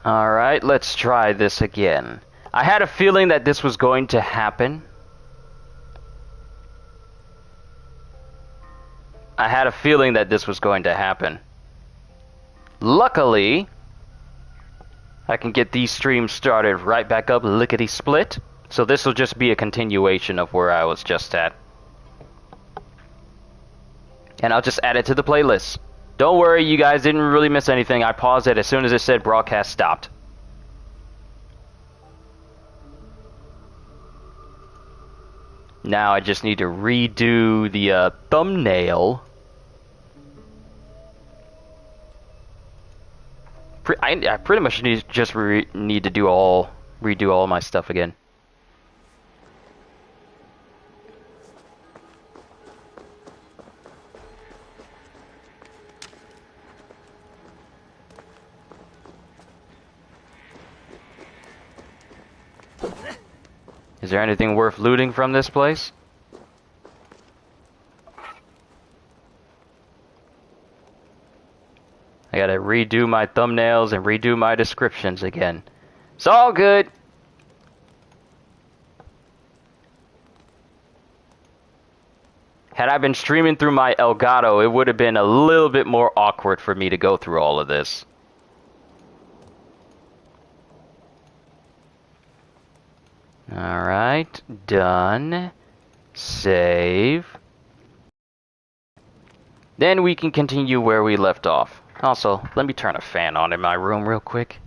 Alright, let's try this again. I had a feeling that this was going to happen. Luckily, I can get these streams started right back up lickety-split. So this will just be a continuation of where I was just at. And I'll just add it to the playlist. Don't worry, you guys didn't really miss anything. I paused it as soon as it said broadcast stopped. Now I just need to redo the thumbnail. I pretty much need to redo all my stuff again. Is there anything worth looting from this place? I gotta redo my thumbnails and redo my descriptions again. It's all good. Had I been streaming through my Elgato, it would have been a little bit more awkward for me to go through all of this. Alright, done. Save. Then we can continue where we left off. Also, let me turn a fan on in my room real quick.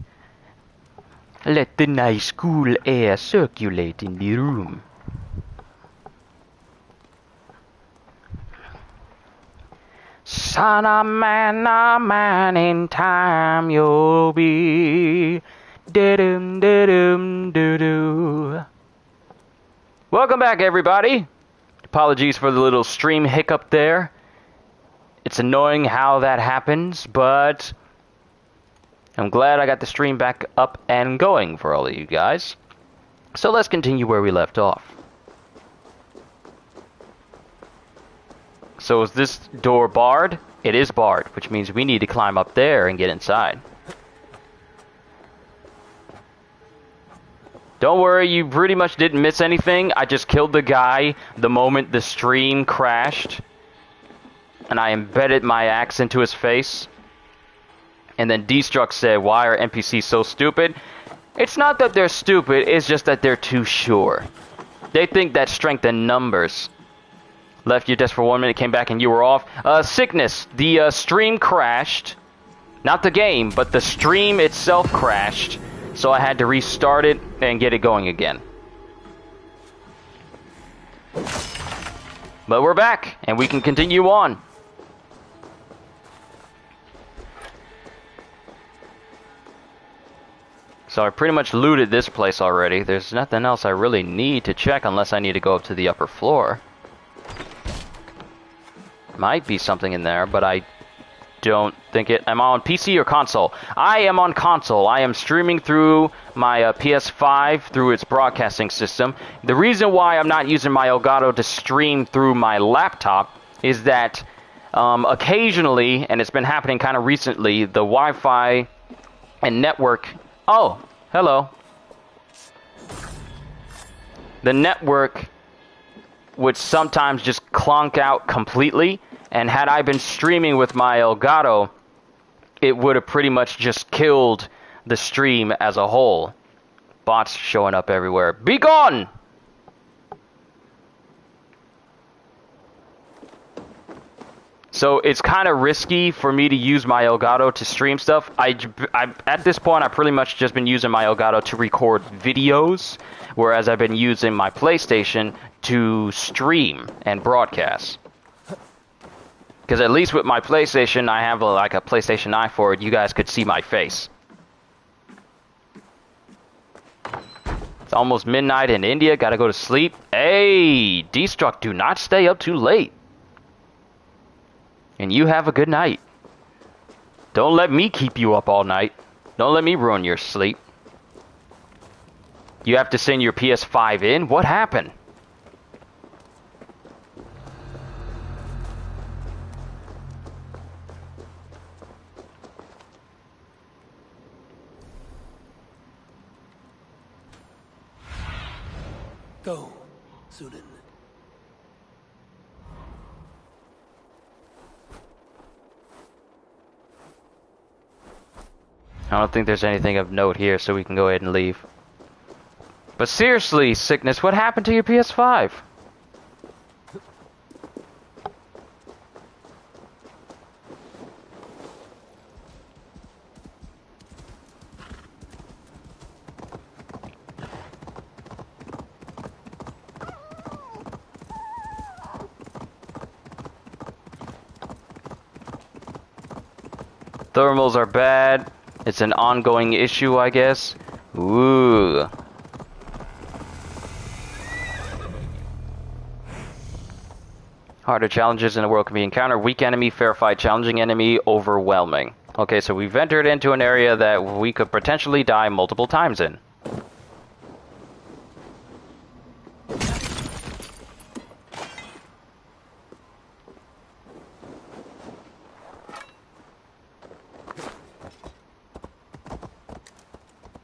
Let the nice cool air circulate in the room. Son of man in time you'll be. Da-dum, da-dum, doo-doo. Welcome back, everybody. Apologies for the little stream hiccup there. It's annoying how that happens, but I'm glad I got the stream back up and going for all of you guys. So let's continue where we left off. So is this door barred? It is barred, which means we need to climb up there and get inside. Don't worry, you pretty much didn't miss anything. I just killed the guy the moment the stream crashed. And I embedded my axe into his face. And then Destruct said, why are NPCs so stupid? It's not that they're stupid, it's just that they're too sure. They think that strength in numbers. Left your desk for 1 minute, came back and you were off. Sickness. The stream crashed. Not the game, but the stream itself crashed. So I had to restart it and get it going again. But we're back, and we can continue on. So I pretty much looted this place already. There's nothing else I really need to check unless I need to go up to the upper floor. Might be something in there, but I don't think it. Am I on PC or console? I am on console. I am streaming through my PS5 through its broadcasting system. The reason why I'm not using my Elgato to stream through my laptop is that occasionally, and it's been happening kind of recently, the Wi-Fi and network... Oh, hello. The network would sometimes just clonk out completely, and had I been streaming with my Elgato, it would have pretty much just killed the stream as a whole. Bots showing up everywhere. Be gone! So it's kind of risky for me to use my Elgato to stream stuff. At this point, I've pretty much just been using my Elgato to record videos, whereas I've been using my PlayStation to stream and broadcast. Because at least with my PlayStation, I have like a PlayStation Eye for it. You guys could see my face. It's almost midnight in India. Gotta go to sleep. Hey, Destruct, do not stay up too late. And you have a good night. Don't let me keep you up all night. Don't let me ruin your sleep. You have to send your PS5 in? What happened? Go, Sunan. I don't think there's anything of note here, so we can go ahead and leave. But seriously, Sickness, what happened to your PS5? Thermals are bad. It's an ongoing issue, I guess. Ooh. Harder challenges in the world can be encountered. Weak enemy, fair fight. Challenging enemy, overwhelming. Okay, so we've entered into an area that we could potentially die multiple times in.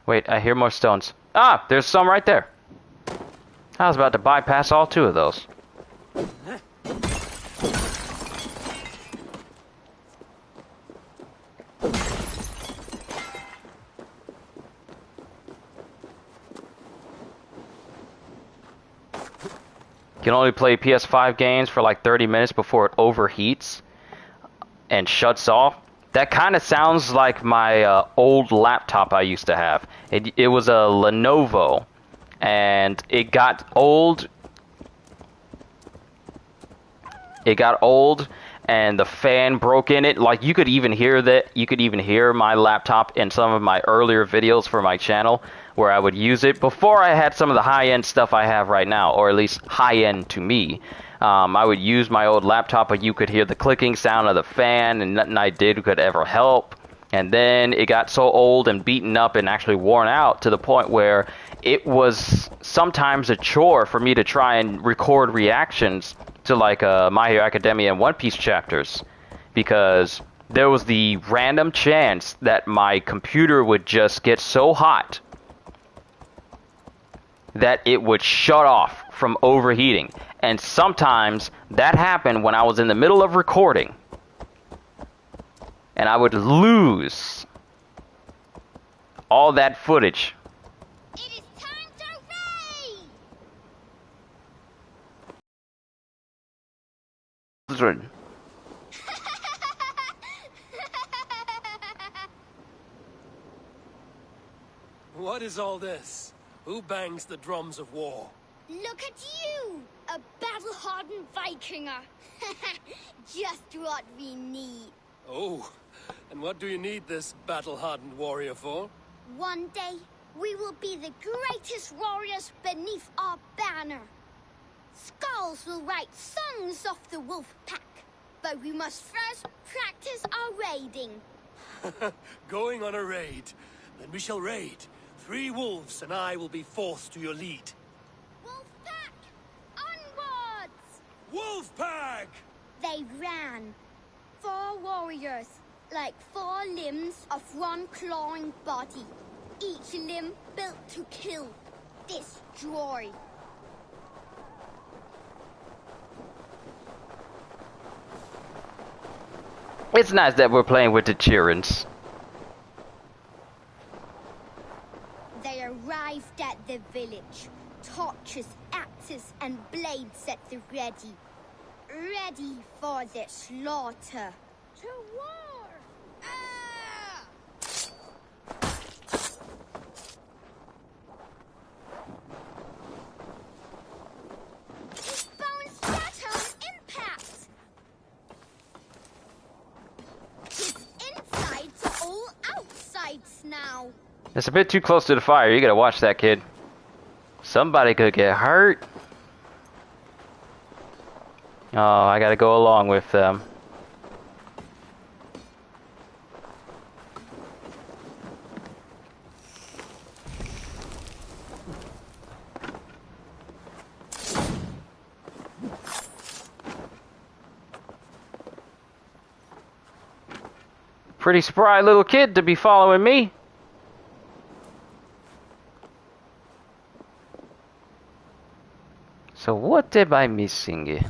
Wait, I hear more stones. Ah, there's some right there. I was about to bypass all two of those. You can only play PS5 games for like 30 minutes before it overheats and shuts off. That kind of sounds like my old laptop I used to have. It was a Lenovo, and it got old. It got old, and the fan broke in it. Like you could even hear that. You could even hear my laptop in some of my earlier videos for my channel, where I would use it before I had some of the high-end stuff I have right now, or at least high-end to me. I would use my old laptop, but you could hear the clicking sound of the fan, and nothing I did could ever help. And then it got so old and beaten up and actually worn out to the point where it was sometimes a chore for me to try and record reactions to like My Hero Academia and One Piece chapters, because there was the random chance that my computer would just get so hot that it would shut off from overheating. And sometimes that happened when I was in the middle of recording, and I would lose all that footage. It is time to raid! What is all this? Who bangs the drums of war? Look at you! A battle-hardened Vikinger! Just what we need. Oh, and what do you need this battle-hardened warrior for? One day, we will be the greatest warriors beneath our banner. Skulls will write songs of the wolf pack, but we must first practice our raiding. Going on a raid. Then we shall raid. 3 wolves and I will be fourth to your lead. Wolf pack! Onwards! Wolf pack! They ran. 4 warriors, like 4 limbs of one clawing body. Each limb built to kill, destroy. It's nice that we're playing with the Chirins. They arrived at the village. Torches, axes, and blades at the ready. Ready for the slaughter. To war! Ah! His bones shatter on impact! His insides are all outsides now. It's a bit too close to the fire. You gotta watch that, kid. Somebody could get hurt. Oh, I gotta go along with them. Pretty spry little kid to be following me. What am I missing?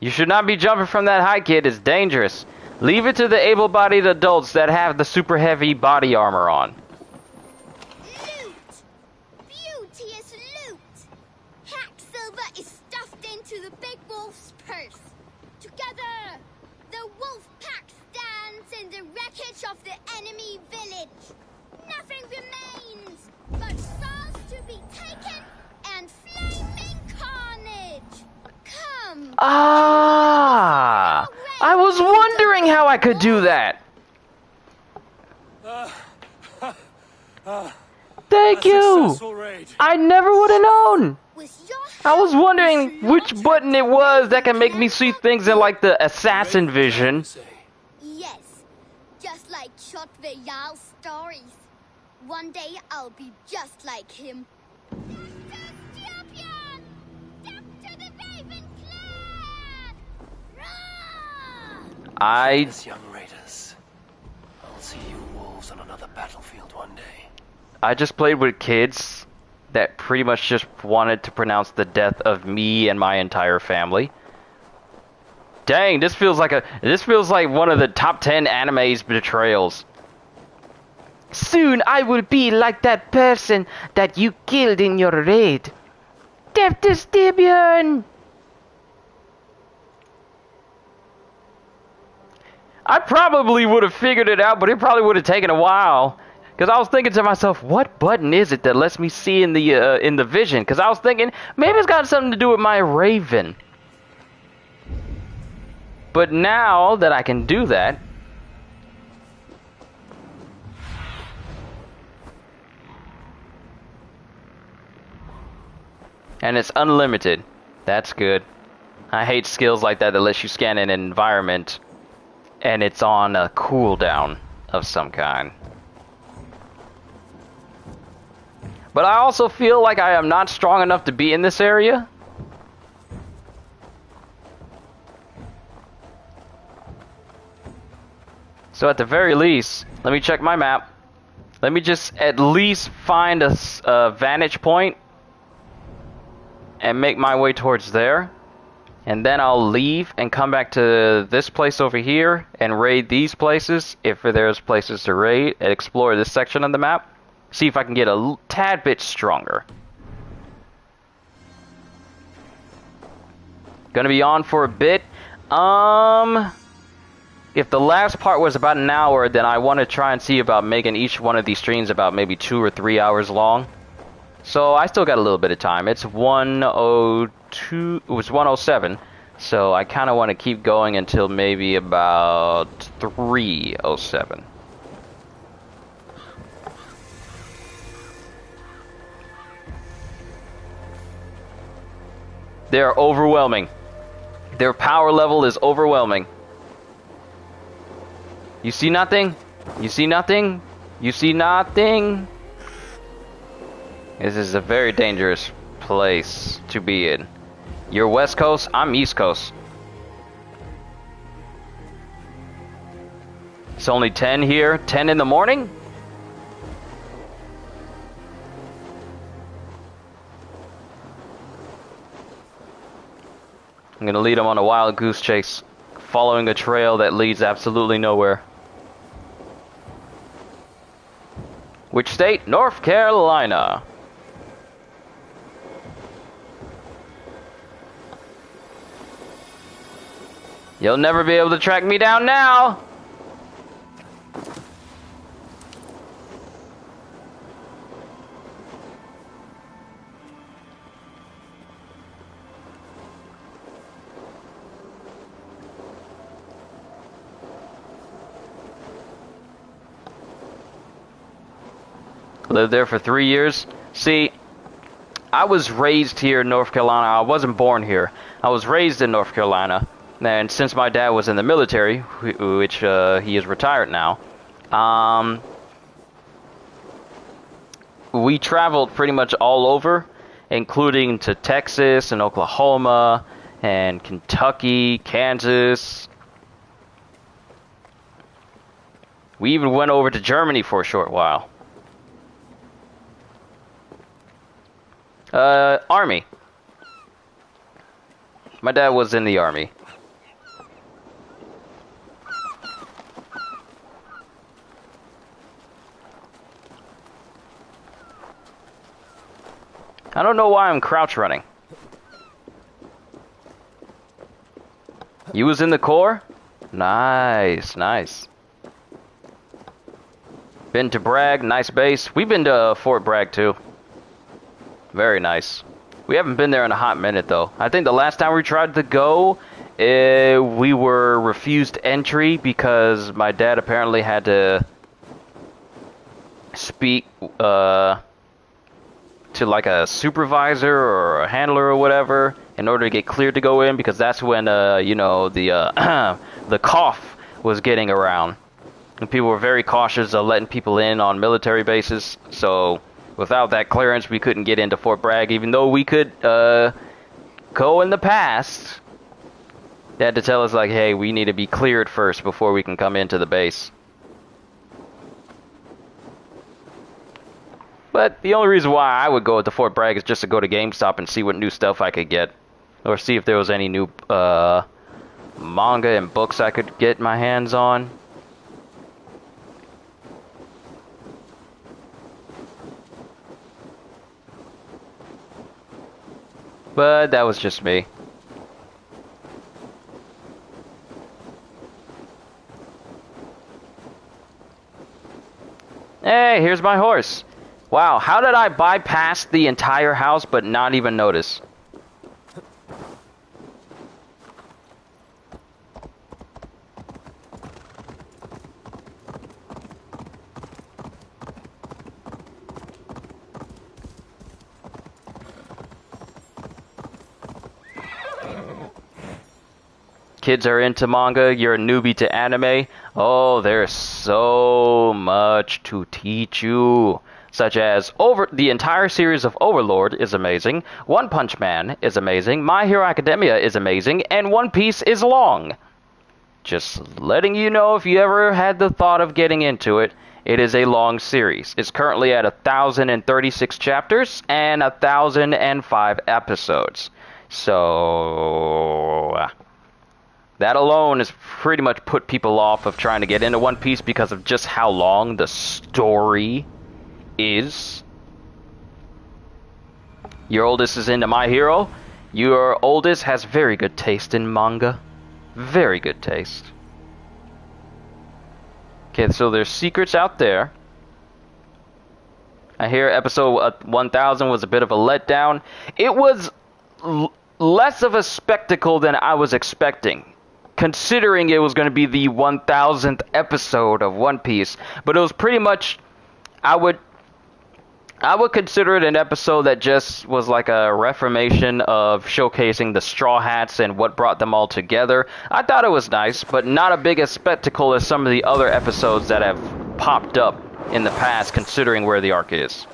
You should not be jumping from that height, kid. It's dangerous. Leave it to the able-bodied adults that have the super heavy body armor on. Loot! Beauteous loot! Hack silver is stuffed into the big wolf's purse. Together, the wolf pack stands in the wreckage of the enemy village. Nothing remains but souls to be taken and flaming carnage. Come. Ah! I was wondering how I could do that. Thank you. I never would have known. I was wondering which button it was that can make me see things in like the assassin vision. Yes, just like Shot Valhalla stories. One day I'll be just like him. Yes, young raiders. I'll see you wolves on another battlefield one day. I just played with kids that pretty much just wanted to pronounce the death of me and my entire family. Dang, this feels like one of the top 10 anime's betrayals. Soon I will be like that person that you killed in your raid. Death to Styrbjörn! I probably would have figured it out, but it probably would have taken a while. Because I was thinking to myself, what button is it that lets me see in the vision? Because I was thinking, maybe it's got something to do with my raven. But now that I can do that... And it's unlimited. That's good. I hate skills like that lets you scan an environment and it's on a cooldown of some kind. But I also feel like I am not strong enough to be in this area. So at the very least, let me check my map. Let me just at least find a vantage point and make my way towards there. And then I'll leave and come back to this place over here and raid these places if there's places to raid and explore this section of the map. See if I can get a tad bit stronger. Gonna be on for a bit. If the last part was about an hour, then I want to try and see about making each one of these streams about maybe 2 or 3 hours long. So I still got a little bit of time. It's 1:02. It was 1:07. So I kind of want to keep going until maybe about 3:07. They're overwhelming. Their power level is overwhelming. You see nothing? You see nothing? You see nothing? This is a very dangerous place to be in. You're West Coast, I'm East Coast. It's only 10 here, 10 in the morning? I'm gonna lead them on a wild goose chase, following a trail that leads absolutely nowhere. Which state? North Carolina. You'll never be able to track me down now. Lived there for 3 years. See, I was raised here in North Carolina. I wasn't born here. I was raised in North Carolina. And since my dad was in the military, which he is retired now, we traveled pretty much all over, including to Texas and Oklahoma and Kentucky, Kansas. We even went over to Germany for a short while. Army. My dad was in the army. I don't know why I'm crouch running. You was in the Corps? Nice, nice. Been to Bragg, nice base. We've been to Fort Bragg too. Very nice. We haven't been there in a hot minute though. I think the last time we tried to go, we were refused entry because my dad apparently had to speak to like a supervisor or a handler or whatever in order to get cleared to go in, because that's when you know, the cough was getting around and people were very cautious of letting people in on military bases. So without that clearance we couldn't get into Fort Bragg, even though we could go in the past. They had to tell us like, hey, we need to be cleared first before we can come into the base. But the only reason why I would go to Fort Bragg is just to go to GameStop and see what new stuff I could get. Or see if there was any new manga and books I could get my hands on. But that was just me. Hey, here's my horse. Wow, how did I bypass the entire house but not even notice? Kids are into manga, you're a newbie to anime. Oh, there's so much to teach you. Such as the entire series of Overlord is amazing, One Punch Man is amazing, My Hero Academia is amazing, and One Piece is long. Just letting you know, if you ever had the thought of getting into it, it is a long series. It's currently at 1,036 chapters and 1,005 episodes. So that alone has pretty much put people off of trying to get into One Piece because of just how long the story is. Your oldest is into My Hero. Your oldest has very good taste in manga. Very good taste. Okay, so there's secrets out there. I hear episode 1000 was a bit of a letdown. It was less of a spectacle than I was expecting, considering it was going to be the 1000th episode of One Piece. But it was pretty much, I would consider it an episode that just was like a reformation of showcasing the Straw Hats and what brought them all together. I thought it was nice, but not a big a spectacle as some of the other episodes that have popped up in the past, considering where the arc is.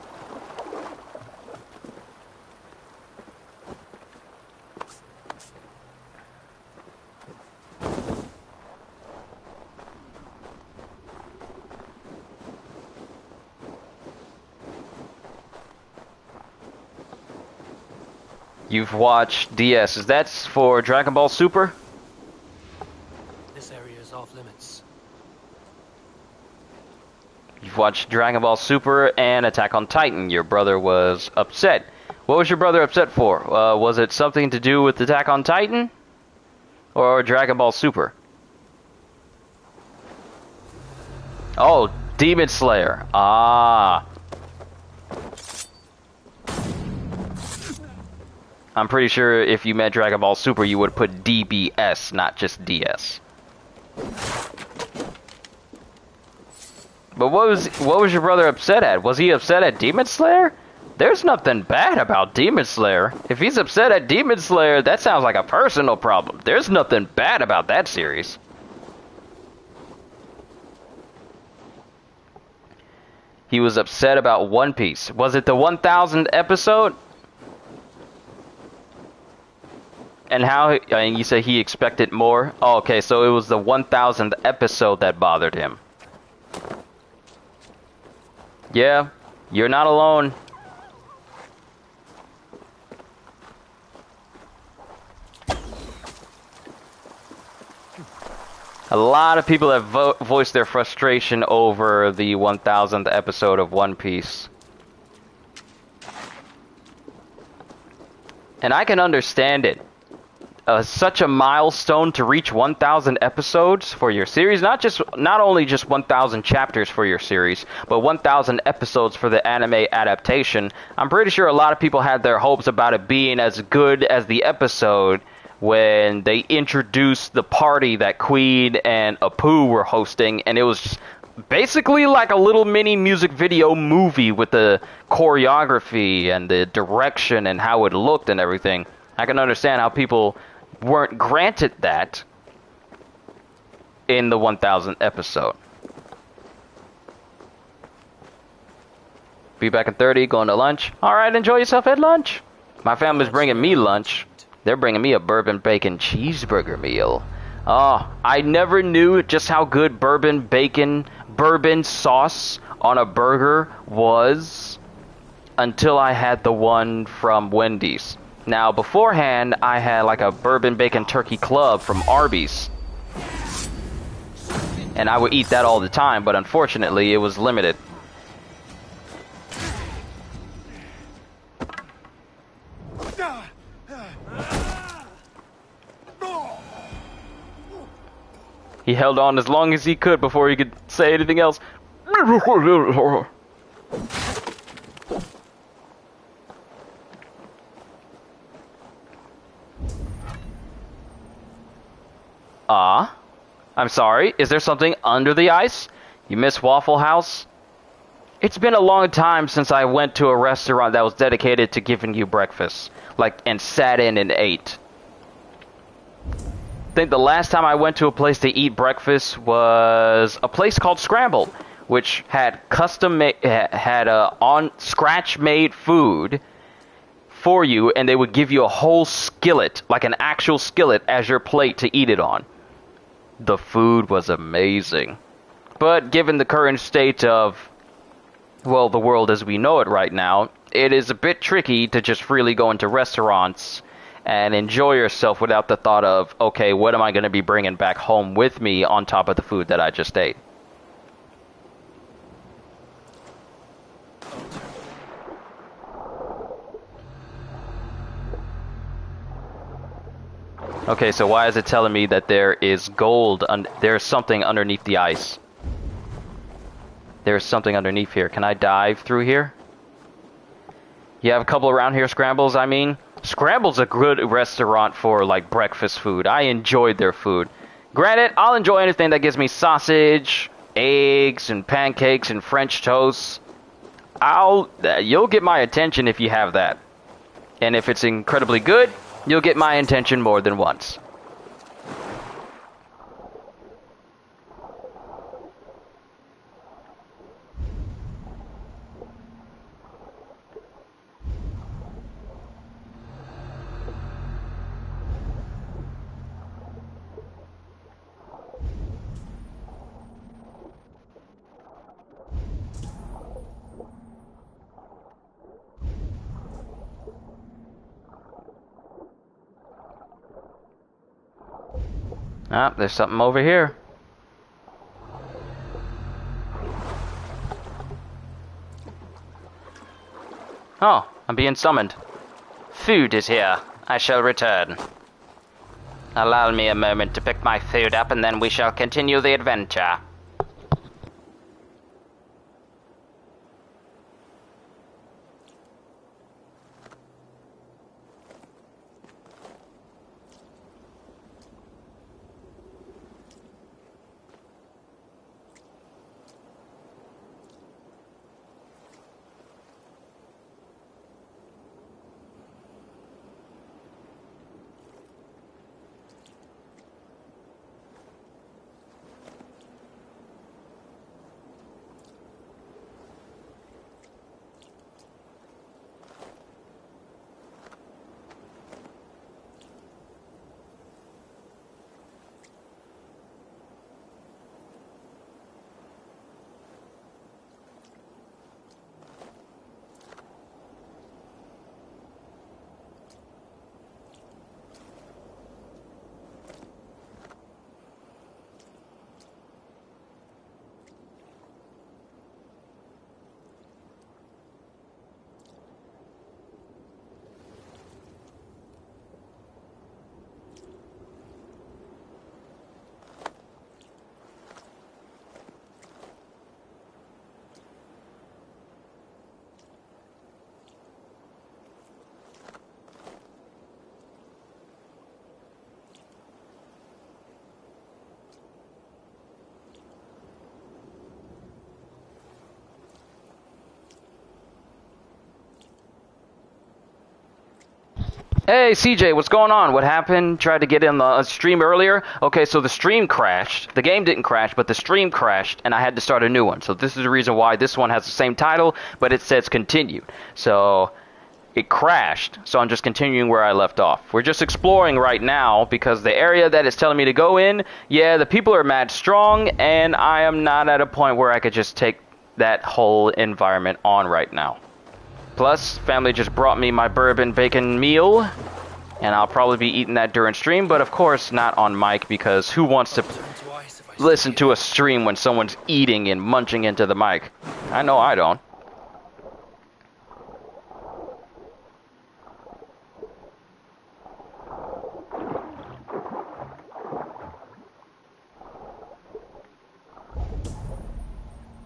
You've watched DS. Is that for Dragon Ball Super? This area is off limits. You've watched Dragon Ball Super and Attack on Titan. Your brother was upset. What was your brother upset for? Was it something to do with Attack on Titan? Or Dragon Ball Super? Oh, Demon Slayer. Ah. I'm pretty sure if you meant Dragon Ball Super, you would put DBS, not just DS. But what was your brother upset at? Was he upset at Demon Slayer? There's nothing bad about Demon Slayer. If he's upset at Demon Slayer, that sounds like a personal problem. There's nothing bad about that series. He was upset about One Piece. Was it the 1000th episode? And and you say he expected more? Oh, okay, so it was the 1000th episode that bothered him. Yeah, you're not alone. A lot of people have voiced their frustration over the 1000th episode of One Piece. And I can understand it. Such a milestone to reach 1,000 episodes for your series. Not only just 1,000 chapters for your series, but 1,000 episodes for the anime adaptation. I'm pretty sure a lot of people had their hopes about it being as good as the episode when they introduced the party that Queen and Apu were hosting, and it was basically like a little mini music video movie with the choreography and the direction and how it looked and everything. I can understand how people weren't granted that in the 1000th episode. Be back in 30, going to lunch. Alright, enjoy yourself at lunch. My family's bringing me lunch. They're bringing me a bourbon bacon cheeseburger meal. Oh, I never knew just how good bourbon sauce on a burger was until I had the one from Wendy's. Now, beforehand, I had like a bourbon bacon turkey club from Arby's. And I would eat that all the time, but unfortunately, it was limited. He held on as long as he could before he could say anything else. I'm sorry, is there something under the ice? You miss Waffle House? It's been a long time since I went to a restaurant that was dedicated to giving you breakfast. And sat in and ate. I think the last time I went to a place to eat breakfast was a place called Scramble, which had scratch-made food for you, and they would give you a whole skillet, like an actual skillet, as your plate to eat it on. The food was amazing. But given the current state of, well, the world as we know it right now, it is a bit tricky to just freely go into restaurants and enjoy yourself without the thought of, okay, what am I going to be bringing back home with me on top of the food that I just ate? Okay, so why is it telling me that there is gold, there's something underneath the ice? There's something underneath here. Can I dive through here? You have a couple around here, Scrambles, I mean? Scramble's a good restaurant for, breakfast food. I enjoyed their food. Granted, I'll enjoy anything that gives me sausage, eggs, and pancakes, and French toast. You'll get my attention if you have that. And if it's incredibly good, you'll get my attention more than once. Ah, there's something over here. Oh, I'm being summoned. Food is here. I shall return. Allow me a moment to pick my food up, and then we shall continue the adventure. Hey, CJ, what's going on? What happened? Tried to get in the stream earlier. Okay, so the stream crashed. The game didn't crash, but the stream crashed, and I had to start a new one. So this is the reason why this one has the same title, but it says continued. So it crashed, so I'm just continuing where I left off. We're just exploring right now, because the area that it's telling me to go in, yeah, the people are mad strong, and I am not at a point where I could just take that whole environment on right now. Plus, family just brought me my bourbon bacon meal, and I'll probably be eating that during stream, but of course not on mic, because who wants to listen to a stream when someone's eating and munching into the mic? I know I don't.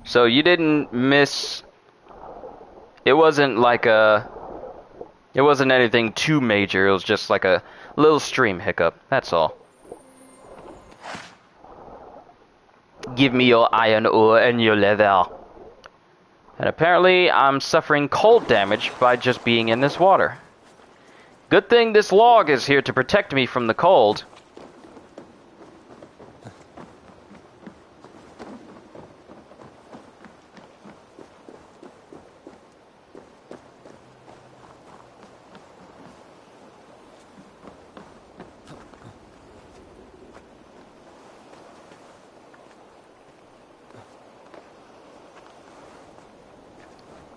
So you didn't miss... It wasn't like a... It wasn't anything too major, it was just like a little stream hiccup, that's all. Give me your iron ore and your leather. And apparently I'm suffering cold damage by just being in this water. Good thing this log is here to protect me from the cold.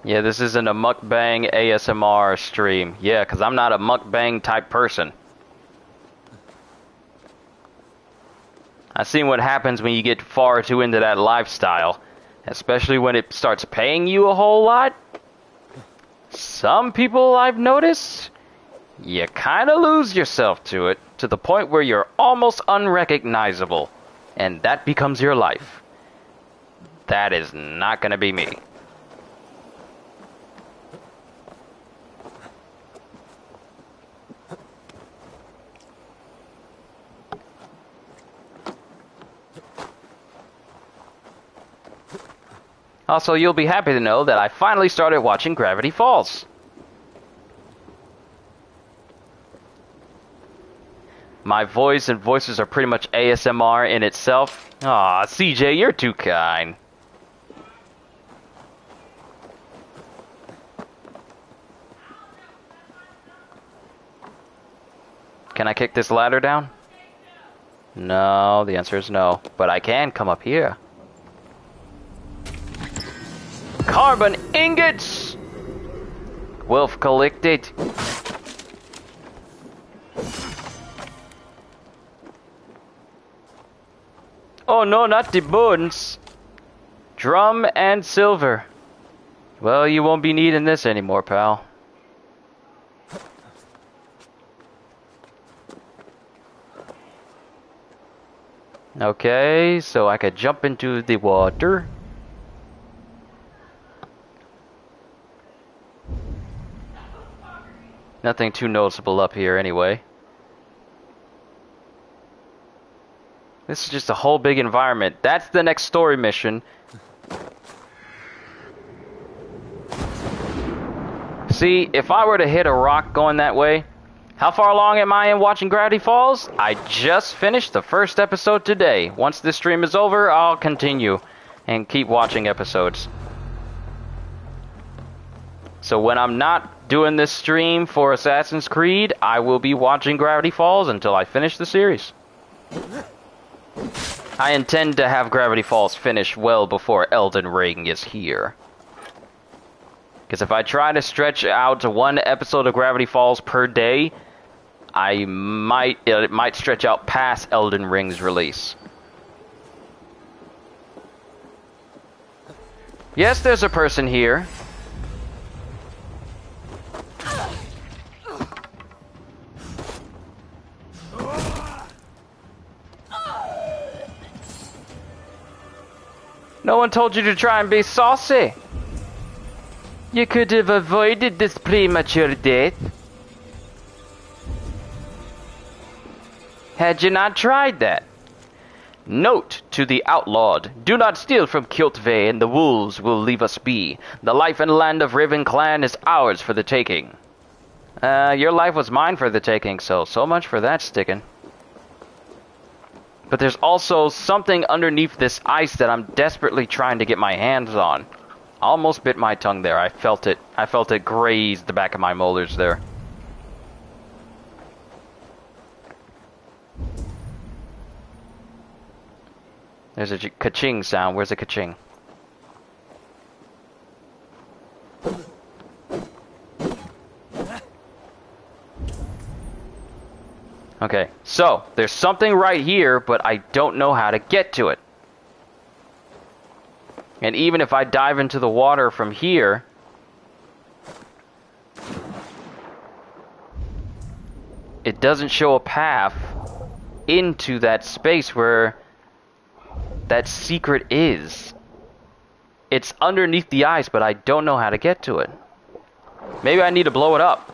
Yeah, this isn't a mukbang ASMR stream. Yeah, because I'm not a mukbang type person. I've seen what happens when you get far too into that lifestyle. Especially when it starts paying you a whole lot. Some people I've noticed, you kind of lose yourself to it, to the point where you're almost unrecognizable. And that becomes your life. That is not going to be me. Also, you'll be happy to know that I finally started watching Gravity Falls. My voice and voices are pretty much ASMR in itself. Aw, CJ, you're too kind. Can I kick this ladder down? No, the answer is no. But I can come up here. Carbon ingots! Wolf collected. Oh no, not the bones. Drum and silver. Well, you won't be needing this anymore, pal. Okay, so I could jump into the water. Nothing too noticeable up here anyway. This is just a whole big environment. That's the next story mission. See, if I were to hit a rock going that way, how far along am I in watching Gravity Falls? I just finished the first episode today. Once this stream is over, I'll continue and keep watching episodes. So when I'm not doing this stream for Assassin's Creed, I will be watching Gravity Falls until I finish the series. I intend to have Gravity Falls finished well before Elden Ring is here. Because if I try to stretch out to one episode of Gravity Falls per day, it might stretch out past Elden Ring's release. Yes, there's a person here. No one told you to try and be saucy. You could have avoided this premature death. Had you not tried that? Note to the outlawed. Do not steal from Kjotve and the wolves will leave us be. The life and land of Riven Clan is ours for the taking. Your life was mine for the taking, so much for that sticking. But there's also something underneath this ice that I'm desperately trying to get my hands on. Almost bit my tongue there. I felt it. I felt it graze the back of my molars there. There's a ka-ching sound. Where's the ka-ching? Okay, so there's something right here, but I don't know how to get to it. And even if I dive into the water from here, it doesn't show a path into that space where that secret is. It's underneath the ice, but I don't know how to get to it. Maybe I need to blow it up.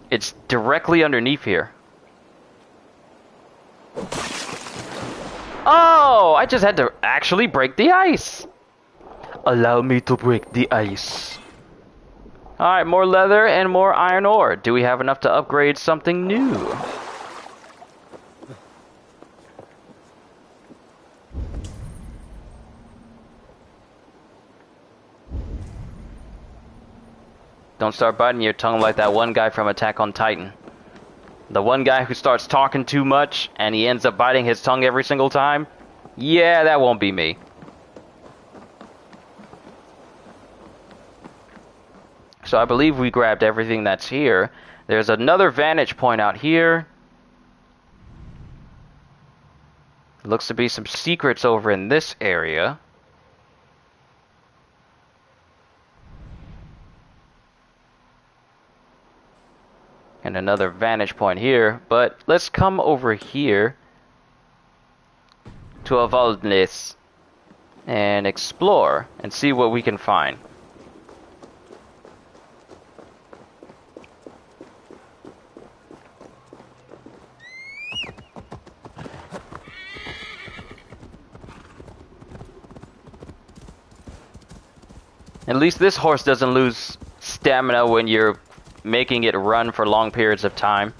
It's directly underneath here. Oh, I just had to actually break the ice. Allow me to break the ice. Alright, more leather and more iron ore. Do we have enough to upgrade something new? Don't start biting your tongue like that one guy from Attack on Titan. The one guy who starts talking too much and he ends up biting his tongue every single time. Yeah, that won't be me. So I believe we grabbed everything that's here. There's another vantage point out here. Looks to be some secrets over in this area. And another vantage point here, but let's come over here to a wilderness and explore and see what we can find. At least this horse doesn't lose stamina when you're making it run for long periods of time.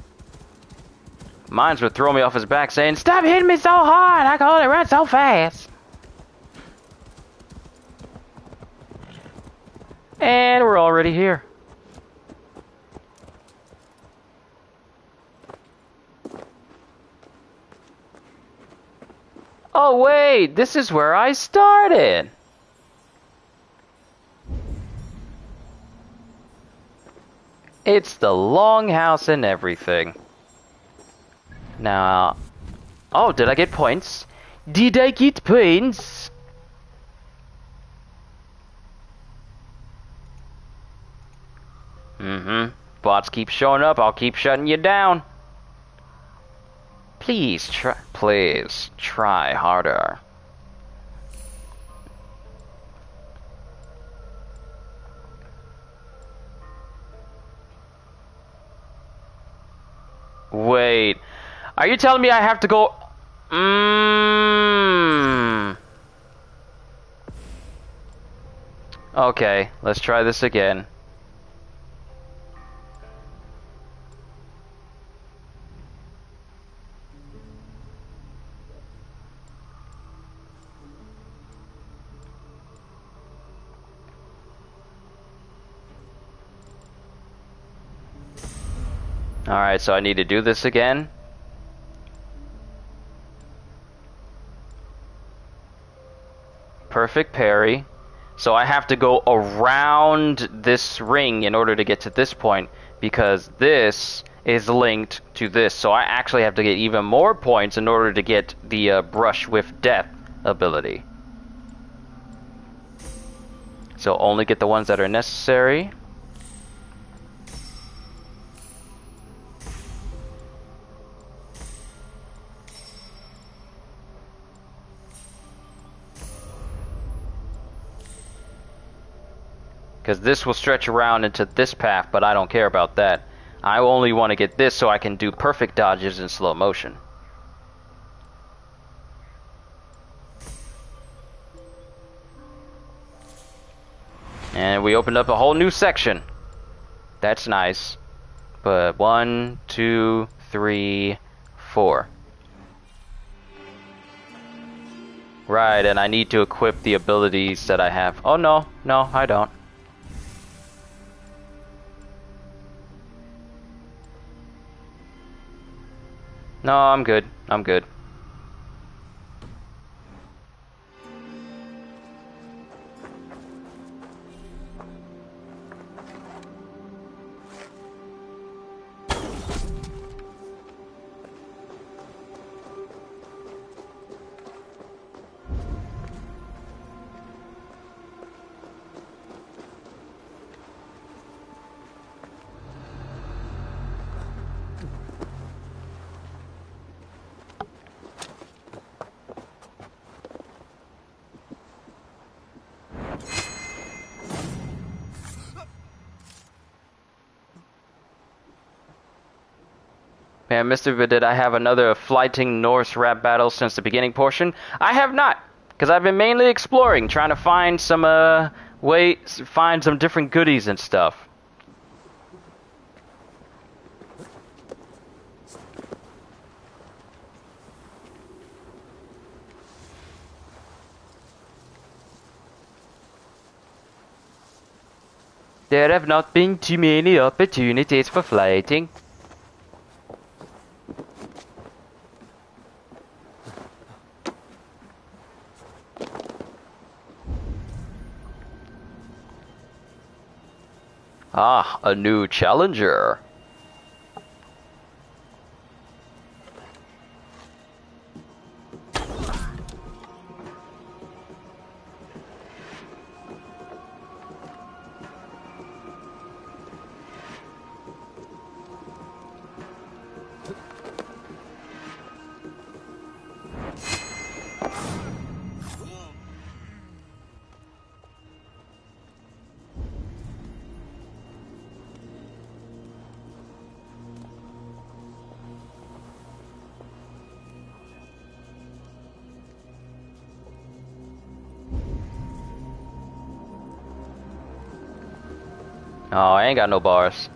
Mines would throw me off his back saying, "Stop hitting me so hard, I can only run so fast." And we're already here. Oh wait, this is where I started. It's the longhouse and everything. Now, oh, did I get points? Did I get points? Bots keep showing up, I'll keep shutting you down. Please try harder. Wait, are you telling me I have to go? Okay, let's try this again. Alright, so I need to do this again. Perfect parry. So I have to go around this ring in order to get to this point, because this is linked to this. So I actually have to get even more points in order to get the Brush with Death ability. So only get the ones that are necessary. Because this will stretch around into this path, but I don't care about that. I only want to get this so I can do perfect dodges in slow motion. And we opened up a whole new section. That's nice. But 1, 2, 3, 4. Right, and I need to equip the abilities that I have. Oh no, no, I don't. No, I'm good. I'm good. Man, Mr. But did I have another flighting Norse rap battle since the beginning portion? I have not, because I've been mainly exploring, trying to find some find some different goodies and stuff. There have not been too many opportunities for flighting. Ah, a new challenger. Oh, I ain't got no bars.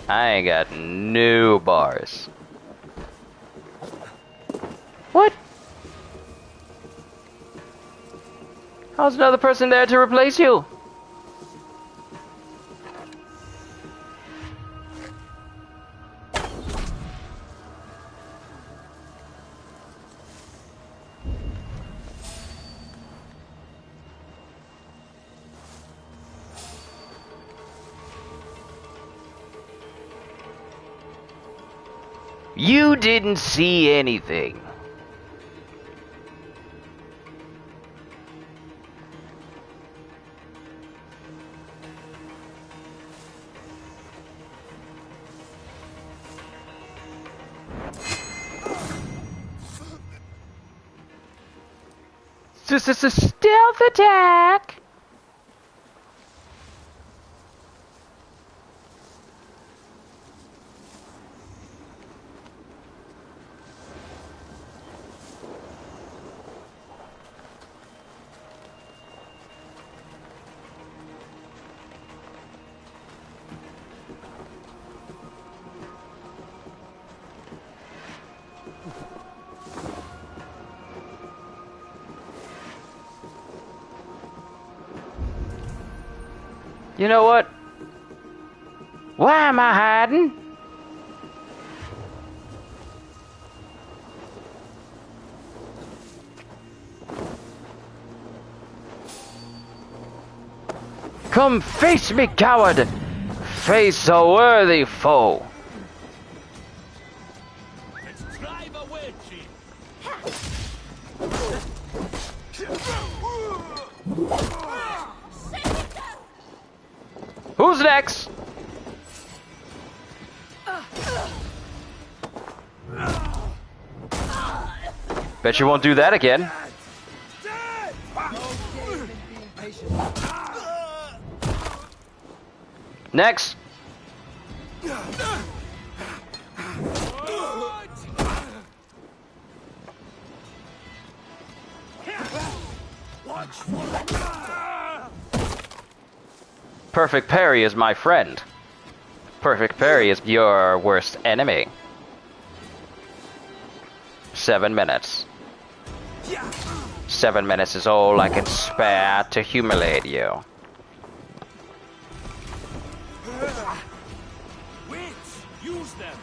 I ain't got no bars. What? How's another person there to replace you? You didn't see anything. Stealth attack. You know what? Why am I hiding? Come face me, coward! Face a worthy foe! Let's drive a wedgie. Who's next? Bet you won't do that again. Next. Perfect parry is my friend. Perfect parry is your worst enemy. 7 minutes. 7 minutes is all I can spare to humiliate you. Wits, use them.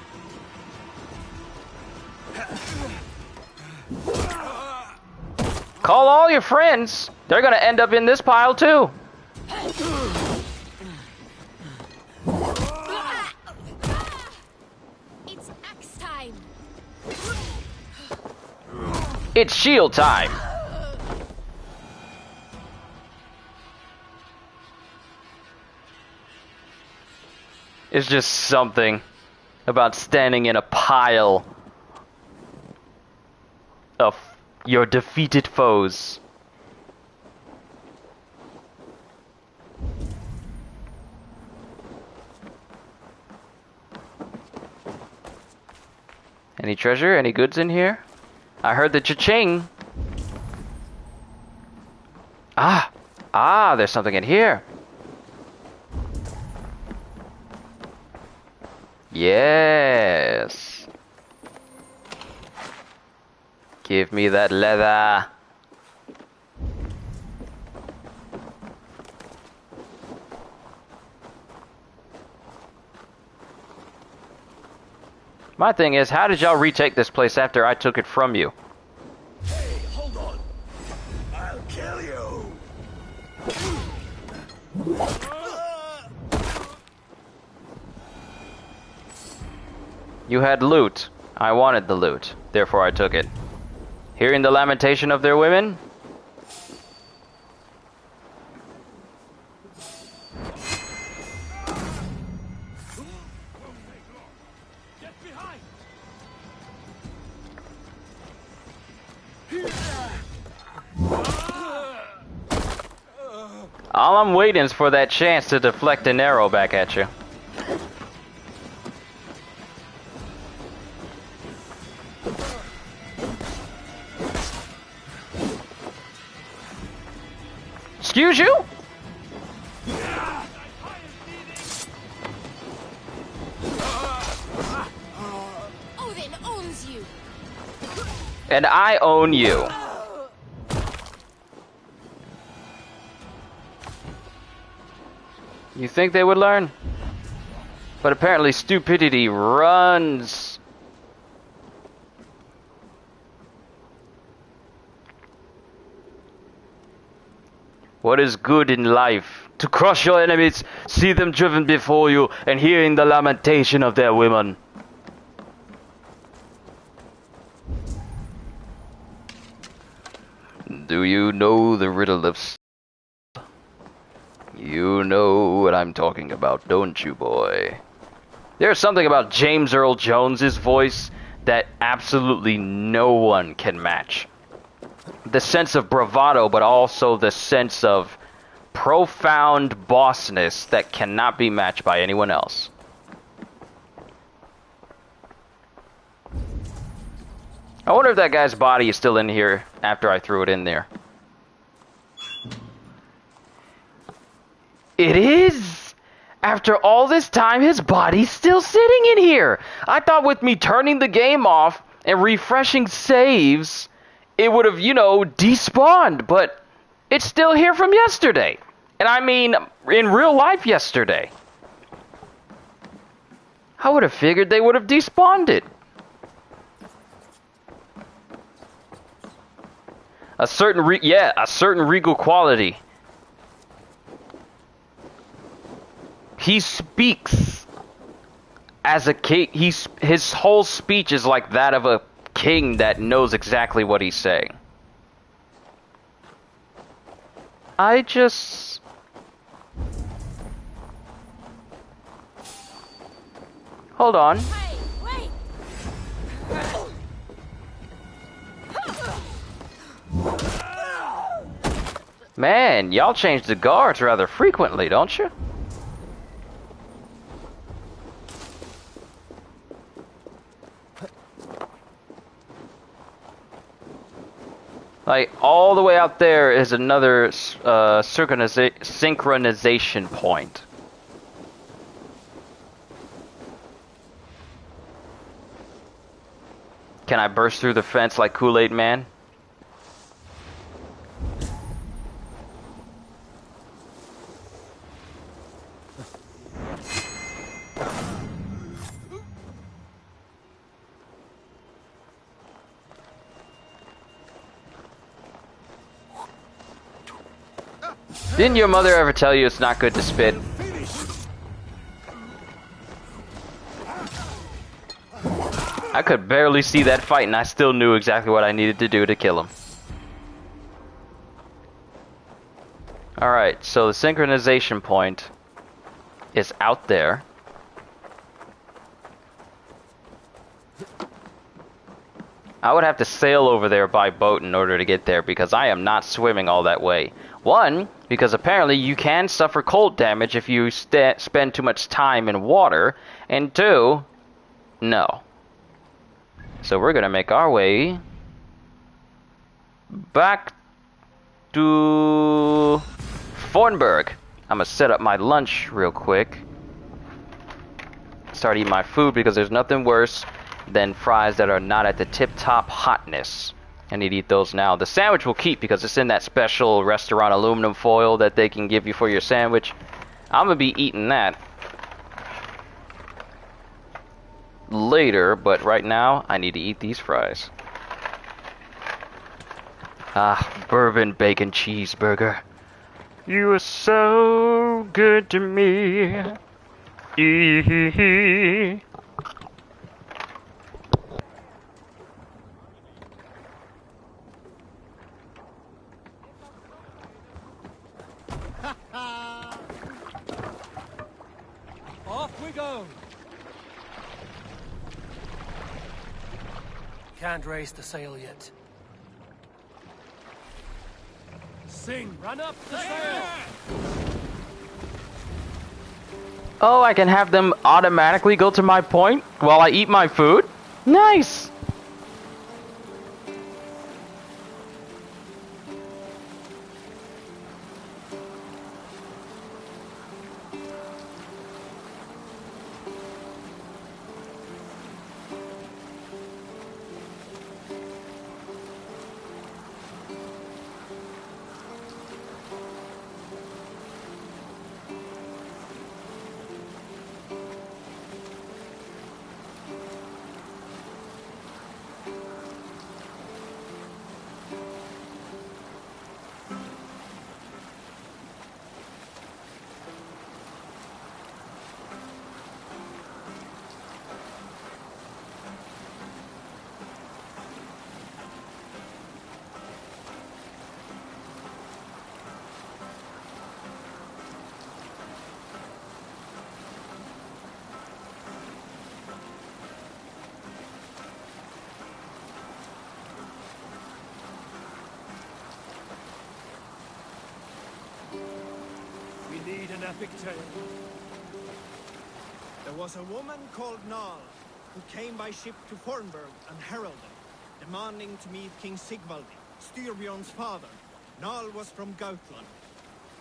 Call all your friends. They're gonna end up in this pile too. It's axe time. It's shield time. It's just something about standing in a pile of your defeated foes. Any treasure? Any goods in here? I heard the cha-ching. There's something in here. Yes. Give me that leather. My thing is, how did y'all retake this place after I took it from you? Hey, hold on. I'll kill you. You had loot. I wanted the loot. Therefore I took it. Hearing the lamentation of their women? Get behind. All I'm waiting is for that chance to deflect an arrow back at you. Excuse you? Odin owns you. And I own you. You think they would learn? But apparently stupidity runs. What is good in life? To crush your enemies, see them driven before you, and hearing the lamentation of their women. Do you know the riddle of... You know what I'm talking about, don't you, boy? There's something about James Earl Jones's voice that absolutely no one can match. The sense of bravado, but also the sense of profound bossness that cannot be matched by anyone else. I wonder if that guy's body is still in here after I threw it in there. It is! After all this time, his body's still sitting in here! I thought with me turning the game off and refreshing saves, it would have, you know, despawned, but it's still here from yesterday. And I mean, in real life yesterday. I would have figured they would have despawned it. A certain regal quality. He speaks as a king. His whole speech is like that of a king that knows exactly what he's saying. Hold on. Hey, wait. Man, y'all change the guards rather frequently, don't you? Like, all the way out there is another synchronization point. Can I burst through the fence like Kool-Aid Man? Didn't your mother ever tell you it's not good to spit? I could barely see that fight and I still knew exactly what I needed to do to kill him. Alright, so the synchronization point is out there. I would have to sail over there by boat in order to get there because I am not swimming all that way. One, because apparently you can suffer cold damage if you spend too much time in water. And two, no. So we're going to make our way back to Fornburg. I'm going to set up my lunch real quick. Start eating my food because there's nothing worse than fries that are not at the tip-top hotness. I need to eat those now. The sandwich will keep because it's in that special restaurant aluminum foil that they can give you for your sandwich. I'm going to be eating that later, but right now I need to eat these fries. Ah, bourbon bacon cheeseburger. You are so good to me. Off we go. Can't raise the sail yet. Sing, run up the sail. Oh, I can have them automatically go to my point while I eat my food? Nice! Need an epic tale. There was a woman called Nal, who came by ship to Fornburg and heralded, demanding to meet King Sigvaldi, Styrbjorn's father. Nal was from Gautland.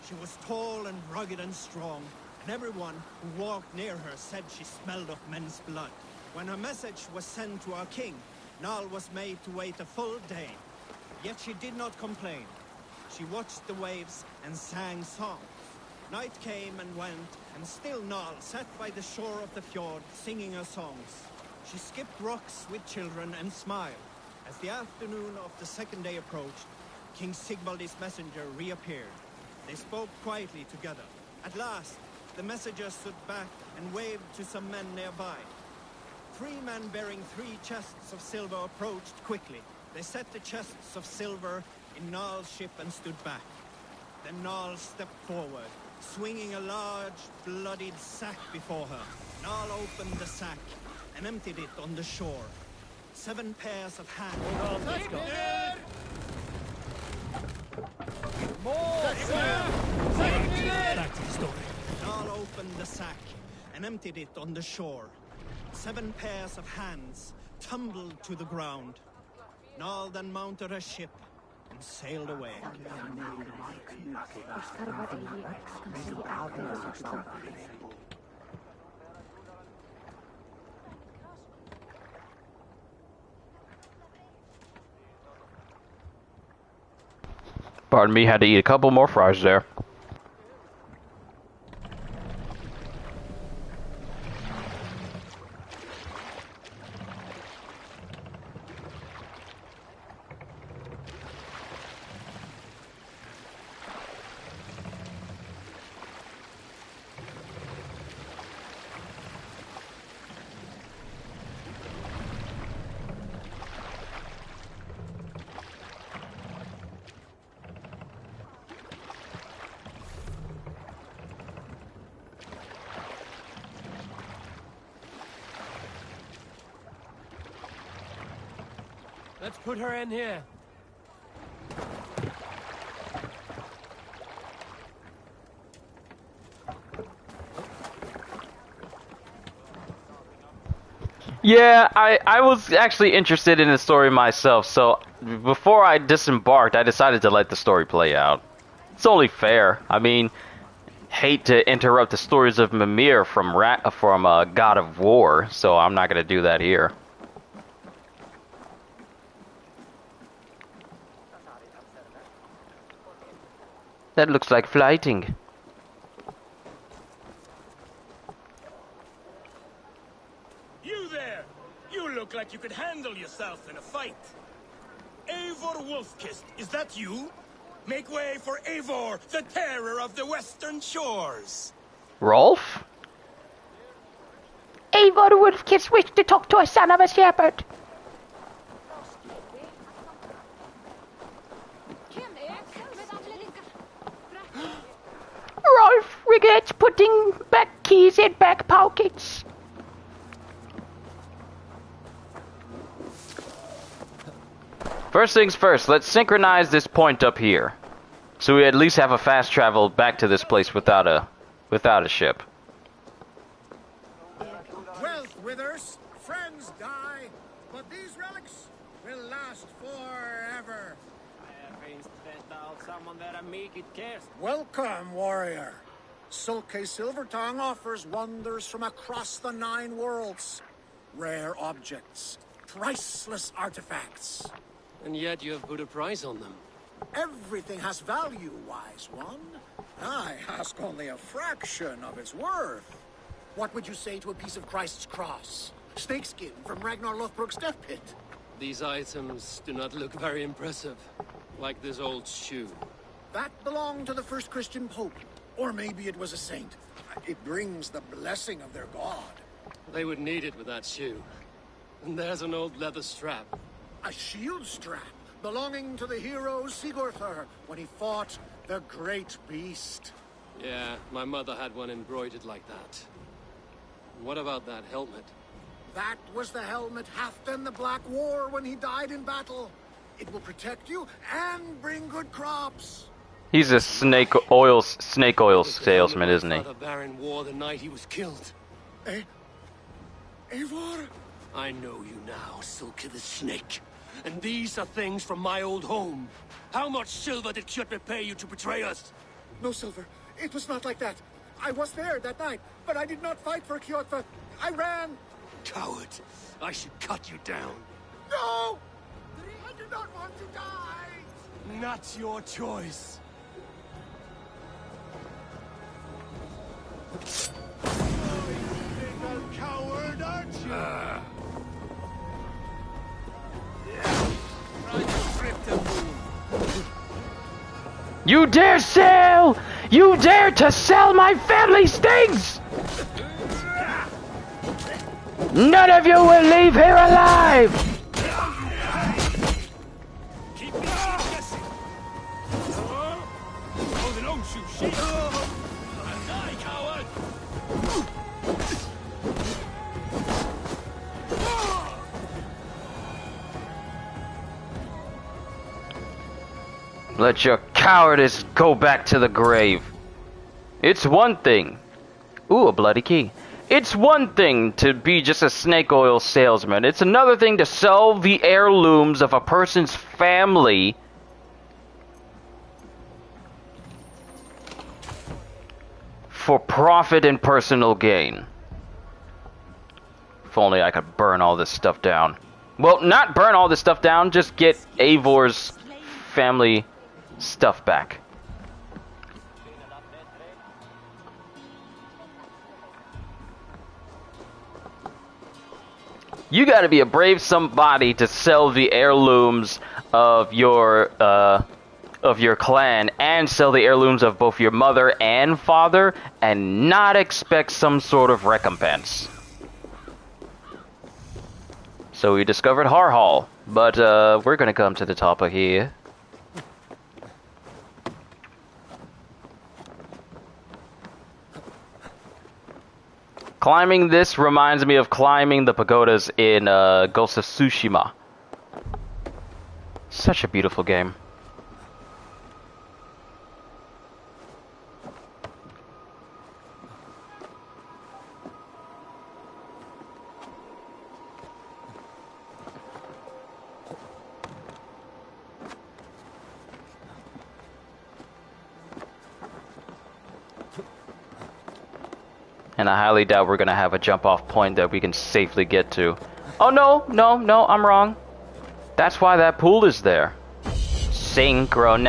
She was tall and rugged and strong, and everyone who walked near her said she smelled of men's blood. When her message was sent to our king, Nal was made to wait a full day. Yet she did not complain. She watched the waves and sang songs. Night came and went, and still Nal sat by the shore of the fjord, singing her songs. She skipped rocks with children and smiled. As the afternoon of the second day approached, King Sigvaldi's messenger reappeared. They spoke quietly together. At last, the messenger stood back and waved to some men nearby. 3 men bearing 3 chests of silver approached quickly. They set the chests of silver in Nal's ship and stood back. Then Nal stepped forward, swinging a large, bloodied sack before her. Nal opened the sack and emptied it on the shore. 7 pairs of hands. Hold on, let's go. More! Back to the story. Nal opened the sack and emptied it on the shore. 7 pairs of hands tumbled to the ground. Nal then mounted her ship and and sailed away. Pardon me, had to eat a couple more fries there. Let's put her in here. Yeah, I was actually interested in the story myself, so before I disembarked, I decided to let the story play out. It's only fair. I mean, hate to interrupt the stories of Mimir from God of War, so I'm not going to do that here. That looks like flighting. You there! You look like you could handle yourself in a fight. Eivor Wolfkist, is that you? Make way for Eivor, the terror of the western shores. Rolf? Eivor Wolfkist wished to talk to a son of a shepherd. Rolf regrets putting back keys in back pockets. First things first, let's synchronize this point up here. So we at least have a fast travel back to this place without a ship. Wealth withers, friends die, but these relics will last forever. Welcome, warrior. Sulke Silvertongue offers wonders from across the 9 worlds. Rare objects, priceless artifacts. And yet you have put a price on them. Everything has value, wise one. I ask only a fraction of its worth. What would you say to a piece of Christ's cross? Snakeskin from Ragnar Lothbrok's death pit? These items do not look very impressive. Like this old shoe. That belonged to the first Christian pope. Or maybe it was a saint. It brings the blessing of their god. They would need it with that shoe. And there's an old leather strap. A shield strap belonging to the hero Sigurður when he fought the great beast. Yeah, my mother had one embroidered like that. What about that helmet? That was the helmet Halfdan the Black wore when he died in battle. It will protect you and bring good crops. He's a snake oil salesman, isn't he? Father Baron wore the night he was killed. Eivor? I know you now, Sulke the Snake. And these are things from my old home. How much silver did Kjotve pay you to betray us? No silver. It was not like that. I was there that night, but I did not fight for Kjotve. I ran. Coward. I should cut you down. No! I do not want to die! Not your choice. Oh, you big coward, aren't you? You dare sell! You dare to sell my family's things! None of you will leave here alive! Keep me guessing. Oh, the long shoe sheep. Die, coward! Let your cowardice go back to the grave. It's one thing. Ooh, a bloody key. It's one thing to be just a snake oil salesman. It's another thing to sell the heirlooms of a person's family for profit and personal gain. If only I could burn all this stuff down. Well, not burn all this stuff down, just get Eivor's family stuff back. You gotta be a brave somebody to sell the heirlooms of your clan and sell the heirlooms of both your mother and father and not expect some sort of recompense. So we discovered Harhall, but we're gonna come to the top of here. Climbing this reminds me of climbing the pagodas in Ghost of Tsushima. Such a beautiful game. And I highly doubt we're gonna have a jump off point that we can safely get to. Oh no, I'm wrong. That's why that pool is there. Synchronize.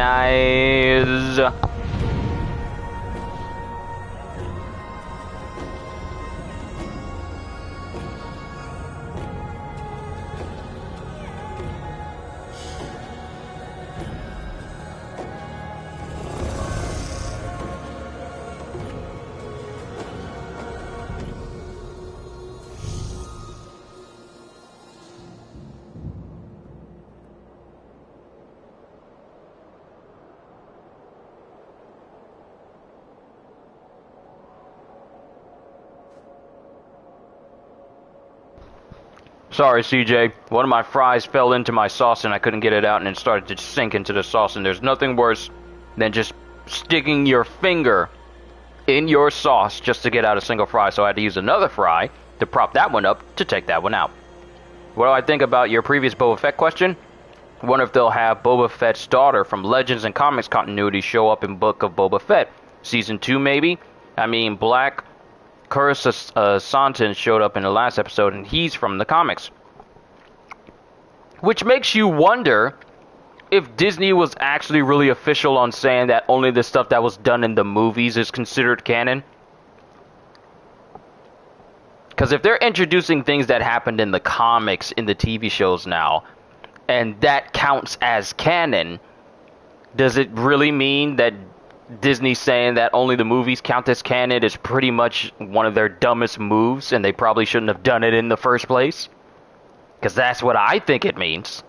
Sorry, CJ. One of my fries fell into my sauce and I couldn't get it out and it started to sink into the sauce. And there's nothing worse than just sticking your finger in your sauce just to get out a single fry. So I had to use another fry to prop that one up to take that one out. What do I think about your previous Boba Fett question? I wonder if they'll have Boba Fett's daughter from Legends and Comics continuity show up in Book of Boba Fett. Season 2, maybe? I mean, Black Curse Santin showed up in the last episode, and he's from the comics. Which makes you wonder if Disney was actually really official on saying that only the stuff that was done in the movies is considered canon. Because if they're introducing things that happened in the comics in the TV shows now, and that counts as canon, does it really mean that Disney saying that only the movies count as canon is pretty much one of their dumbest moves, and they probably shouldn't have done it in the first place? Because that's what I think it means.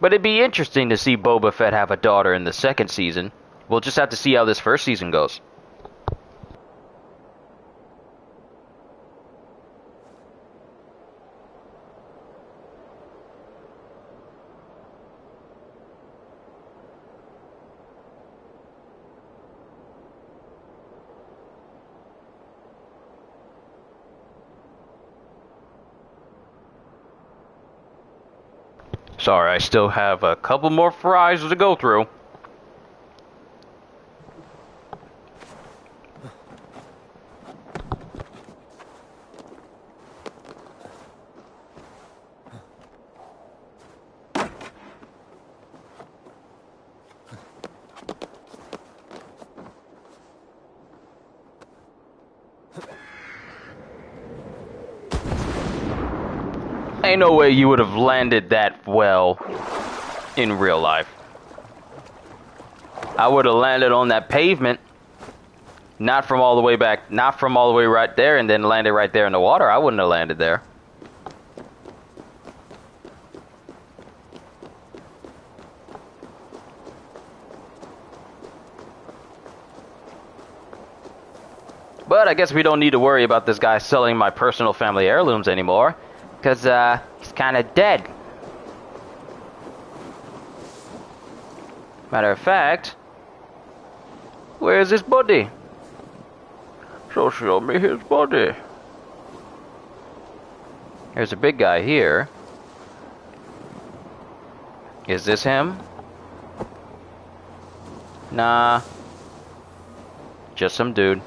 But it'd be interesting to see Boba Fett have a daughter in the second season. We'll just have to see how this first season goes. Sorry, I still have a couple more fries to go through. Ain't no way you would have landed that well in real life. I would have landed on that pavement, not from all the way back, not from all the way right there, and then landed right there in the water. I wouldn't have landed there. But I guess we don't need to worry about this guy selling my personal family heirlooms anymore. Because, he's kind of dead. Matter of fact, where's his body? So show me his body. There's a big guy here. Is this him? Nah. Just some dude.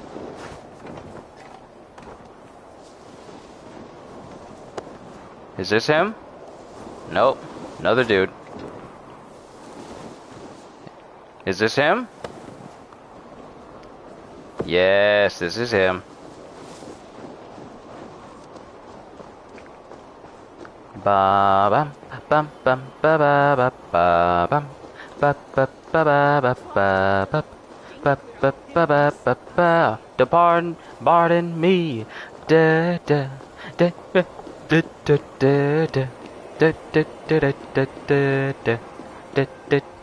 Is this him? Nope. Another dude. Is this him? Yes, this is him. Ba bum bum bum ba ba ba ba bum ba ba ba ba ba ba ba ba ba ba ba ba ba. Pardon me. Da da da da da da da da da da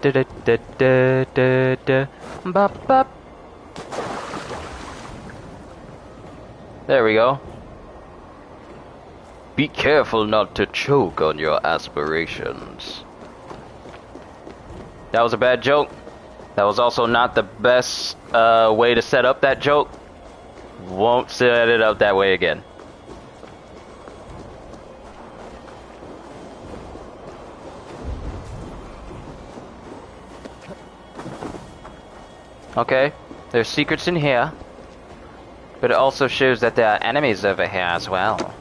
da da da da. Bop bop. There we go. Be careful not to choke on your aspirations. That was a bad joke. That was also not the best way to set up that joke. Won't set it up that way again. Okay, there's secrets in here. But it also shows that there are enemies over here as well.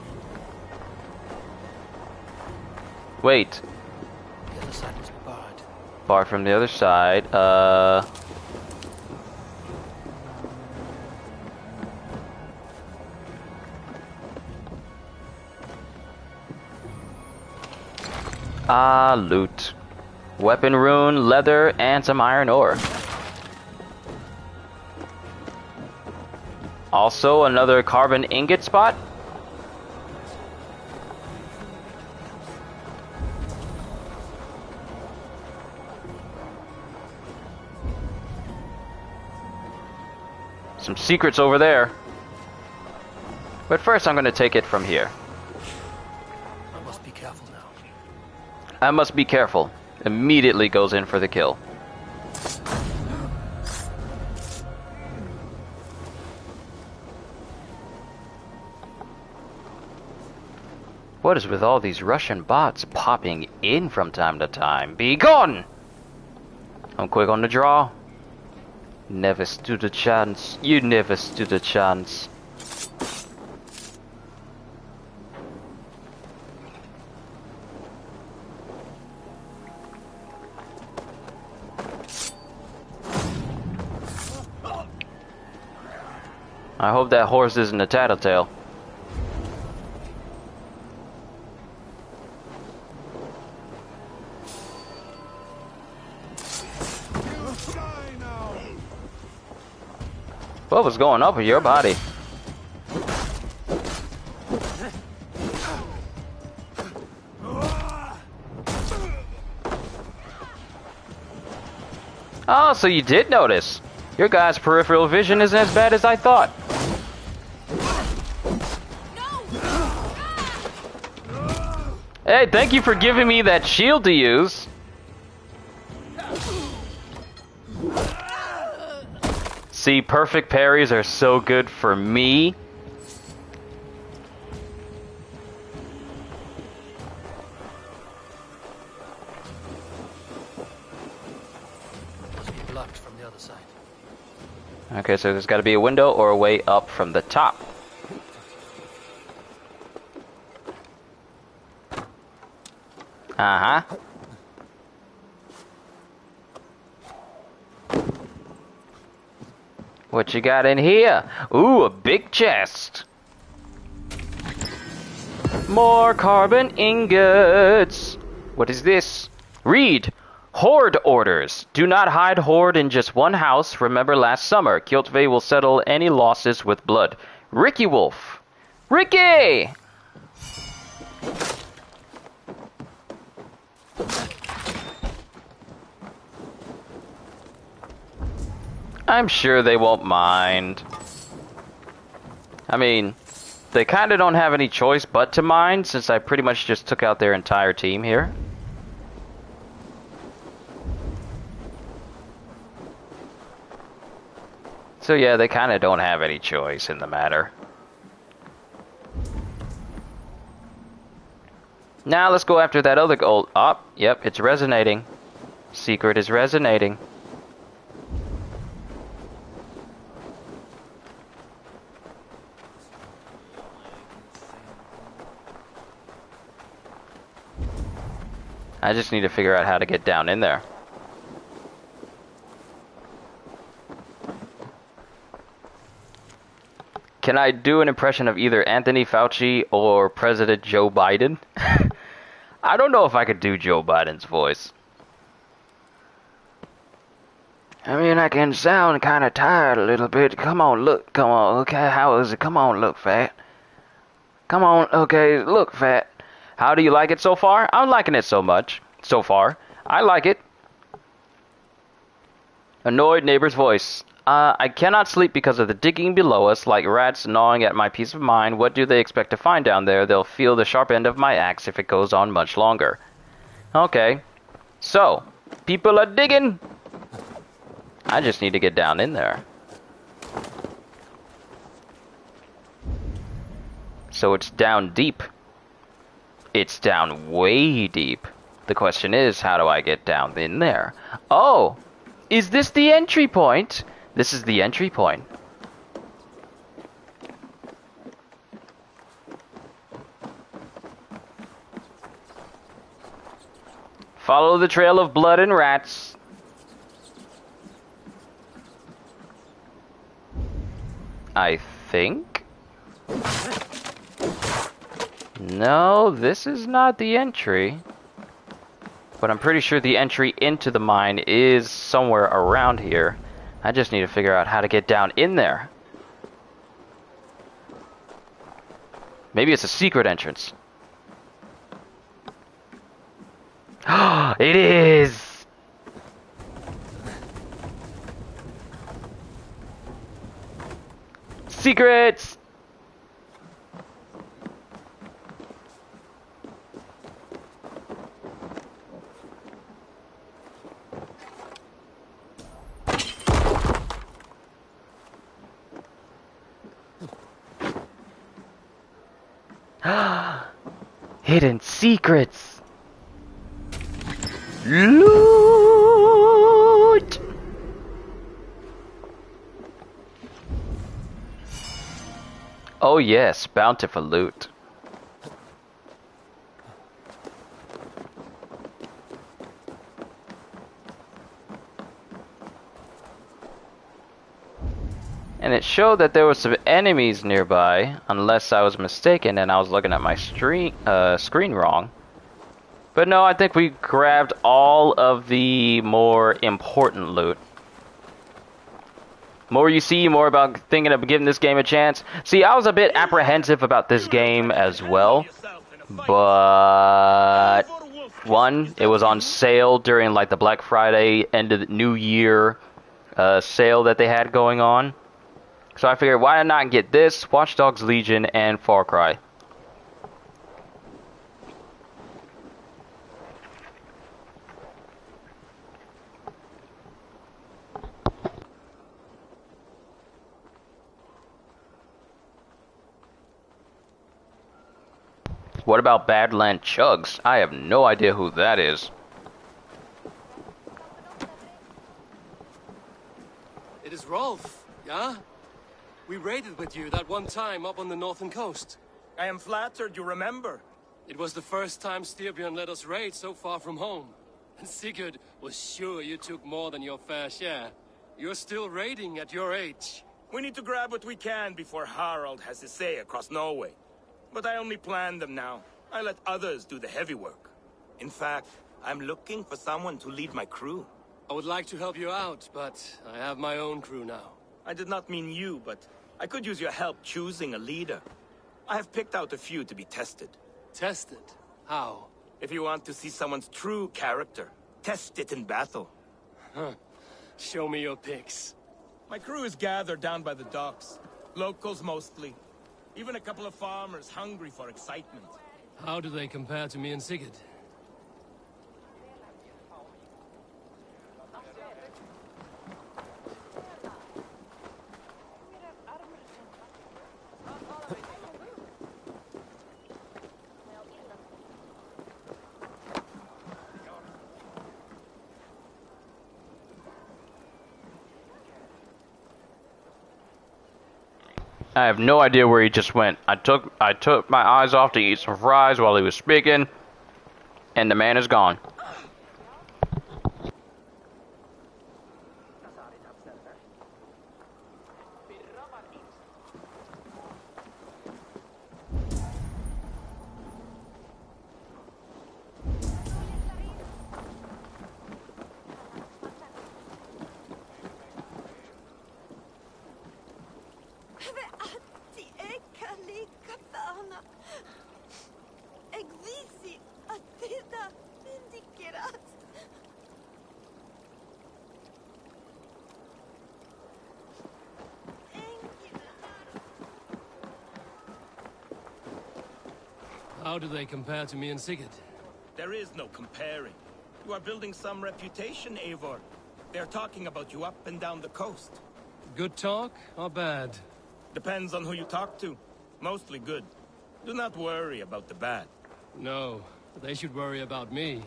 Wait. The other side was barred. Barred from the other side. Loot. Weapon rune, leather, and some iron ore. Also, another carbon ingot spot. Some secrets over there. But first, I'm going to take it from here. I must be careful now. I must be careful. Immediately goes in for the kill. What is with all these Russian bots popping in from time to time? Be gone! I'm quick on the draw. Never stood a chance. You never stood a chance. I hope that horse isn't a tattletale. What was going up with your body? Oh, so you did notice. Your guy's peripheral vision isn't as bad as I thought. Hey, thank you for giving me that shield to use. See, perfect parries are so good for me. Must be blocked from the other side. Okay, so there's got to be a window or a way up from the top. Uh-huh. What you got in here? Ooh, a big chest. More carbon ingots. What is this? Read. Horde orders. Do not hide horde in just one house. Remember last summer. Kjotve will settle any losses with blood. Ricky Wolf. Ricky! I'm sure they won't mind. I mean, they kind of don't have any choice but to mind, since I pretty much just took out their entire team here. So yeah, they kind of don't have any choice in the matter. Now let's go after that other gold. Oh, yep, it's resonating. Secret is resonating. I just need to figure out how to get down in there. Can I do an impression of either Anthony Fauci or President Joe Biden? I don't know if I could do Joe Biden's voice. I mean, I can sound kind of tired a little bit. Come on, look. Come on, okay, how is it? Come on, look, fat. Come on, okay, look, fat. How do you like it so far? I'm liking it so much. So far. I like it. Annoyed neighbor's voice. I cannot sleep because of the digging below us, like rats gnawing at my peace of mind. What do they expect to find down there? They'll feel the sharp end of my axe if it goes on much longer. Okay. So, people are digging. I just need to get down in there. So it's down deep. It's down way deep. The question is, how do I get down in there? Oh! Is this the entry point? This is the entry point. Follow the trail of blood and rats. I think? No, this is not the entry. But I'm pretty sure the entry into the mine is somewhere around here. I just need to figure out how to get down in there. Maybe it's a secret entrance. It is! Secrets! Hidden secrets. Loot. Oh yes, bountiful loot. And it showed that there were some enemies nearby, unless I was mistaken and I was looking at my screen wrong. But no, I think we grabbed all of the more important loot. More you see, more about thinking of giving this game a chance. See, I was a bit apprehensive about this game as well. But one, it was on sale during like the Black Friday, end of the New Year sale that they had going on. So I figured, why not get this, Watch Dogs Legion, and Far Cry. What about Badland Chugs? I have no idea who that is. It is Rolf, yeah? We raided with you that one time up on the northern coast. I am flattered you remember. It was the first time Styrbjörn let us raid so far from home. And Sigurd was sure you took more than your fair share. You're still raiding at your age. We need to grab what we can before Harald has his say across Norway. But I only plan them now. I let others do the heavy work. In fact, I'm looking for someone to lead my crew. I would like to help you out, but I have my own crew now. I did not mean you, but I could use your help choosing a leader. I have picked out a few to be tested. Tested? How? If you want to see someone's true character, test it in battle. Huh. Show me your picks. My crew is gathered down by the docks. Locals mostly. Even a couple of farmers hungry for excitement. How do they compare to me and Sigurd? I have no idea where he just went. I took my eyes off to eat some fries while he was speaking, and the man is gone. How do they compare to me and Sigurd? There is no comparing. You are building some reputation, Eivor. They're talking about you up and down the coast. Good talk or bad? Depends on who you talk to. Mostly good. Do not worry about the bad. No, they should worry about me.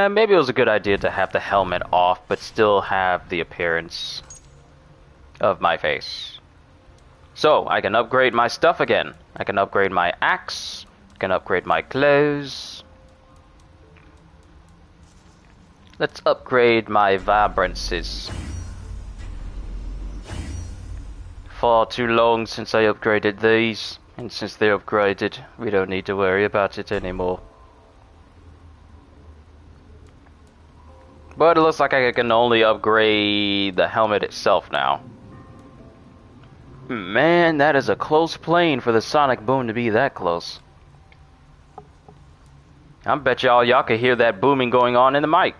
Maybe it was a good idea to have the helmet off, but still have the appearance of my face. So, I can upgrade my stuff again. I can upgrade my axe. I can upgrade my clothes. Let's upgrade my vibrances. Far too long since I upgraded these, and since they're upgraded, we don't need to worry about it anymore. But it looks like I can only upgrade the helmet itself now. Man, that is a close plane for the sonic boom to be that close. I bet y'all could hear that booming going on in the mic.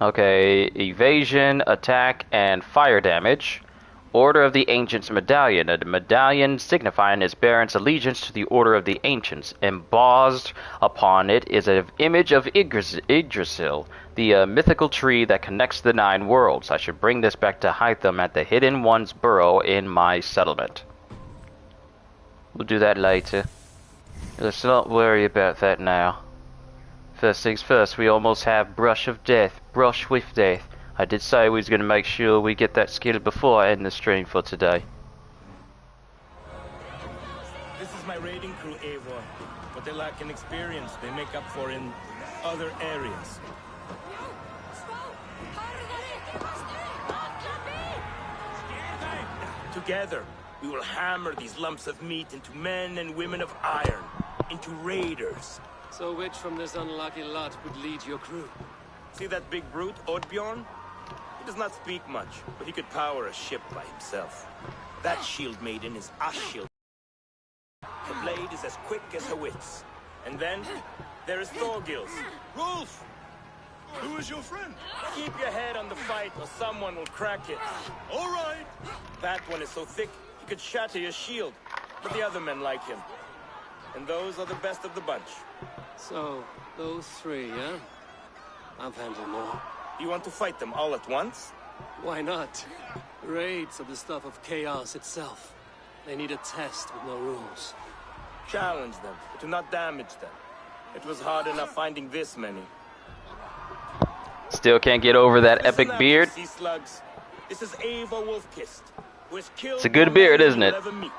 Okay, evasion, attack, and fire damage. Order of the Ancients Medallion. A medallion signifying its bearer's allegiance to the Order of the Ancients. Embossed upon it is an image of Yggdrasil, the mythical tree that connects the 9 worlds. I should bring this back to Hytham at the Hidden One's burrow in my settlement. We'll do that later. Let's not worry about that now. First things first, we almost have Brush with Death. I did say we was going to make sure we get that skill before I end the stream for today. This is my raiding crew, Eivor. What they lack in experience, they make up for in other areas. Together, we will hammer these lumps of meat into men and women of iron, into raiders. So which from this unlucky lot would lead your crew? See that big brute, Oddbjorn? He does not speak much, but he could power a ship by himself. That shield maiden is a shield. Her blade is as quick as her wits. And then, there is Thorgils. Rolf! Who is your friend? Keep your head on the fight or someone will crack it. All right. That one is so thick, he could shatter your shield. But the other men like him. And those are the best of the bunch. So, those 3, yeah? I've handled more. You want to fight them all at once? Why not? Raids are the stuff of chaos itself. They need a test with no rules. Challenge them, but do not damage them. It was hard enough finding this many. Still can't get over that Listen epic up, beard. Sea slugs. This is Eivor Wolfkist, who has killed It's a good more beard, men isn't you it? will ever meet.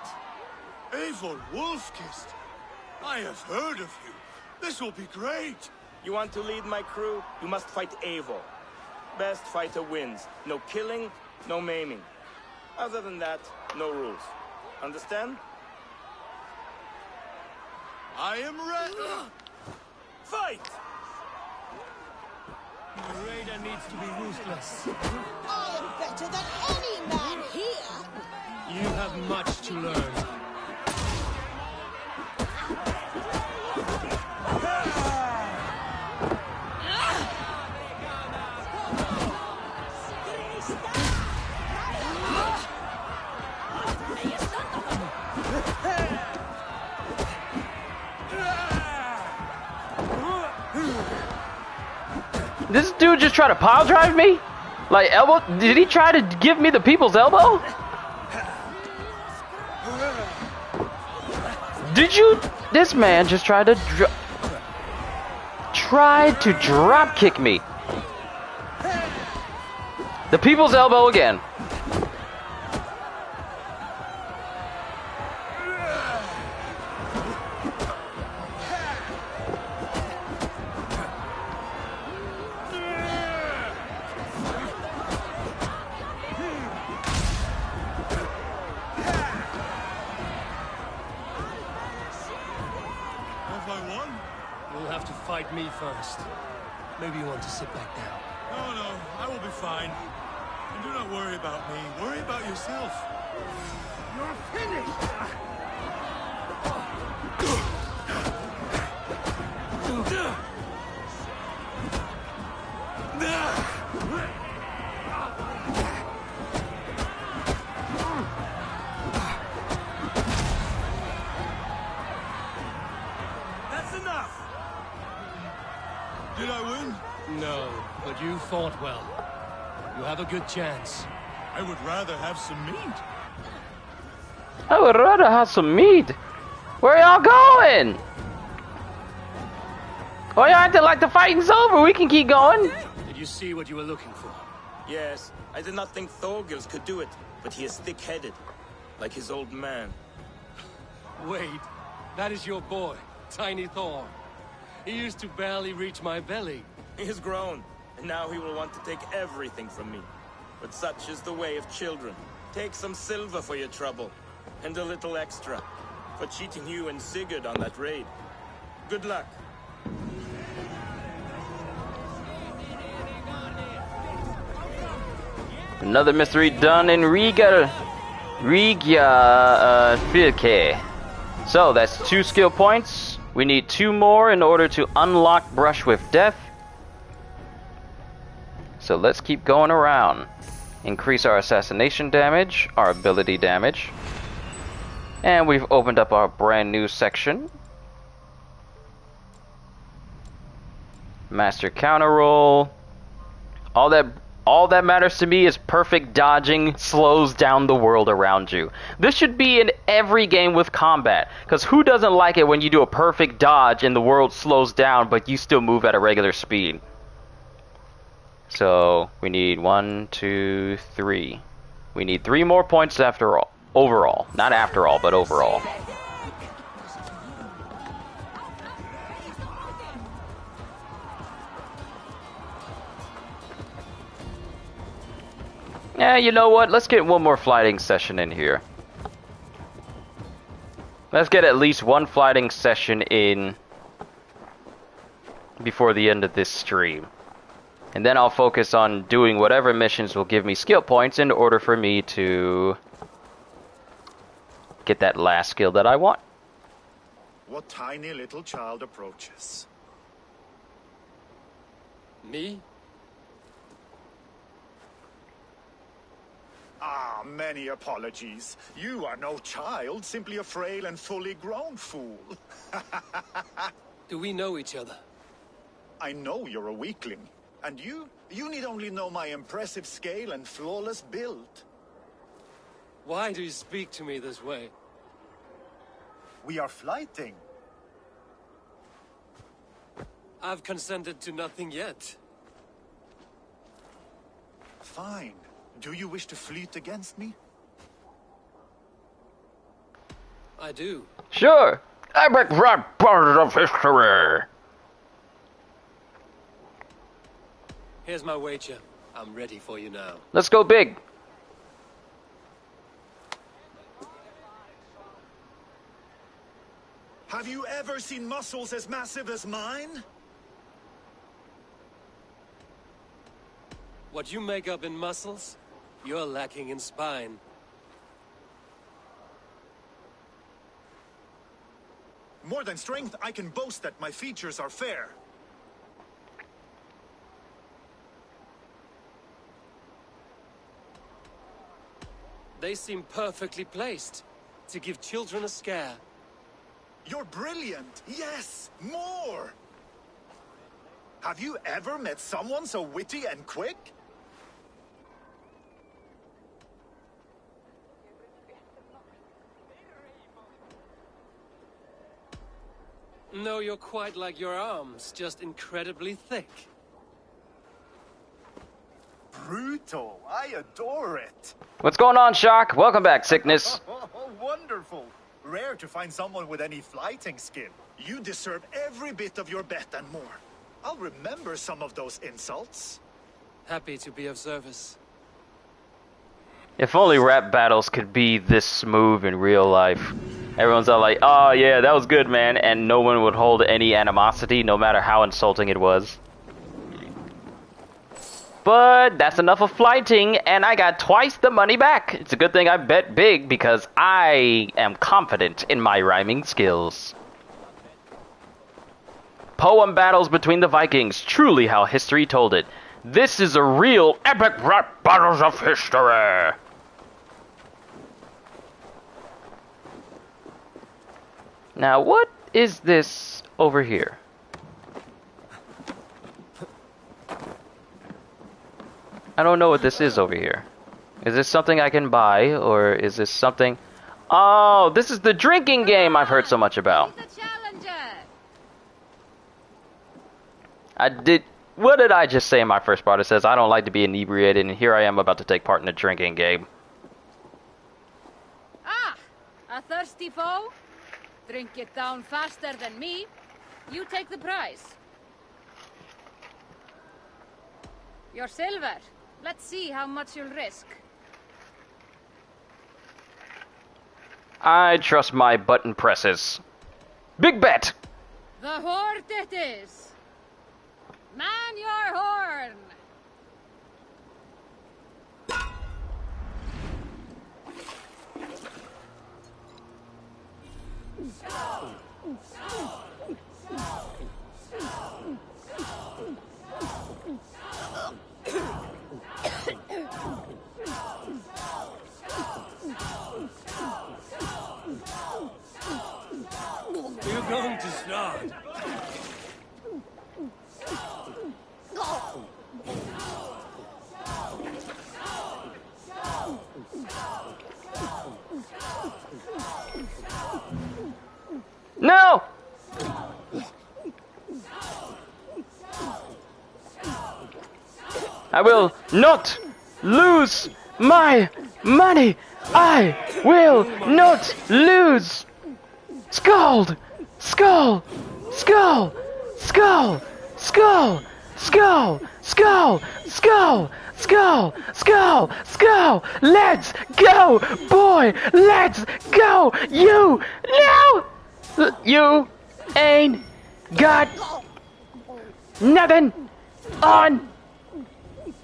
Eivor Wolfkist. I have heard of you. This will be great. You want to lead my crew? You must fight Eivor. Best fighter wins. No killing, no maiming. Other than that, no rules. Understand? I am ready. Fight! The raider needs to be ruthless. I am better than any man here! You have much to learn. This dude just tried to pile drive me? Like, elbow? Did he try to give me the people's elbow? Did you? This man just tried to drop kick me. The people's elbow again. me first. Maybe you want to sit back down. No, no, I will be fine. And do not worry about me. Worry about yourself. You're finished! That's enough! Did I win? No, but you fought well. You have a good chance. I would rather have some meat. I would rather have some meat. Where y'all going? Why y'all acting like the fighting's over? We can keep going. Did you see what you were looking for? Yes, I did not think Thorgils could do it, but he is thick-headed, like his old man. Wait, that is your boy, Tiny Thor. He used to barely reach my belly. He has grown, and now he will want to take everything from me. But such is the way of children. Take some silver for your trouble, and a little extra, for cheating you and Sigurd on that raid. Good luck. Another mystery done in Riga Fylke. So that's 2 skill points. We need 2 more in order to unlock Brush with Death. So let's keep going around. Increase our assassination damage, our ability damage. And we've opened up our brand new section. Master counter roll. All that matters to me is perfect dodging slows down the world around you. This should be in every game with combat, because who doesn't like it when you do a perfect dodge and the world slows down but you still move at a regular speed? So we need 1, 2, 3. We need 3 more points after all. Overall. Not after all, but overall. Yeah, you know what? Let's get one more flighting session in here. Let's get at least one flighting session in before the end of this stream. And then I'll focus on doing whatever missions will give me skill points in order for me to get that last skill that I want. What tiny little child approaches? Me? Ah, many apologies. You are no child, simply a frail and fully grown fool. Do we know each other? I know you're a weakling. And you need only know my impressive scale and flawless build. Why do you speak to me this way? We are flighting. I've consented to nothing yet. Fine. Do you wish to fleet against me? I do. Sure. I make that part of history. Here's my wager. I'm ready for you now. Let's go big. Have you ever seen muscles as massive as mine? What you make up in muscles, you're lacking in spine. More than strength, I can boast that my features are fair. They seem perfectly placed to give children a scare. You're brilliant! Yes! More! Have you ever met someone so witty and quick? No, you're quite like your arms, just incredibly thick. Brutal! I adore it! What's going on, Shock? Welcome back, Sickness. Wonderful! Rare to find someone with any flighting skill. You deserve every bit of your bet and more. I'll remember some of those insults. Happy to be of service. If only rap battles could be this smooth in real life. Everyone's all like, oh yeah, that was good, man, and no one would hold any animosity, no matter how insulting it was. But that's enough of flighting, and I got twice the money back. It's a good thing I bet big, because I am confident in my rhyming skills. Poem battles between the Vikings, truly how history told it. This is a real epic rap battles of history. Now, what is this over here? I don't know what this is over here. Is this something I can buy, or is this something... Oh, this is the drinking game I've heard so much about. What did I just say in my first part? It says I don't like to be inebriated, and here I am about to take part in a drinking game. Ah, a thirsty foe? Drink it down faster than me. You take the prize. Your silver. Let's see how much you'll risk. I trust my button presses. Big bet! The horde it is. Man your horn. You're going to start. No! I will not lose my money! I will not lose! Scald! Skull! Skull! Skull! Skull! Skull! Skull! Skull! Skull! Skull! Skull! Let's go! Boy! Let's go! You! No! You ain't got nothing on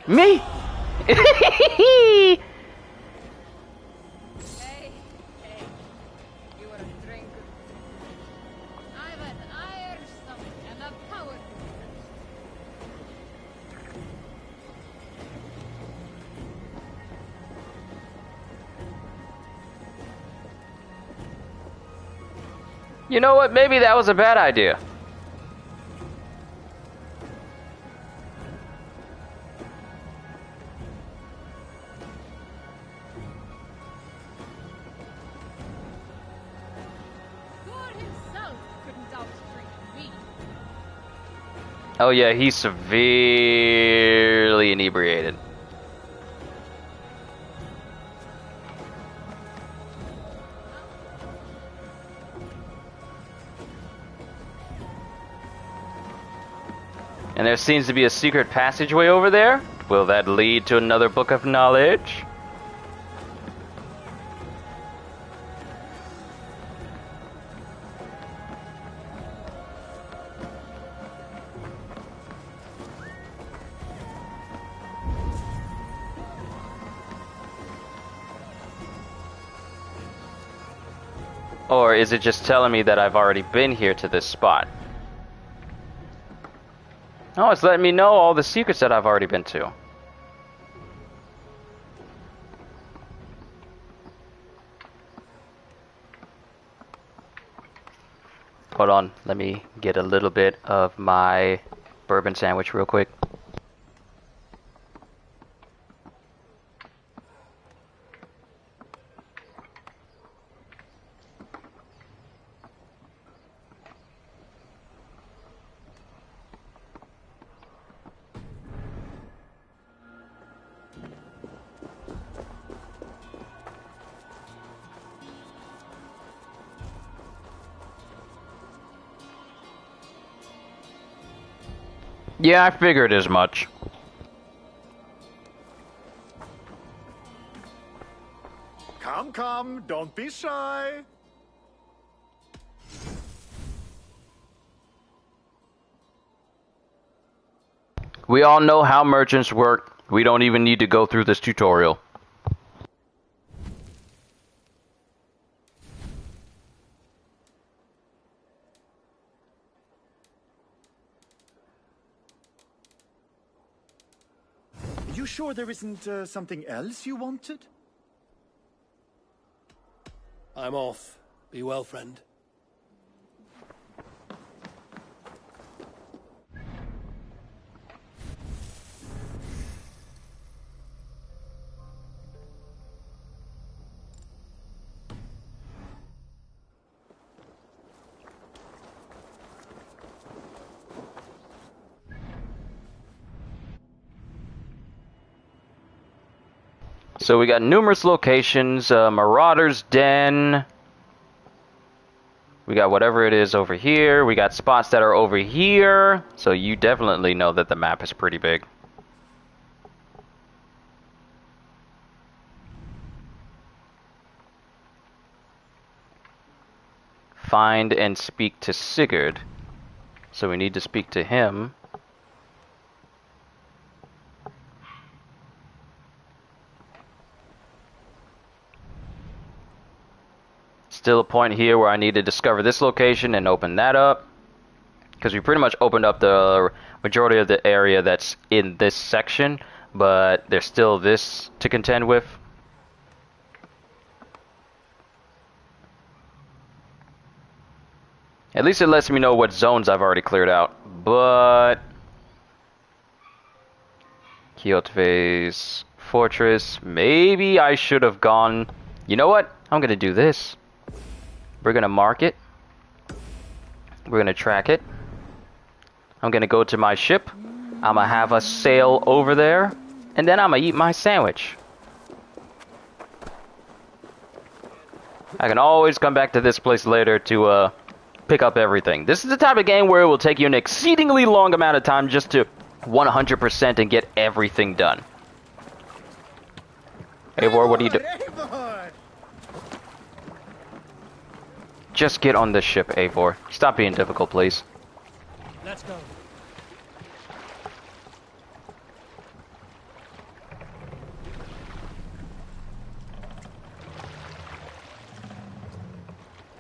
me! Hey, you are a drinker. I'm an iron stomach and a power. You know what? Maybe that was a bad idea. God himself couldn't outdrink me. Oh yeah, he's severely inebriated. And there seems to be a secret passageway over there. Will that lead to another book of knowledge? Or is it just telling me that I've already been here to this spot? Oh, it's letting me know all the secrets that I've already been to. Hold on, let me get a little bit of my bourbon sandwich real quick. Yeah, I figured as much. Come, come, don't be shy. We all know how merchants work. We don't even need to go through this tutorial. You sure there isn't something else you wanted? I'm off. Be well, friend. So we got numerous locations, Marauder's Den. We got whatever it is over here. We got spots that are over here. So you definitely know that the map is pretty big. Find and speak to Sigurd. So we need to speak to him. Still a point here where I need to discover this location and open that up. Because we pretty much opened up the majority of the area that's in this section. But there's still this to contend with. At least it lets me know what zones I've already cleared out. But Kjotve's fortress. Maybe I should have gone. You know what? I'm gonna do this. We're gonna mark it. We're gonna track it. I'm gonna go to my ship. I'm gonna have us sail over there. And then I'm gonna eat my sandwich. I can always come back to this place later to pick up everything. This is the type of game where it will take you an exceedingly long amount of time just to 100% and get everything done. Eivor, what are you doing? Just get on this ship, Eivor. Stop being difficult, please. Let's go.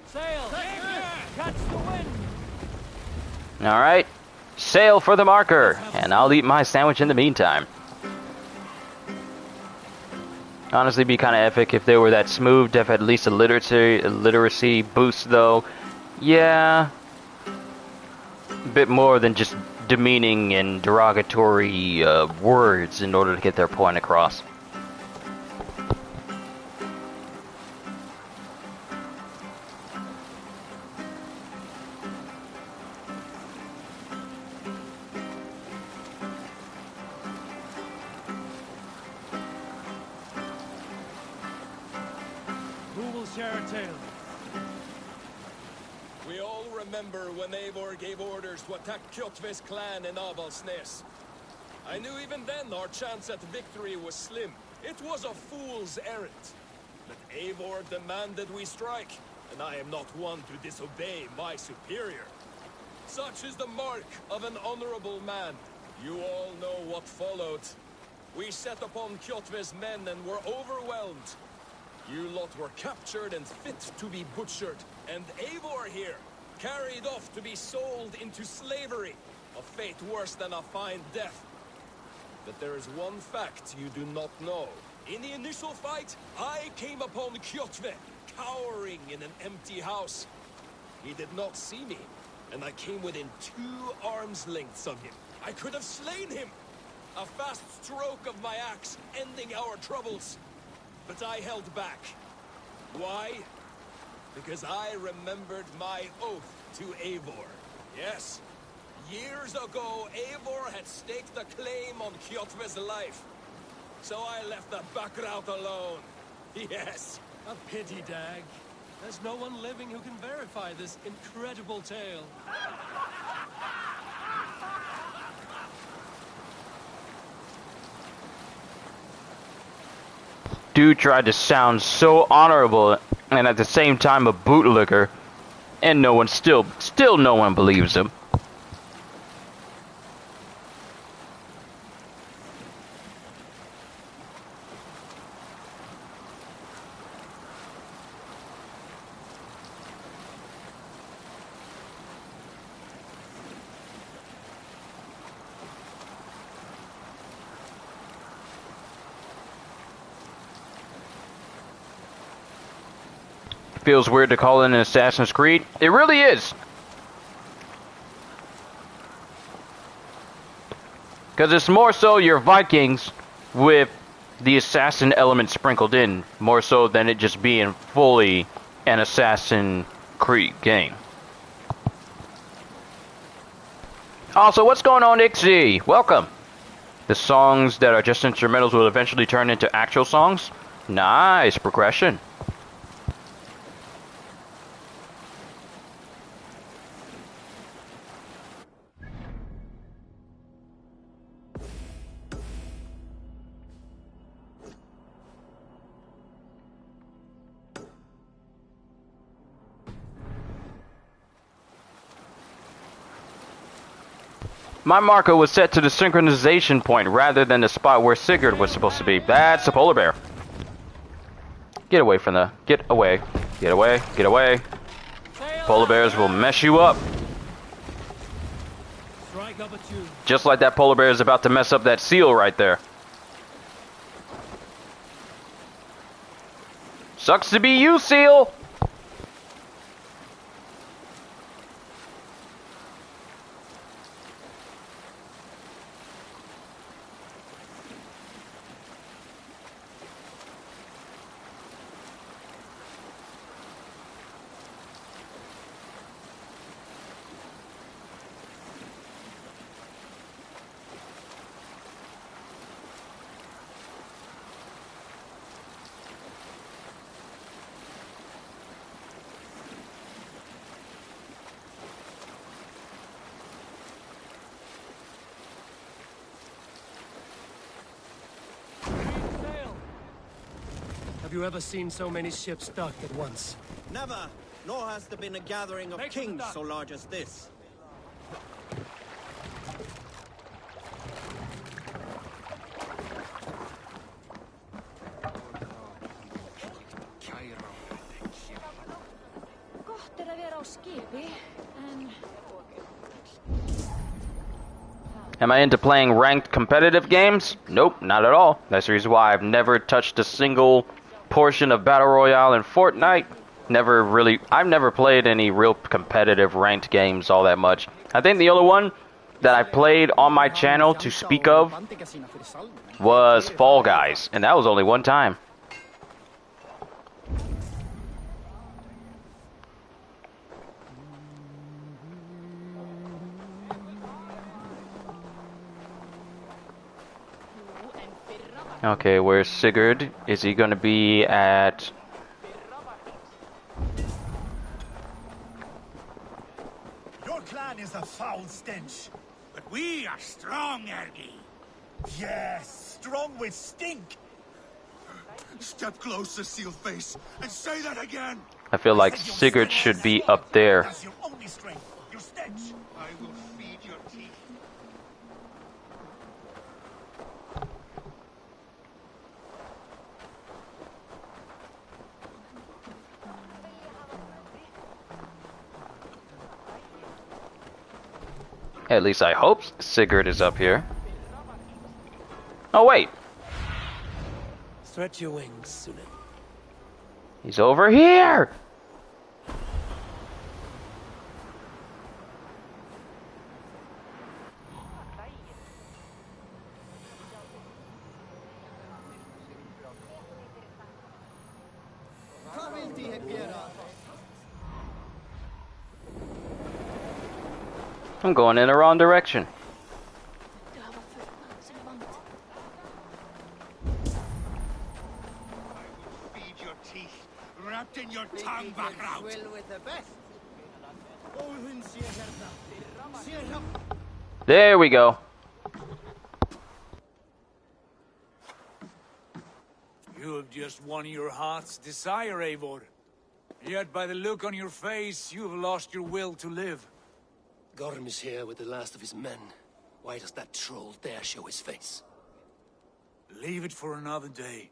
Sail! Catch the wind! Alright. Sail for the marker, and I'll eat my sandwich in the meantime. Honestly, be kind of epic if they were that smooth, to have at least a literacy boost, though. Yeah. A bit more than just demeaning and derogatory words in order to get their point across. We all remember when Eivor gave orders to attack Kjotve's clan in Avaldsnes. I knew even then our chance at victory was slim. It was a fool's errand. But Eivor demanded we strike, and I am not one to disobey my superior. Such is the mark of an honorable man. You all know what followed. We set upon Kjotve's men and were overwhelmed. You lot were captured and fit to be butchered, and Eivor here, carried off to be sold into slavery, a fate worse than a fine death. But there is one fact you do not know. In the initial fight, I came upon Kjotve, cowering in an empty house. He did not see me, and I came within 2 arms lengths of him. I could have slain him! A fast stroke of my axe, ending our troubles. But I held back. Why? Because I remembered my oath to Eivor. Yes, years ago, Eivor had staked a claim on Kjotve's life. So I left the Backrout alone. Yes. A pity, Dag. There's no one living who can verify this incredible tale. Dude tried to sound so honorable and at the same time a bootlicker, and no one still no one believes him. Feels weird to call it an Assassin's Creed. It really is. Because it's more so your Vikings with the assassin element sprinkled in, more so than it just being fully an Assassin's Creed game. Also, what's going on, Ixie? Welcome. The songs that are just instrumentals will eventually turn into actual songs. Nice progression. My marker was set to the synchronization point rather than the spot where Sigurd was supposed to be. That's a polar bear. Get away from the... Get away. Get away. Get away. Polar bears will mess you up. Just like that polar bear is about to mess up that seal right there. Sucks to be you, seal! Have you ever seen so many ships docked at once? Never, nor has there been a gathering of kings so large as this. Am I into playing ranked competitive games? Nope, not at all. That's the reason why I've never touched a single portion of Battle Royale in Fortnite. I've never played any real competitive ranked games all that much. I think the only one that I played on my channel to speak of was Fall Guys, and that was only one time. Okay, where's Sigurd? Is he gonna be at... Your clan is a foul stench, but we are strong, Ergi. Yes, strong with stink. Step closer, Sealface, and say that again. I feel like Sigurd should be up there. That's your only strength, your stench. I will feed your teeth. At least I hope Sigurd is up here. Oh, wait. Stretch your wings, Sunan. He's over here! I'm going in the wrong direction. Feed your teeth, wrapped in your tongue back out. There we go. You have just won your heart's desire, Eivor. Yet by the look on your face, you have lost your will to live. Gorm is here with the last of his men. Why does that troll dare show his face? Leave it for another day.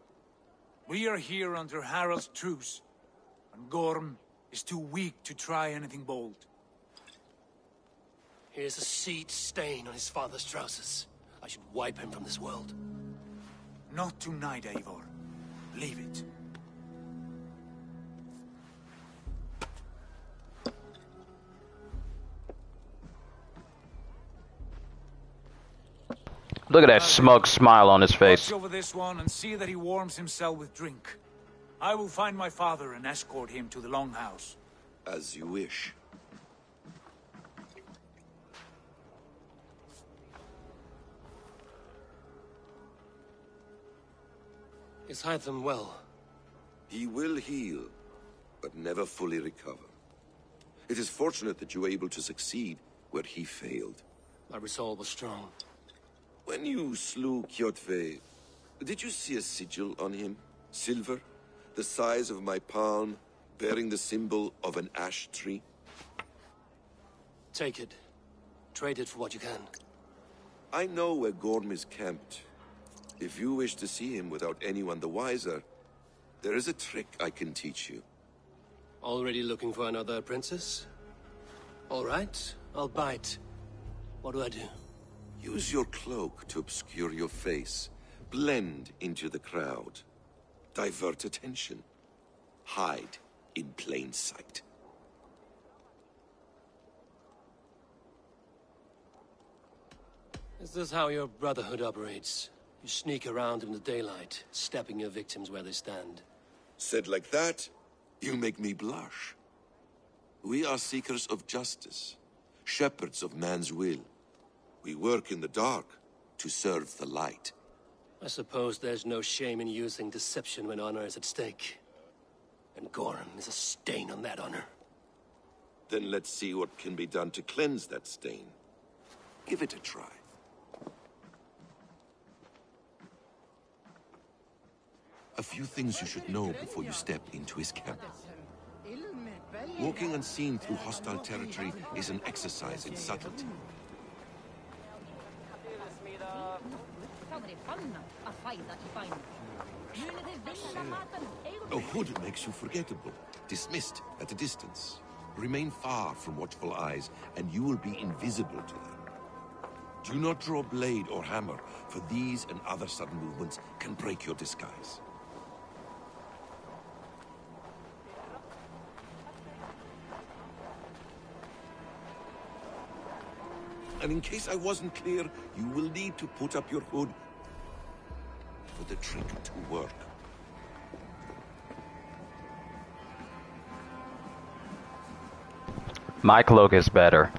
We are here under Harald's truce, and Gorm is too weak to try anything bold. Here's a seed stain on his father's trousers. I should wipe him from this world. Not tonight, Eivor. Leave it. Look at that smug smile on his face. Watch over this one and see that he warms himself with drink. I will find my father and escort him to the Longhouse. As you wish. Is Hytham well? He will heal, but never fully recover. It is fortunate that you were able to succeed where he failed. My resolve was strong. When you slew Kjotve, did you see a sigil on him? Silver, the size of my palm, bearing the symbol of an ash tree? Take it. Trade it for what you can. I know where Gorm is camped. If you wish to see him without anyone the wiser, there is a trick I can teach you. Already looking for another princess? All right, I'll bite. What do I do? Use your cloak to obscure your face. Blend into the crowd. Divert attention. Hide in plain sight. Is this how your brotherhood operates? You sneak around in the daylight, stepping your victims where they stand. Said like that, you make me blush. We are seekers of justice, shepherds of man's will. We work in the dark to serve the light. I suppose there's no shame in using deception when honor is at stake. And Gorm is a stain on that honor. Then let's see what can be done to cleanse that stain. Give it a try. A few things you should know before you step into his camp. Walking unseen through hostile territory is an exercise in subtlety. A hood makes you forgettable, dismissed at a distance. Remain far from watchful eyes, and you will be invisible to them. Do not draw blade or hammer, for these and other sudden movements can break your disguise. And in case I wasn't clear, you will need to put up your hood for the trick to work. My cloak is better.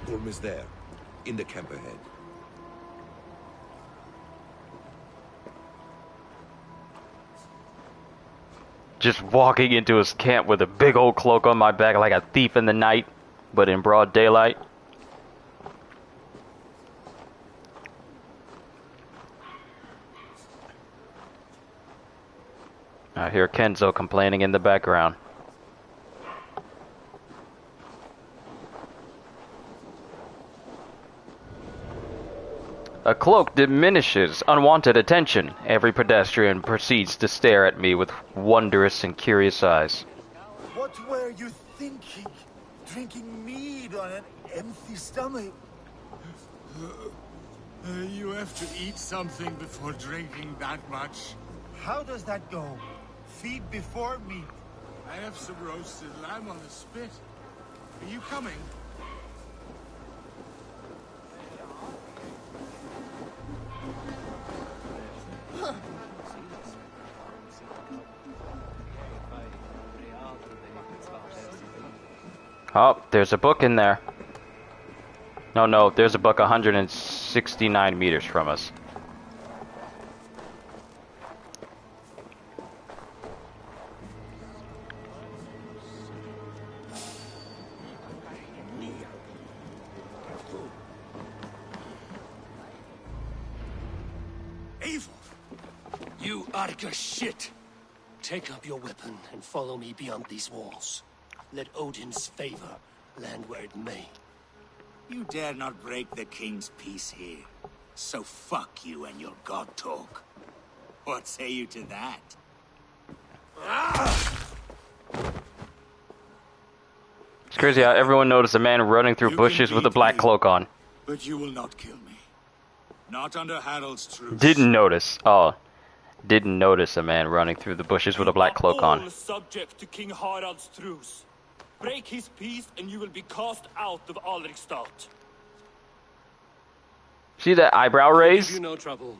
Gorm is there, in the camp ahead. Just walking into his camp with a big old cloak on my back like a thief in the night, but in broad daylight. I hear Kenzo complaining in the background. A cloak diminishes unwanted attention. Every pedestrian proceeds to stare at me with wondrous and curious eyes. What were you thinking? Drinking mead on an empty stomach? You have to eat something before drinking that much. How does that go? Feed before meat. I have some roasted lamb on the spit. Are you coming? Oh, there's a book in there. No, there's a book 169 meters from us. Eivor! You Arga shit! Take up your weapon and follow me beyond these walls. Let Odin's favor land where it may. You dare not break the king's peace here. So fuck you and your god talk. What say you to that? It's crazy how everyone noticed a man running through bushes with a black cloak on. But you will not kill me. Not under Harald's truce. Didn't notice. Oh. Didn't notice a man running through the bushes with a black cloak on. All subject to King Harald's truce. Break his peace and you will be cast out of Alrikstad. See that eyebrow I'll give raise? you no trouble.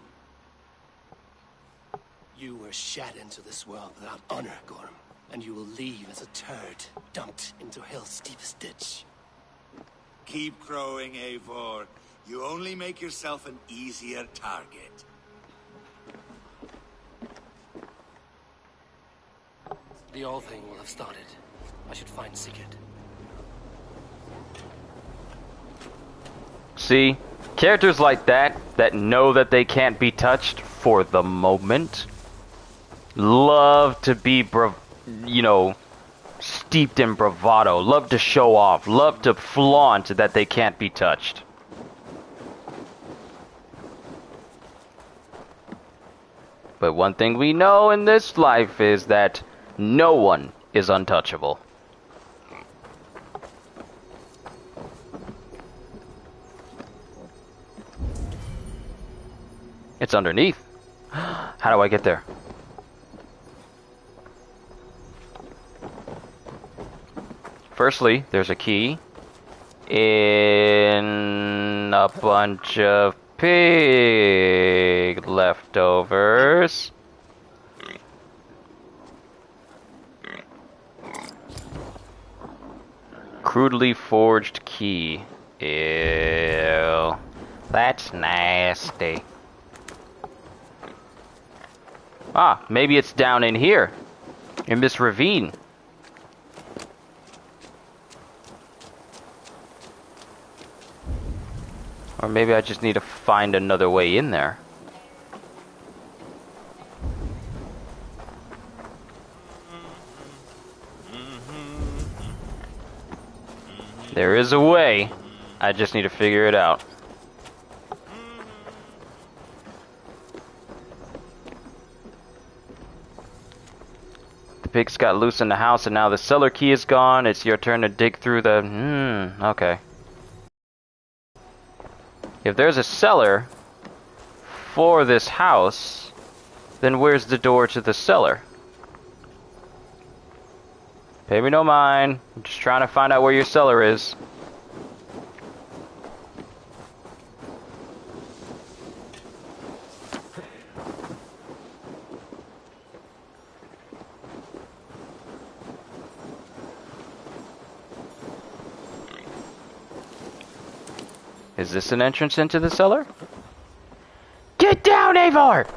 You were shat into this world without honor, Gorm, and you will leave as a turd, dumped into hell's deepest ditch. Keep crowing, Eivor. You only make yourself an easier target. The All Thing will have started. I should find Sigurd. See? Characters like that know that they can't be touched for the moment, love to be, steeped in bravado, love to show off, love to flaunt that they can't be touched. But one thing we know in this life is that no one is untouchable. It's underneath. How do I get there? Firstly, there's a key in a bunch of pig leftovers. Crudely forged key. Ew. That's nasty. Ah, maybe it's down in here. In this ravine. Or maybe I just need to find another way in there. There is a way. I just need to figure it out. The pigs got loose in the house and now the cellar key is gone. It's your turn to dig through the... okay. If there's a cellar for this house, then where's the door to the cellar? Pay me no mind. I'm just trying to find out where your cellar is. Is this an entrance into the cellar? Get down, Eivor!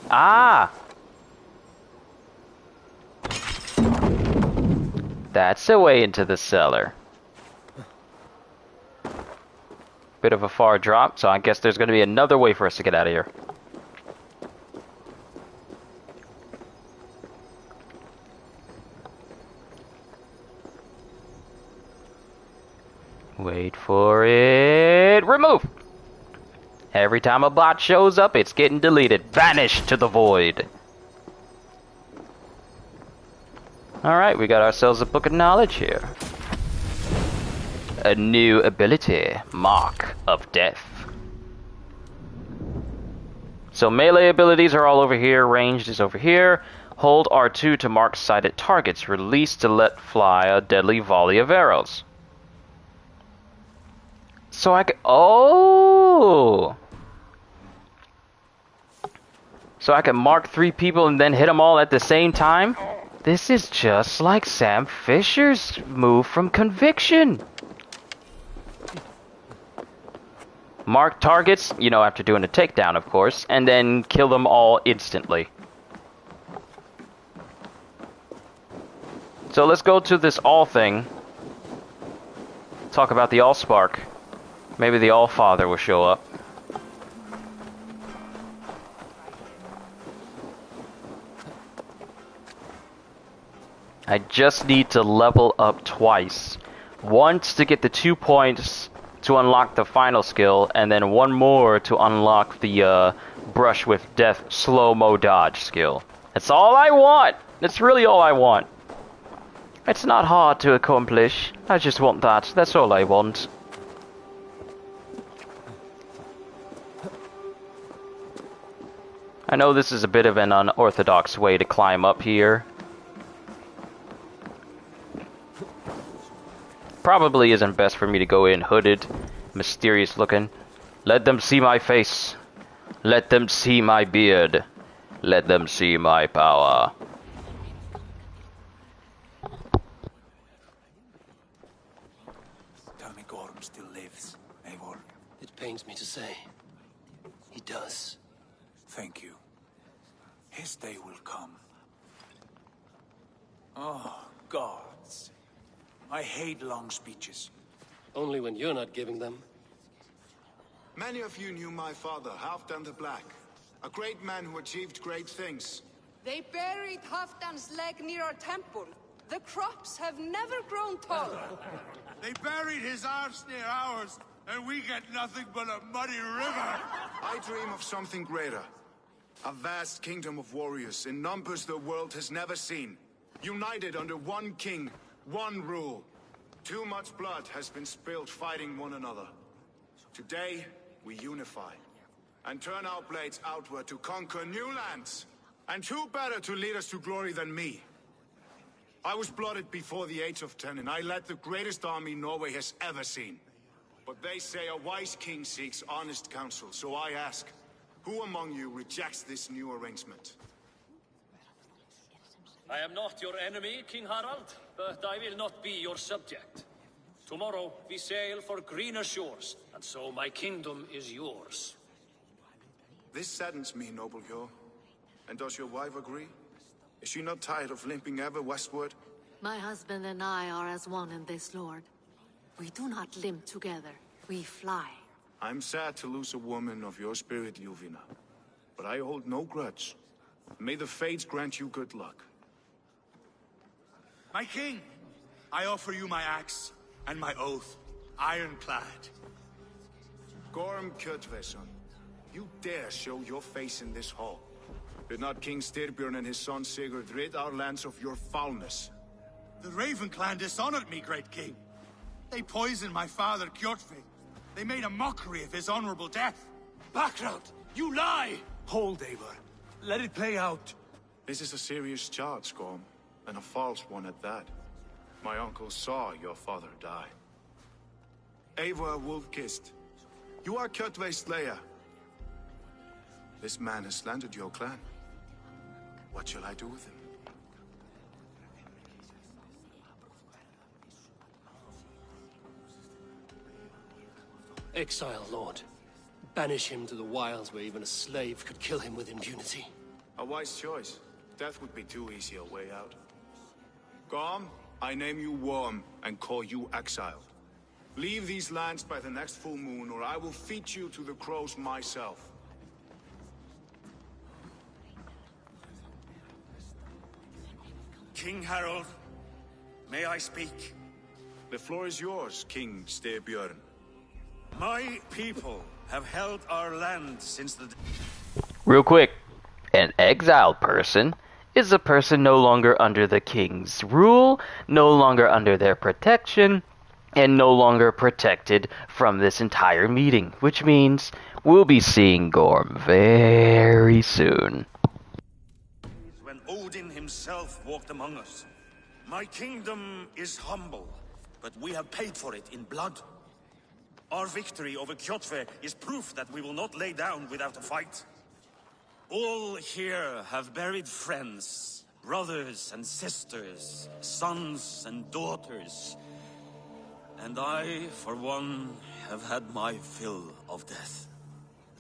Ah! That's the way into the cellar. Bit of a far drop, so I guess there's going to be another way for us to get out of here. Wait for it. Remove! Every time a bot shows up, it's getting deleted. Vanish to the void. Alright, we got ourselves a book of knowledge here. A new ability, Mark of Death. So melee abilities are all over here, ranged is over here. Hold R2 to mark sighted targets. Release to let fly a deadly volley of arrows. So I can... oh! So I can mark 3 people and then hit them all at the same time? This is just like Sam Fisher's move from Conviction. Mark targets, after doing a takedown, of course, and then kill them all instantly. So let's go to this All thing. Talk about the Allspark. Maybe the Allfather will show up. I just need to level up twice. Once to get the 2 points to unlock the final skill, and then 1 more to unlock the brush with death slow-mo dodge skill. That's all I want! That's really all I want. It's not hard to accomplish. I just want that. That's all I want. I know this is a bit of an unorthodox way to climb up here. probably isn't best for me to go in hooded, mysterious looking. Let them see my face. Let them see my beard. Let them see my power. Tell me Gorm still lives, Eivor. It pains me to say. He does. Thank you. His day will come. Oh, gods. I hate long speeches. Only when you're not giving them. Many of you knew my father, Halfdan the Black. A great man who achieved great things. They buried Halfdan's leg near our temple. The crops have never grown taller. They buried his arse near ours, and we get nothing but a muddy river. I dream of something greater. A vast kingdom of warriors in numbers the world has never seen. United under one king, one rule. Too much blood has been spilled fighting one another. Today, we unify. And turn our blades outward to conquer new lands. And who better to lead us to glory than me? I was blooded before the age of 10, and I led the greatest army Norway has ever seen. But they say a wise king seeks honest counsel, so I ask, who among you rejects this new arrangement? I am not your enemy, King Harald, but I will not be your subject. Tomorrow we sail for greener shores, and so my kingdom is yours. This saddens me, noble Hjor. And does your wife agree? Is she not tired of limping ever westward? My husband and I are as one in this, Lord. We do not limp together. We fly. I'm sad to lose a woman of your spirit, Ljuvina. But I hold no grudge. May the fates grant you good luck. My king, I offer you my axe and my oath, ironclad. Gorm Kjotveson, you dare show your face in this hall. Did not King Styrbjörn and his son Sigurd rid our lands of your foulness? The Raven clan dishonored me, great king. They poisoned my father, Kjotve. They made a mockery of his honorable death. Background! You lie! Hold, Eivor. Let it play out. This is a serious charge, Gorm, and a false one at that. My uncle saw your father die. Eivor Wolf-Kissed, you are Kjotve's slayer. This man has slandered your clan. What shall I do with him? Exile, Lord. Banish him to the wilds where even a slave could kill him with impunity. A wise choice. Death would be too easy a way out. Gorm, I name you Worm and call you exiled. Leave these lands by the next full moon, or I will feed you to the crows myself. King Harold, may I speak? The floor is yours, King Styrbjörn. My people have held our land since the... Real quick, an exiled person is a person no longer under the king's rule, no longer under their protection, and no longer protected from this entire meeting, which means we'll be seeing Gorm very soon. When Odin himself walked among us. My kingdom is humble, but we have paid for it in blood. Our victory over Kjotve is proof that we will not lay down without a fight. All here have buried friends, brothers and sisters, sons and daughters. And I, for one, have had my fill of death.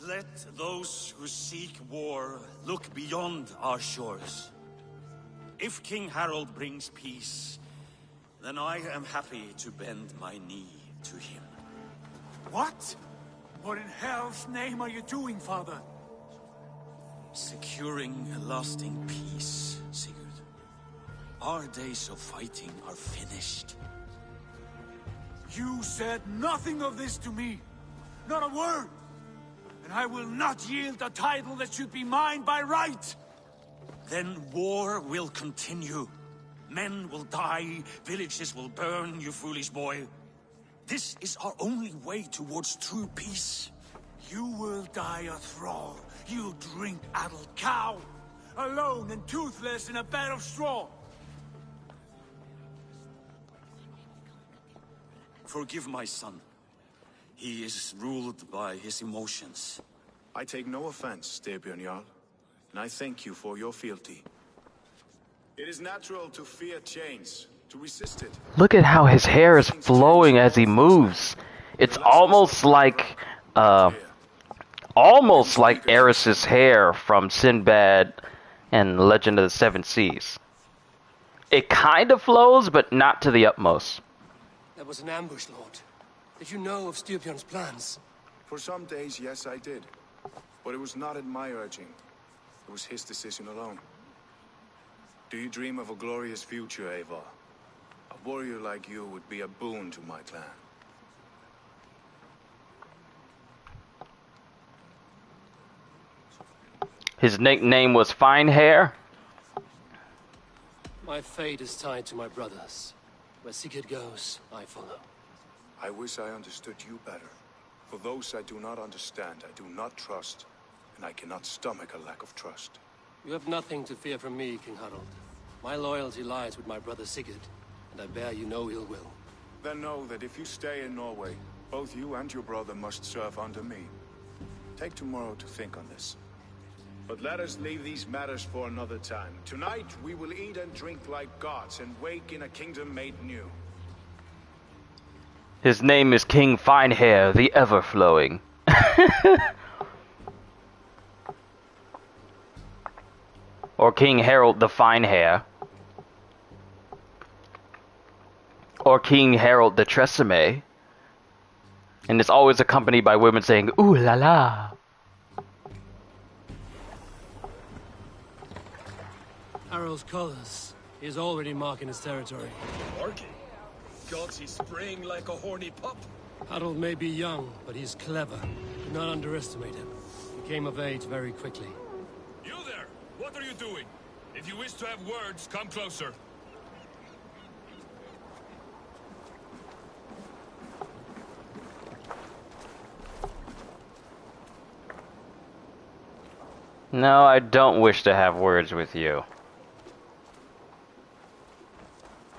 Let those who seek war look beyond our shores. If King Harold brings peace, then I am happy to bend my knee to him. What? What in hell's name are you doing, father? Securing a lasting peace, Sigurd. Our days of fighting are finished. You said nothing of this to me. Not a word. And I will not yield a title that should be mine by right. Then war will continue. Men will die, villages will burn, you foolish boy. This is our only way towards true peace. You will die a thrall. You drink-addled cow. Alone and toothless in a bed of straw. Forgive my son. He is ruled by his emotions. I take no offense, Styrbjörn Jarl, and I thank you for your fealty. It is natural to fear change, to resist it. Look at how his hair is flowing as he moves. It's almost like Eris's hair from Sinbad and Legend of the Seven Seas. It kind of flows, but not to the utmost. That was an ambush, Lord. Did you know of Styrbjörn's plans? For some days, yes, I did. But it was not at my urging. It was his decision alone. Do you dream of a glorious future, Eivor? A warrior like you would be a boon to my clan. His nickname was Fine Hair. My fate is tied to my brothers. Where Sigurd goes, I follow. I wish I understood you better. For those I do not understand, I do not trust, and I cannot stomach a lack of trust. You have nothing to fear from me, King Harald. My loyalty lies with my brother Sigurd, and I bear you no ill will. Then know that if you stay in Norway, both you and your brother must serve under me. Take tomorrow to think on this. But let us leave these matters for another time. Tonight, we will eat and drink like gods and wake in a kingdom made new. His name is King Finehair, the Ever-Flowing. Or King Harold the Fine Hair. Or King Harold the Tresemme. And it's always accompanied by women saying, ooh la la. Harold's colors. He is already marking his territory. Marking? Gods, he's spraying like a horny pup. Harold may be young, but he's clever. Do not underestimate him. He came of age very quickly. You there! What are you doing? If you wish to have words, come closer. No, I don't wish to have words with you.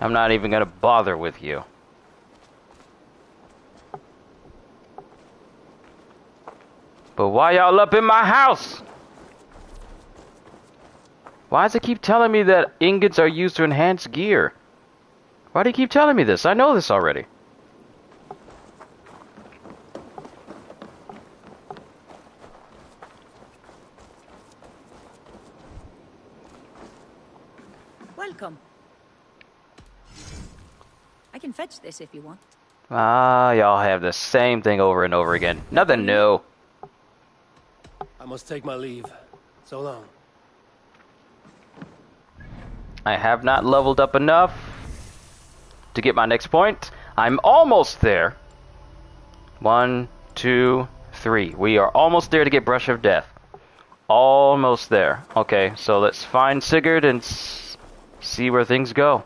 I'm not even gonna bother with you. But why y'all up in my house? Why does it keep telling me that ingots are used to enhance gear? Why do you keep telling me this? I know this already. Welcome. I can fetch this if you want. Ah, y'all have the same thing over and over again. Nothing new. I must take my leave. So long. I have not leveled up enough to get my next point. I'm almost there. 1, 2, 3. We are almost there to get Brush of Death. Almost there. Okay, so let's find Sigurd and see where things go.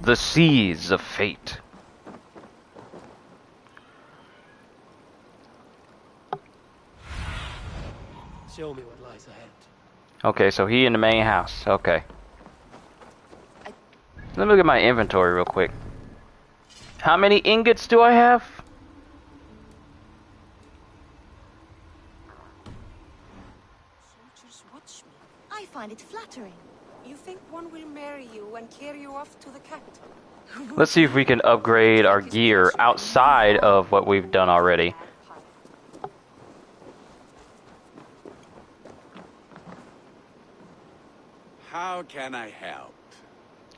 The Seas of Fate. Show me what lies ahead. Okay, so he in the main house. Okay. Let me look at my inventory real quick. How many ingots do I have? Soldiers watch me. I find it flattering. You think one will marry you and carry you off to the capital? Let's see if we can upgrade our gear outside of what we've done already. How can I help?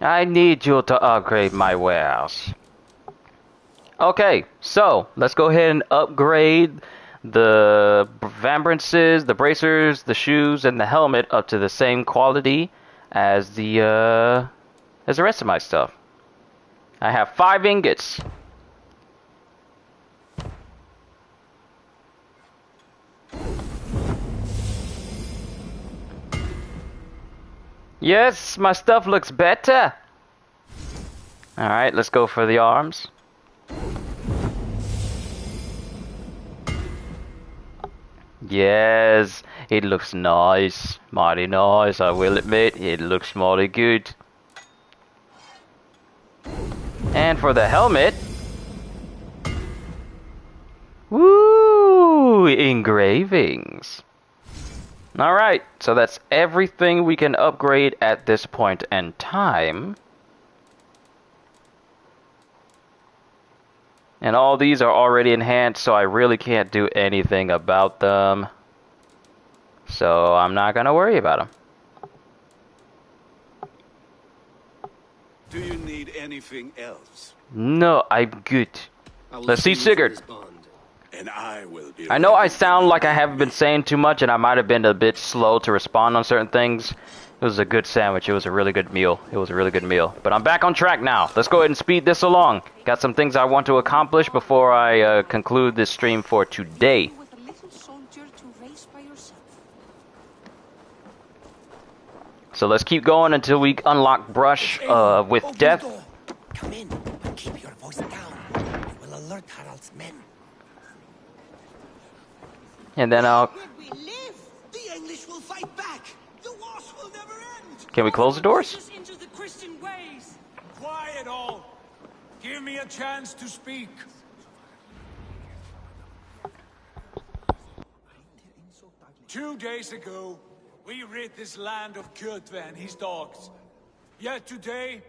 I need you to upgrade my warehouse. Okay, so let's go ahead and upgrade the vambrances, the bracers, the shoes, and the helmet up to the same quality as the rest of my stuff. I have 5 ingots. Yes, my stuff looks better. Alright, let's go for the arms. Yes, it looks nice. Mighty nice, I will admit. It looks mighty good. And for the helmet, Woo! Engravings. Alright, so that's everything we can upgrade at this point in time. And all these are already enhanced, so I really can't do anything about them. So I'm not gonna worry about them. Do you need anything else? No, I'm good. Let's see Sigurd. And I will be. I know I sound like I haven't been saying too much, and I might have been a bit slow to respond on certain things. It was a good sandwich. It was a really good meal. It was a really good meal. But I'm back on track now. Let's go ahead and speed this along. Got some things I want to accomplish before I conclude this stream for today. So let's keep going until we unlock Brush with Death. Come in, but keep your voice down. It will alert Harald's men. And then I'll... We live. The English will fight back. The wars will never end. Can we close the doors? Into the Christian ways. Quiet all. Give me a chance to speak. Two days ago, we rid this land of Kjotve and his dogs. Yet today,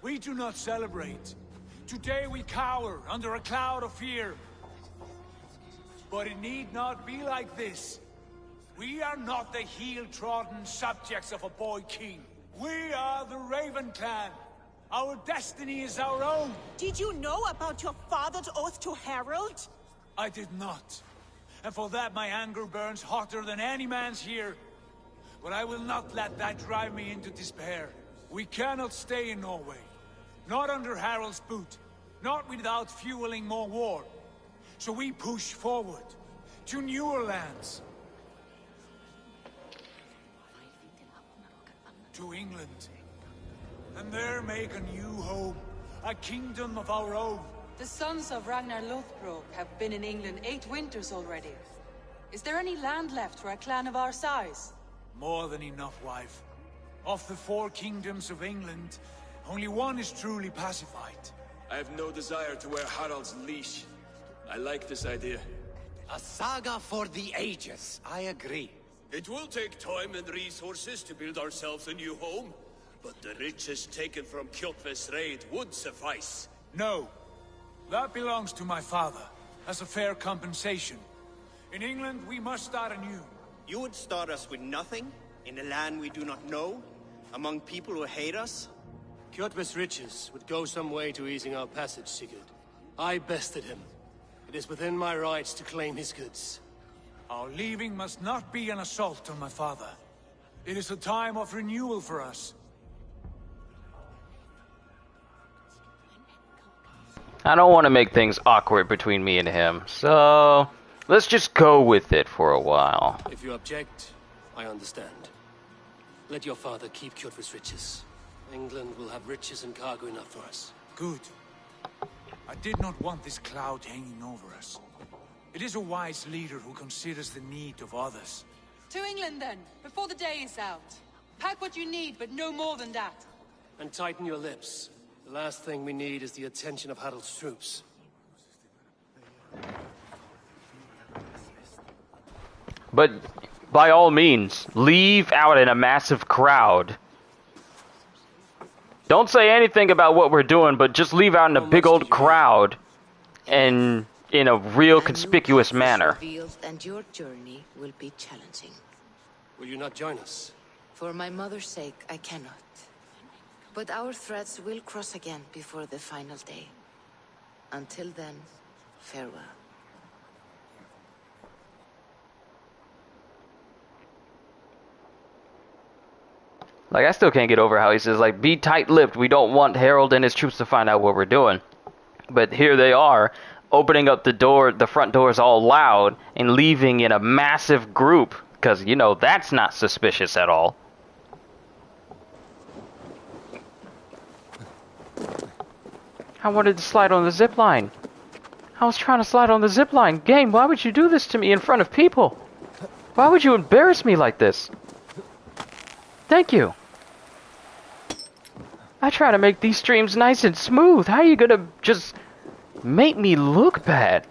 we do not celebrate. Today we cower under a cloud of fear. But it need not be like this. We are not the heel-trodden subjects of a boy king. We are the Raven clan. Our destiny is our own. Did you know about your father's oath to Harald? I did not. And for that my anger burns hotter than any man's here. But I will not let that drive me into despair. We cannot stay in Norway. Not under Harald's boot. Not without fueling more war. So we push forward to newer lands. To England. And there make a new home. A kingdom of our own. The sons of Ragnar Lothbrok have been in England 8 winters already. Is there any land left for a clan of our size? More than enough, wife. Of the 4 kingdoms of England, only one is truly pacified. I have no desire to wear Harald's leash. I like this idea. A saga for the ages. I agree. It will take time and resources to build ourselves a new home, but the riches taken from Kjotve's raid would suffice. No. That belongs to my father, as a fair compensation. In England, we must start anew. You would start us with nothing? In a land we do not know? Among people who hate us? Kjotve's riches would go some way to easing our passage, Sigurd. I bested him. It is within my rights to claim his goods. Our leaving must not be an assault on my father. It is a time of renewal for us. I don't want to make things awkward between me and him, so let's just go with it for a while. If you object, I understand. Let your father keep Kjotve's riches. England will have riches and cargo enough for us. Good. I did not want this cloud hanging over us. It is a wise leader who considers the need of others. To England then, before the day is out. Pack what you need, but no more than that. And tighten your lips. The last thing we need is the attention of Harald's troops. But by all means, leave out in a massive crowd. Don't say anything about what we're doing, but just leave out in a big old crowd and in a real conspicuous manner. And your journey will be challenging. Will you not join us? For my mother's sake, I cannot. But our threads will cross again before the final day. Until then, farewell. Like, I still can't get over how he says, like, be tight-lipped. We don't want Harold and his troops to find out what we're doing. But here they are, opening up the door, the front doors all loud, and leaving in a massive group. Because, you know, that's not suspicious at all. I wanted to slide on the zip line. I was trying to slide on the zip line. Game, why would you do this to me in front of people? Why would you embarrass me like this? Thank you. I try to make these streams nice and smooth. How are you gonna just make me look bad?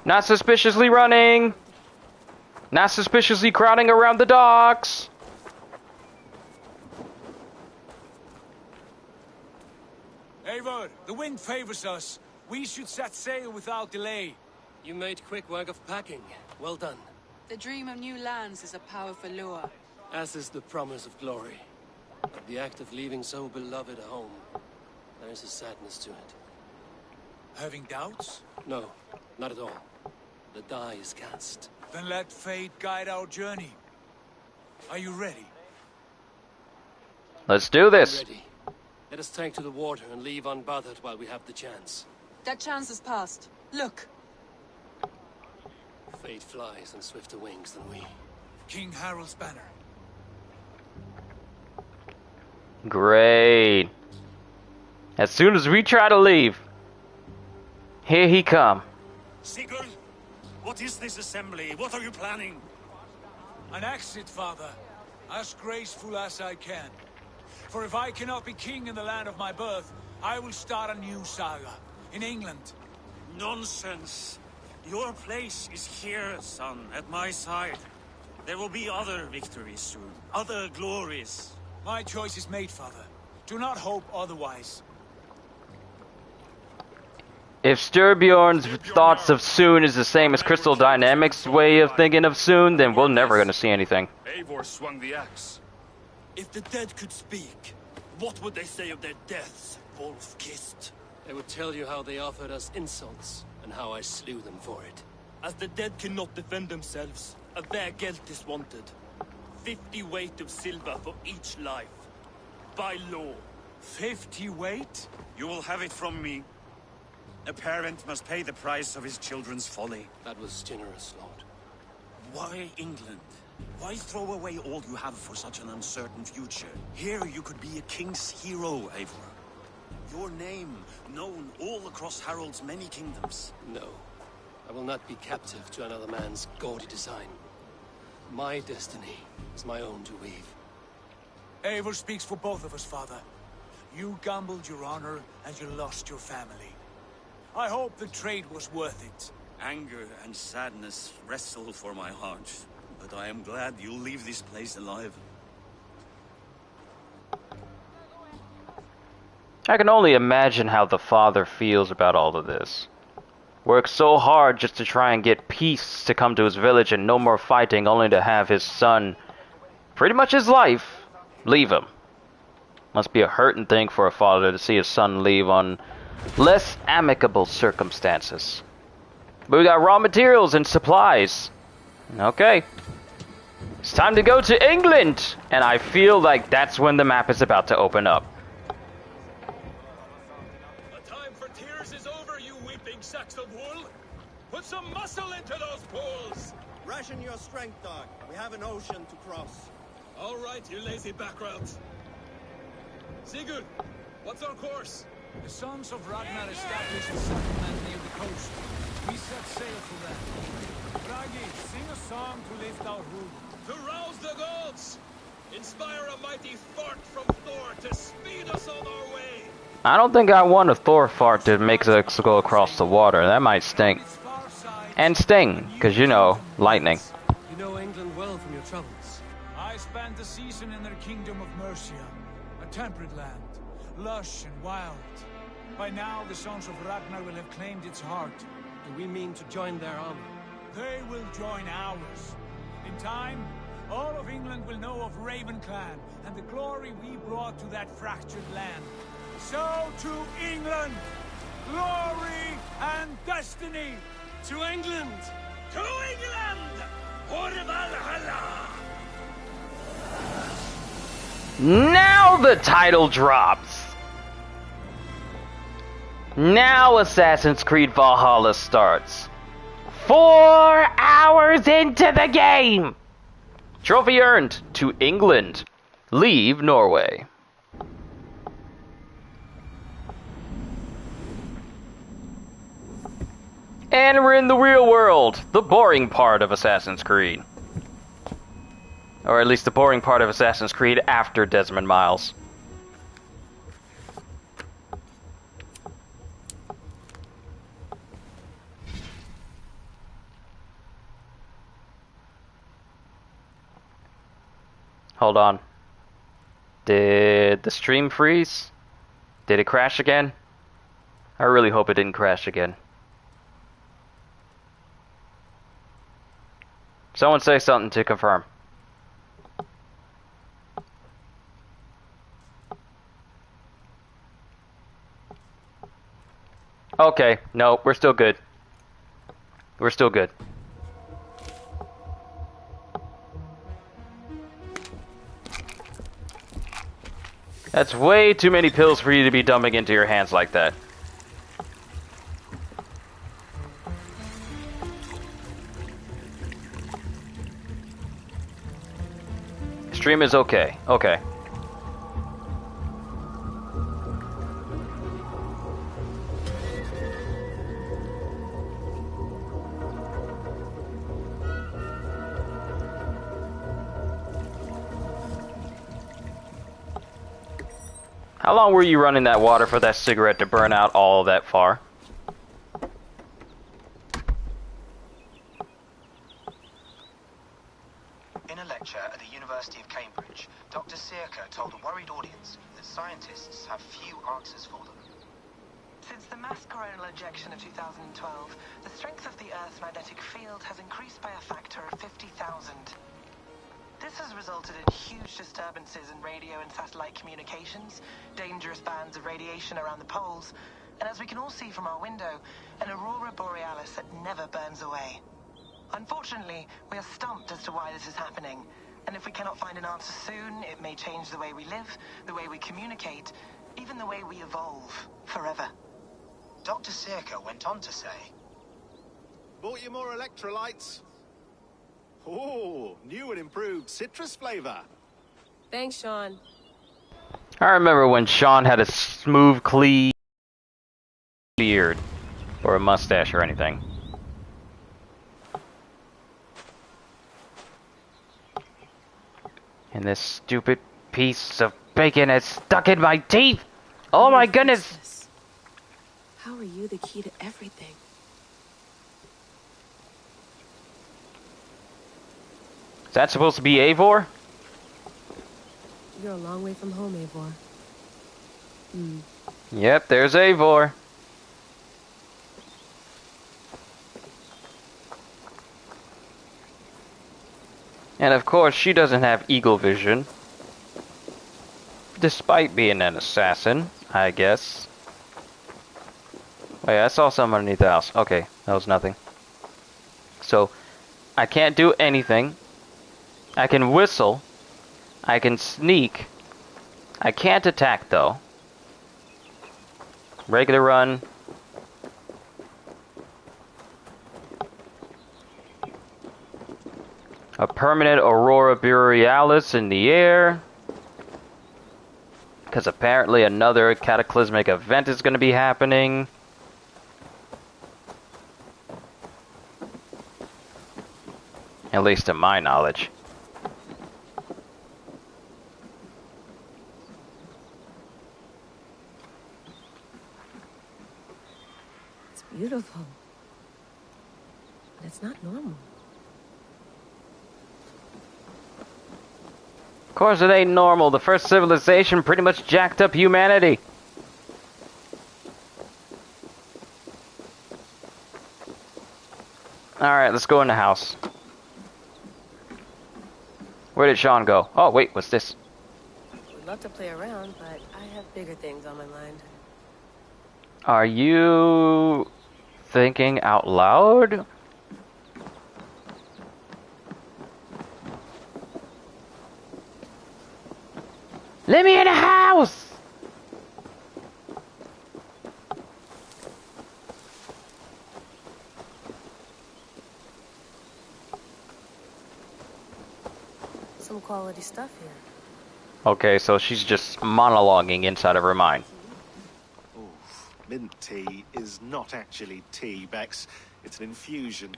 Not suspiciously running. Not suspiciously crowding around the docks. Eivor, the wind favors us. We should set sail without delay. You made quick work of packing. Well done. The dream of new lands is a powerful lure. As is the promise of glory. But the act of leaving so beloved a home, there is a sadness to it. Having doubts? No, not at all. The die is cast. Then let fate guide our journey. Are you ready? Let's do this. Ready. Let us take to the water and leave unbothered while we have the chance. That chance is past. Look! Fate flies on swifter wings than we. King Harald's banner. Great. As soon as we try to leave, here he come. Sigurd, what is this assembly? What are you planning? An exit, father. As graceful as I can. For if I cannot be king in the land of my birth, I will start a new saga. In England. Nonsense. Your place is here, son, at my side. There will be other victories soon. Other glories. My choice is made, father. Do not hope otherwise. If Styrbjorn's thoughts of soon is the same as Crystal Dynamics' way of thinking of soon, then we're never going to see anything. Eivor swung the axe. If the dead could speak, what would they say of their deaths, wolf-kissed? They would tell you how they offered us insults, and how I slew them for it. As the dead cannot defend themselves, a vergelt is wanted. 50 weight of silver for each life. By law. 50 weight? You will have it from me. A parent must pay the price of his children's folly. That was generous, Lord. Why England? Why throw away all you have for such an uncertain future? Here you could be a king's hero, Eivor. Your name known all across Harald's many kingdoms. No. I will not be captive to another man's gaudy design. My destiny is my own to weave. Eivor speaks for both of us, father. You gambled your honor, and you lost your family. I hope the trade was worth it. Anger and sadness wrestle for my heart, but I am glad you'll leave this place alive. I can only imagine how the father feels about all of this. Worked so hard just to try and get peace to come to his village and no more fighting, only to have his son, pretty much his life, leave him. Must be a hurting thing for a father to see his son leave on less amicable circumstances. But we got raw materials and supplies. Okay. It's time to go to England! And I feel like that's when the map is about to open up. The time for tears is over, you weeping sacks of wool! Put some muscle into those pools! Ration your strength, dog. We have an ocean to cross. All right, you lazy backgrounds. Sigurd, what's our course? The sons of Ragnar established a settlement near the coast. We set sail for them. Bragi, sing a song to lift our hood. To rouse the gods! Inspire a mighty fart from Thor to speed us on our way! I don't think I want a Thor fart to make us go across the water. That might stink. And sting, because, you know, lightning. You know England well from your travels. I spent a season in their kingdom of Mercia, a temperate land, lush and wild. By now, the sons of Ragnar will have claimed its heart. Do we mean to join their army? They will join ours. In time, all of England will know of Raven Clan and the glory we brought to that fractured land. So to England, glory and destiny. To England! To England! For Valhalla! Now the title drops! Now Assassin's Creed Valhalla starts. 4 hours into the game! Trophy earned. To England. Leave Norway. And we're in the real world. The boring part of Assassin's Creed. Or at least the boring part of Assassin's Creed after Desmond Miles. Hold on. Did the stream freeze? Did it crash again? I really hope it didn't crash again. Someone say something to confirm. Okay, no, we're still good. We're still good. That's way too many pills for you to be dumping into your hands like that. Stream is okay. Okay. How long were you running that water for that cigarette to burn out all that far? In a lecture at the University of Cambridge, Dr. Circa told a worried audience that scientists have few answers for them. Since the mass coronal ejection of 2012, the strength of the Earth's magnetic field has increased by a factor of 50,000. This has resulted in huge disturbances in radio and satellite communications, dangerous bands of radiation around the poles, and as we can all see from our window, an aurora borealis that never burns away. Unfortunately, we are stumped as to why this is happening, and if we cannot find an answer soon, it may change the way we live, the way we communicate, even the way we evolve, forever. Dr. Circa went on to say, Bought you more electrolytes? Oh, new and improved citrus flavor. Thanks, Sean. I remember when Sean had a smooth, clean beard, or a mustache or anything. And this stupid piece of bacon is stuck in my teeth! Oh my goodness! How are you the key to everything? Is that supposed to be Eivor? You're a long way from home, Eivor. Yep, there's Eivor. And of course, she doesn't have eagle vision. Despite being an assassin, I guess. Wait, I saw something underneath the house. Okay, that was nothing. So, I can't do anything. I can whistle. I can sneak. I can't attack, though. Regular run. A permanent aurora borealis in the air. Because apparently another cataclysmic event is going to be happening. At least to my knowledge. It's beautiful. But it's not normal. Of course it ain't normal. The first civilization pretty much jacked up humanity. Alright, let's go in the house. Where did Sean go? Oh, wait, what's this? Would love to play around, but I have bigger things on my mind. Are you thinking out loud? Let me in the house! Some quality stuff here. Okay, so she's just monologuing inside of her mind. Mint tea is not actually tea, Bex. It's an infusion.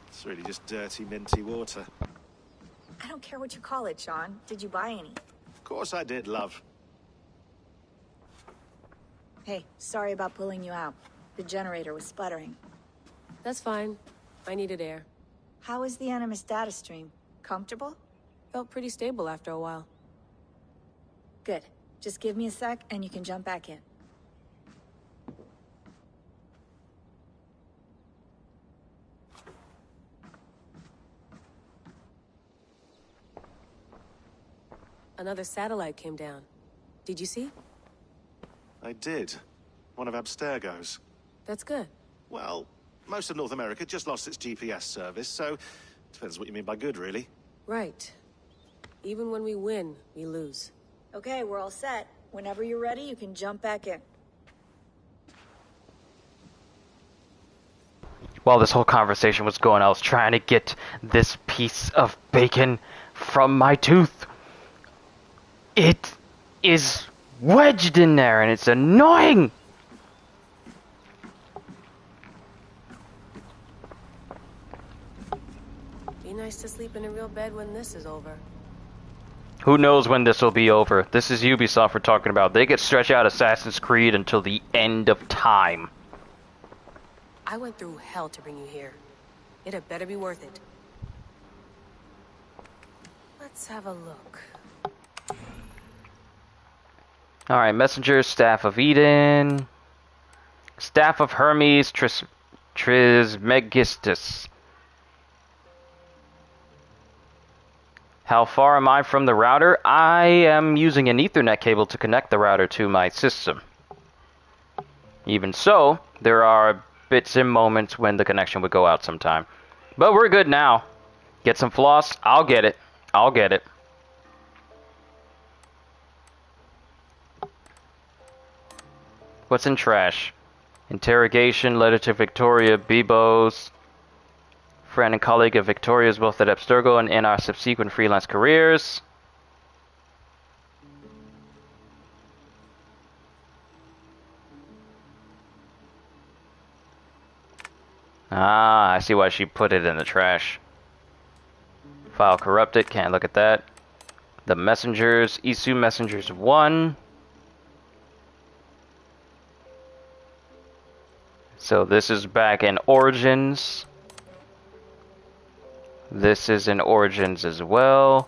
It's really just dirty, minty water. I don't care what you call it, Sean. Did you buy any? Of course I did, love. Hey, sorry about pulling you out. The generator was sputtering. That's fine. I needed air. How is the Animus data stream? Comfortable? Felt pretty stable after a while. Good. Just give me a sec and you can jump back in. Another satellite came down. Did you see? I did. One of Abstergo's. That's good. Well, most of North America just lost its GPS service, so depends what you mean by good, really. Right. Even when we win, we lose. Okay, we're all set. Whenever you're ready, you can jump back in. While this whole conversation was going, I was trying to get this piece of bacon from my tooth. It is wedged in there, and it's annoying! Be nice to sleep in a real bed when this is over. Who knows when this will be over? This is Ubisoft we're talking about. They could stretch out Assassin's Creed until the end of time. I went through hell to bring you here. It had better be worth it. Let's have a look. Alright, Messenger, Staff of Eden, Staff of Hermes Trismegistus. How far am I from the router? I am using an Ethernet cable to connect the router to my system. Even so, there are bits and moments when the connection would go out sometime. But we're good now. Get some floss? I'll get it. I'll get it. What's in trash? Interrogation, letter to Victoria, Bebos, friend and colleague of Victoria's both at Abstergo and in our subsequent freelance careers. Ah, I see why she put it in the trash. File corrupted, can't look at that. The messengers, Isu Messengers 1. So this is back in Origins. This is in Origins as well.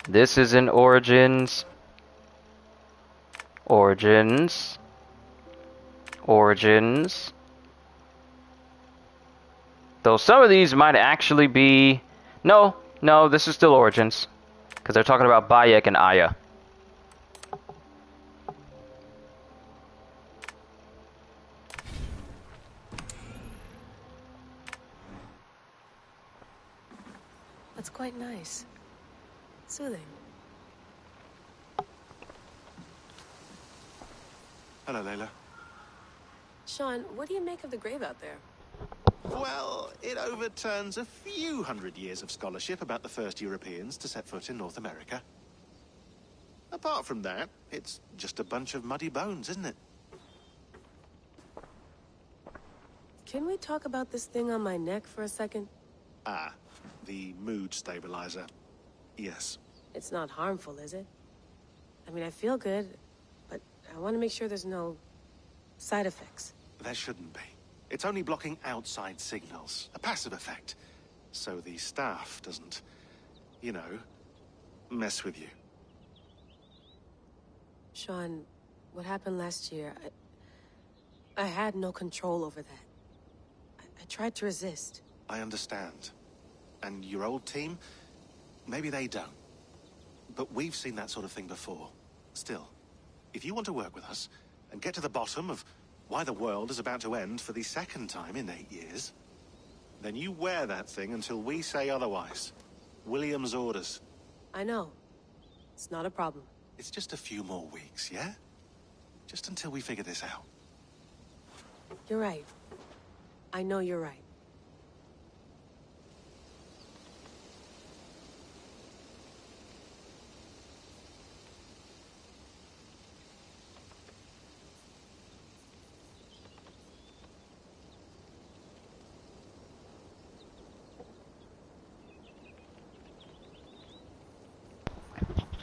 This is in Origins. Origins. Origins. Though some of these might actually be... No, this is still Origins. Because they're talking about Bayek and Aya. That's quite nice. Soothing. Hello, Layla. Sean, what do you make of the grave out there? Well, it overturns a few hundred years of scholarship about the first Europeans to set foot in North America. Apart from that, it's just a bunch of muddy bones, isn't it? Can we talk about this thing on my neck for a second? Ah, the mood stabilizer. Yes. It's not harmful, is it? I mean, I feel good, but I want to make sure there's no side effects. There shouldn't be. It's only blocking outside signals, a passive effect. So the staff doesn't, you know, mess with you. Sean, what happened last year, I had no control over that. I tried to resist. I understand. And your old team, maybe they don't. But we've seen that sort of thing before. Still, if you want to work with us and get to the bottom of why the world is about to end for the second time in 8 years, then you wear that thing until we say otherwise. William's orders. I know. It's not a problem. It's just a few more weeks, yeah? Just until we figure this out. You're right. I know you're right.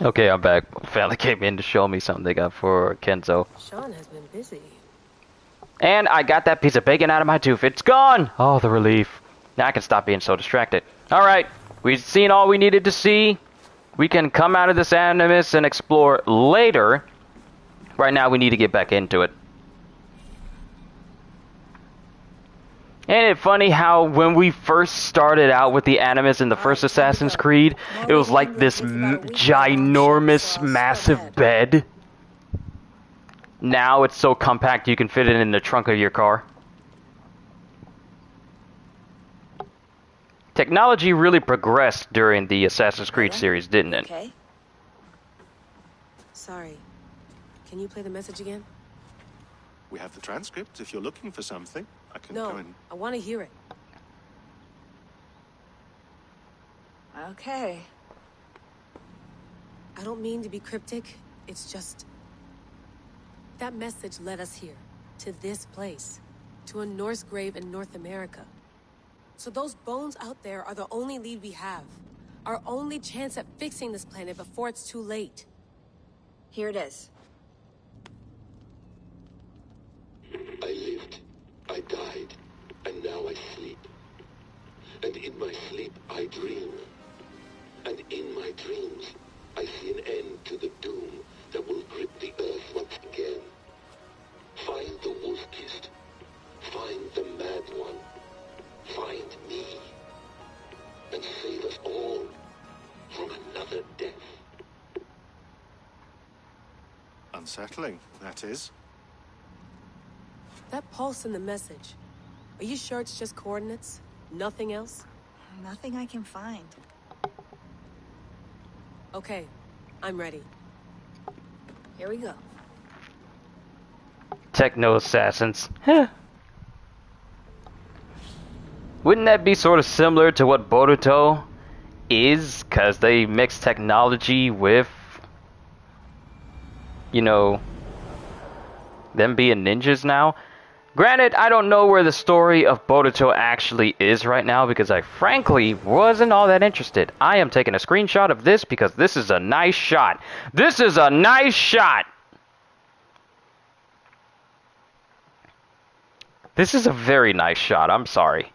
Okay, I'm back. Family came in to show me something they got for Kenzo. Sean has been busy. And I got that piece of bacon out of my tooth. It's gone! Oh, the relief. Now I can stop being so distracted. Alright, we've seen all we needed to see. We can come out of this animus and explore later. Right now, we need to get back into it. Ain't it funny how when we first started out with the animus in the first Assassin's Creed, it was like this ginormous, massive bed? Now it's so compact you can fit it in the trunk of your car. Technology really progressed during the Assassin's Creed series, didn't it? Okay. Sorry. Can you play the message again? We have the transcript. If you're looking for something, I can No, go and... I want to hear it. Okay. I don't mean to be cryptic. It's just... that message led us here. To this place. To a Norse grave in North America. So those bones out there are the only lead we have. Our only chance at fixing this planet before it's too late. Here it is. I lived, I died, and now I sleep. And in my sleep I dream. And in my dreams I see an end to the doom that will grip the earth once again. Find the wolf-kissed. Find the mad one. Find me. And save us all from another death. Unsettling, that is. That pulse in the message. Are you sure it's just coordinates? Nothing else? Nothing I can find. Okay, I'm ready. Here we go. Techno assassins. Wouldn't that be sort of similar to what Boruto is? Because they mix technology with, you know, them being ninjas now. Granted, I don't know where the story of Boruto actually is right now because I frankly wasn't all that interested. I am taking a screenshot of this because this is a nice shot. This is a nice shot! This is a very nice shot, I'm sorry.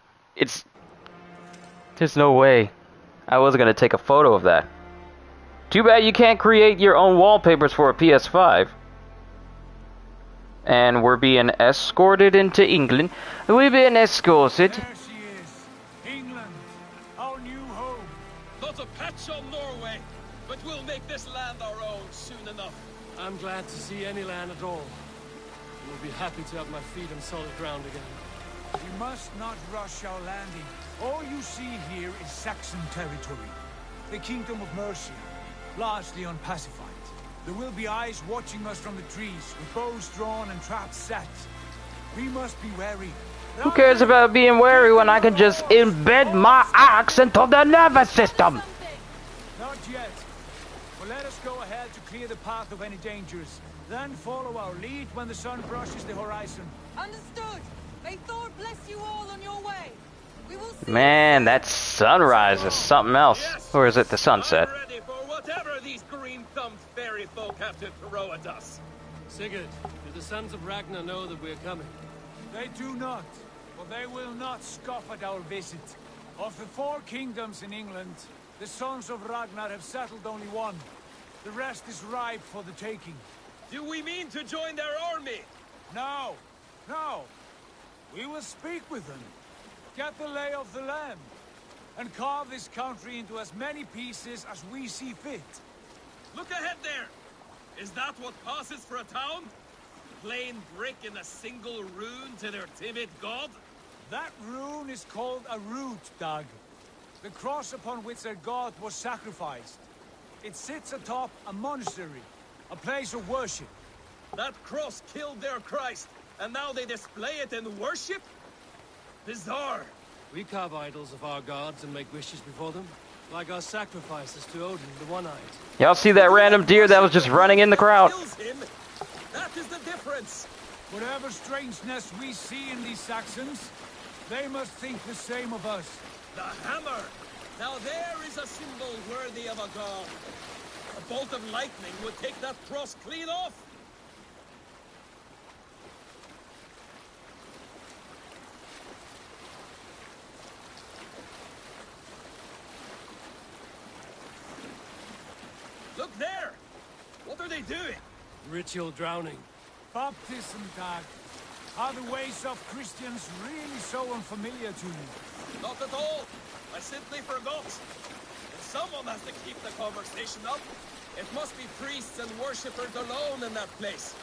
There's no way I was gonna take a photo of that. Too bad you can't create your own wallpapers for a PS5. And we're being escorted into England. We're being escorted. There she is. England, our new home. Not a patch on Norway, but we'll make this land our own soon enough. I'm glad to see any land at all. I will be happy to have my feet on solid ground again. We must not rush our landing. All you see here is Saxon territory. The Kingdom of Mercia, largely unpacified. There will be eyes watching us from the trees, with bows drawn and traps set. We must be wary. Who cares about being wary when I can just embed my axe into the nervous system? Not yet. But let us go ahead to clear the path of any dangers. Then follow our lead when the sun brushes the horizon. Understood. May Thor bless you all on your way. We will see. Man, that sunrise is something else. Or is it the sunset? I'm ready for whatever these green-thumbed fairy folk have to throw at us. Sigurd, do the sons of Ragnar know that we're coming? They do not, but they will not scoff at our visit. Of the 4 kingdoms in England, the sons of Ragnar have settled only one. The rest is ripe for the taking. Do we mean to join their army? No, no. We will speak with them, get the lay of the land, and carve this country into as many pieces as we see fit. Look ahead there! Is that what passes for a town? Plain brick in a single rune to their timid god? That rune is called a root, Dag. The cross upon which their god was sacrificed. It sits atop a monastery, a place of worship. That cross killed their Christ, and now they display it in worship? Bizarre. We carve idols of our gods and make wishes before them, like our sacrifices to Odin, the One-Eyed. Y'all see that random deer that was just running in the crowd? That is the difference. Whatever strangeness we see in these Saxons, they must think the same of us. The hammer! Now there is a symbol worthy of a god. A bolt of lightning would take that cross clean off. doing? Ritual drowning. Baptism, Dag. Are the ways of Christians really so unfamiliar to you? Not at all. I simply forgot. And someone has to keep the conversation up. It must be priests and worshippers alone in that place.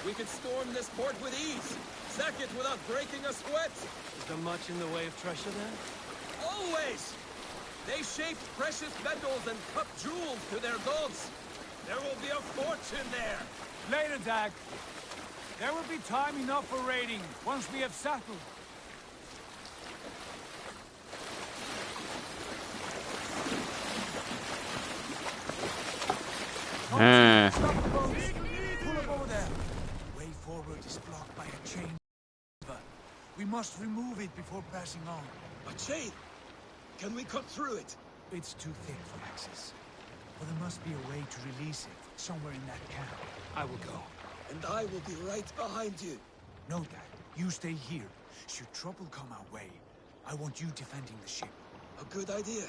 We could storm this port with ease. Sack it without breaking a sweat. Is there much in the way of treasure there? Always! They shaped precious metals and cut jewels to their gods. There will be a fortune there. Later, Dag. There will be time enough for raiding, once we have settled. Stop the boat. Pull up over there. The way forward is blocked by a chain. We must remove it before passing on. A chain? Can we cut through it? It's too thick for access. But there must be a way to release it, somewhere in that camp. I will go. And I will be right behind you. No, Dad. You stay here. Should trouble come our way, I want you defending the ship. A good idea.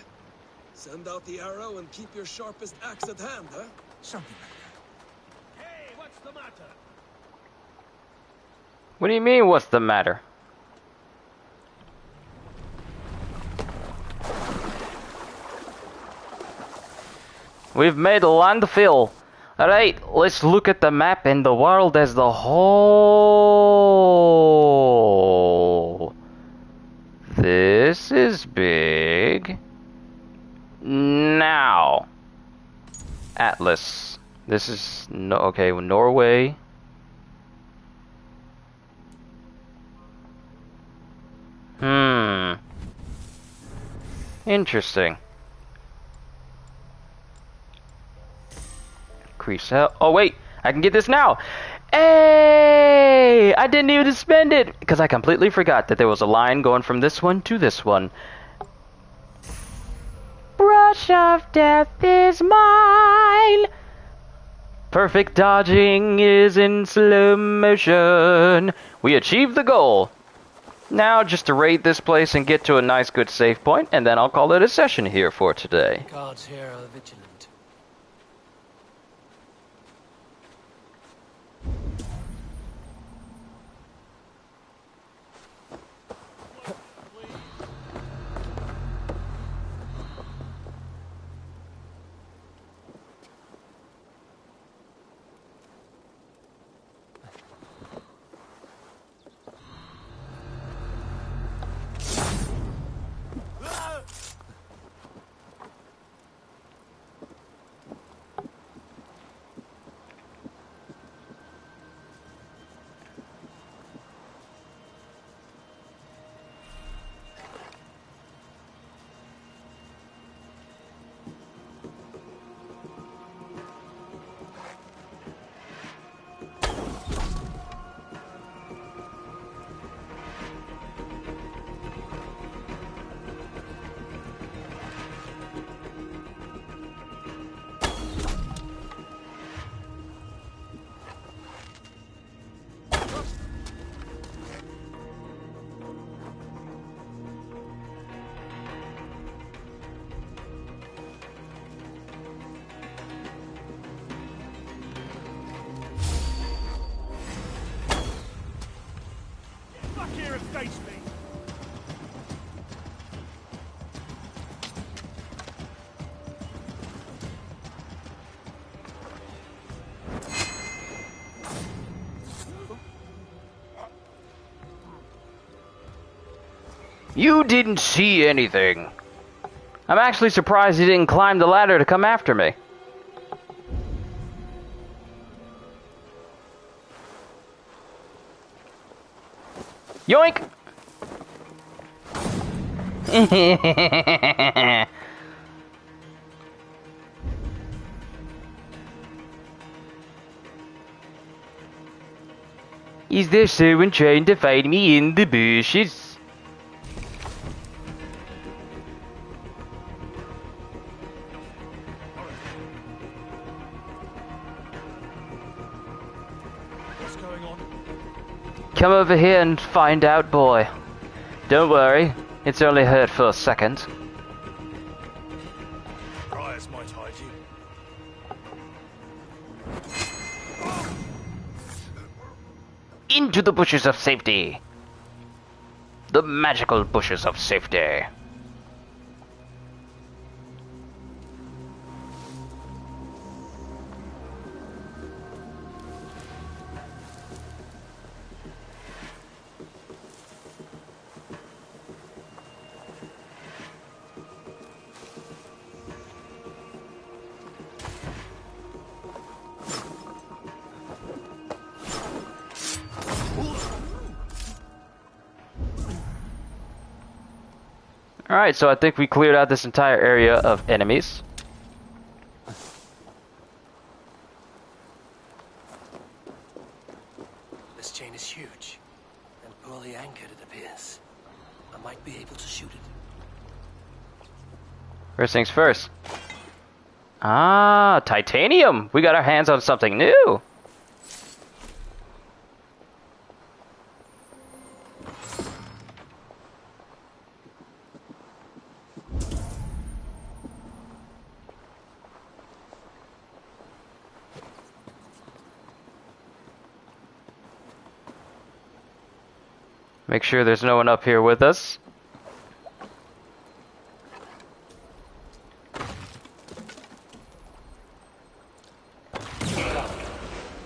Send out the arrow and keep your sharpest axe at hand, huh? Something like that. Hey, what's the matter? What do you mean, what's the matter? We've made a landfill. Alright, let's look at the map and the world as the whole. This is big. Now, Atlas. This is okay. Norway. Interesting. Increase out. Oh wait, I can get this now. Hey! I didn't even spend it because I completely forgot that there was a line going from this one to this one. Brush of death is mine. Perfect dodging is in slow motion. We achieved the goal. Now just to raid this place and get to a nice good save point, and then I'll call it a session here for today. Guards here are vigilant. You didn't see anything. I'm actually surprised he didn't climb the ladder to come after me. Yoink! Is there someone trying to find me in the bushes? Come over here and find out, boy. Don't worry, it's only hurt for a second. Friars might hide you. into the bushes of safety. The magical bushes of safety. Alright, so I think we cleared out this entire area of enemies. This chain is huge and poorly anchored, it appears. I might be able to shoot it. First things first. Ah, titanium! We got our hands on something new! Make sure there's no one up here with us.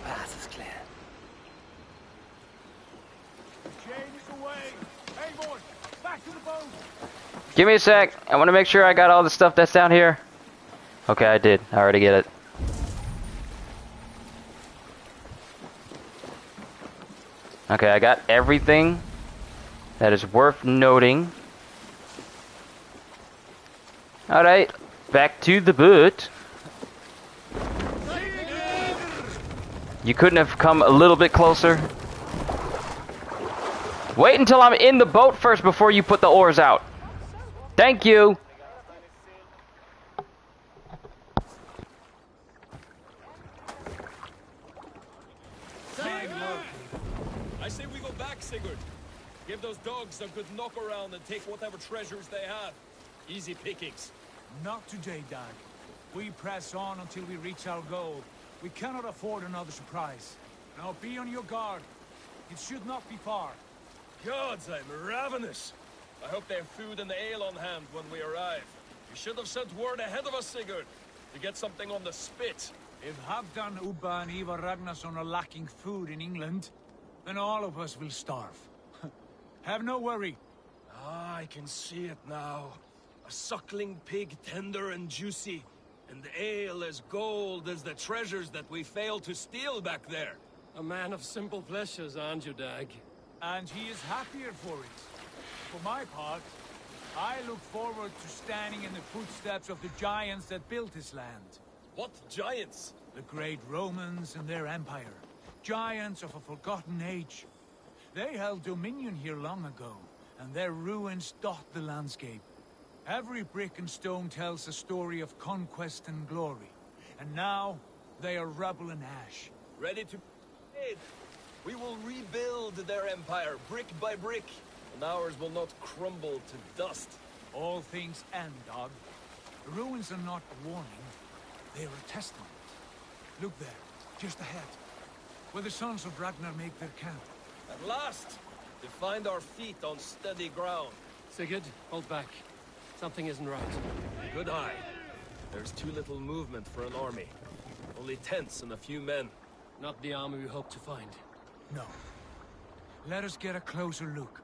Path is clear. Chain is away. Eivor, back to the boat. Give me a sec. I want to make sure I got all the stuff that's down here. Okay, I did. I already get it. Okay, I got everything that is worth noting. Alright, back to the boat. You couldn't have come a little bit closer? Wait until I'm in the boat first before you put the oars out. Thank you. I say we go back, Sigurd. Give those dogs a good knock around and take whatever treasures they have. Easy pickings. Not today, Dag. We press on until we reach our goal. We cannot afford another surprise. Now be on your guard. It should not be far. Gods, I'm ravenous. I hope they have food and ale on hand when we arrive. You should have sent word ahead of us, Sigurd, to get something on the spit. If Halfdan, Ubba and Eivor Ragnarsson are lacking food in England, then all of us will starve. Have no worry. Ah, I can see it now. A suckling pig, tender and juicy. And the ale as gold as the treasures that we failed to steal back there. A man of simple pleasures, aren't you, Dag? And he is happier for it. For my part, I look forward to standing in the footsteps of the giants that built this land. What giants? The great Romans and their empire. Giants of a forgotten age. They held dominion here long ago, and their ruins dot the landscape. Every brick and stone tells a story of conquest and glory. And now, they are rubble and ash. Ready to aid. We will rebuild their empire, brick by brick, and ours will not crumble to dust. All things end, Dog. The ruins are not a warning, they are a testament. Look there, just ahead, where the sons of Ragnar make their camp. At last, to find our feet on steady ground. Sigurd, hold back. Something isn't right. Good eye. There's too little movement for an army. Only tents and a few men. Not the army we hope to find. No. Let us get a closer look.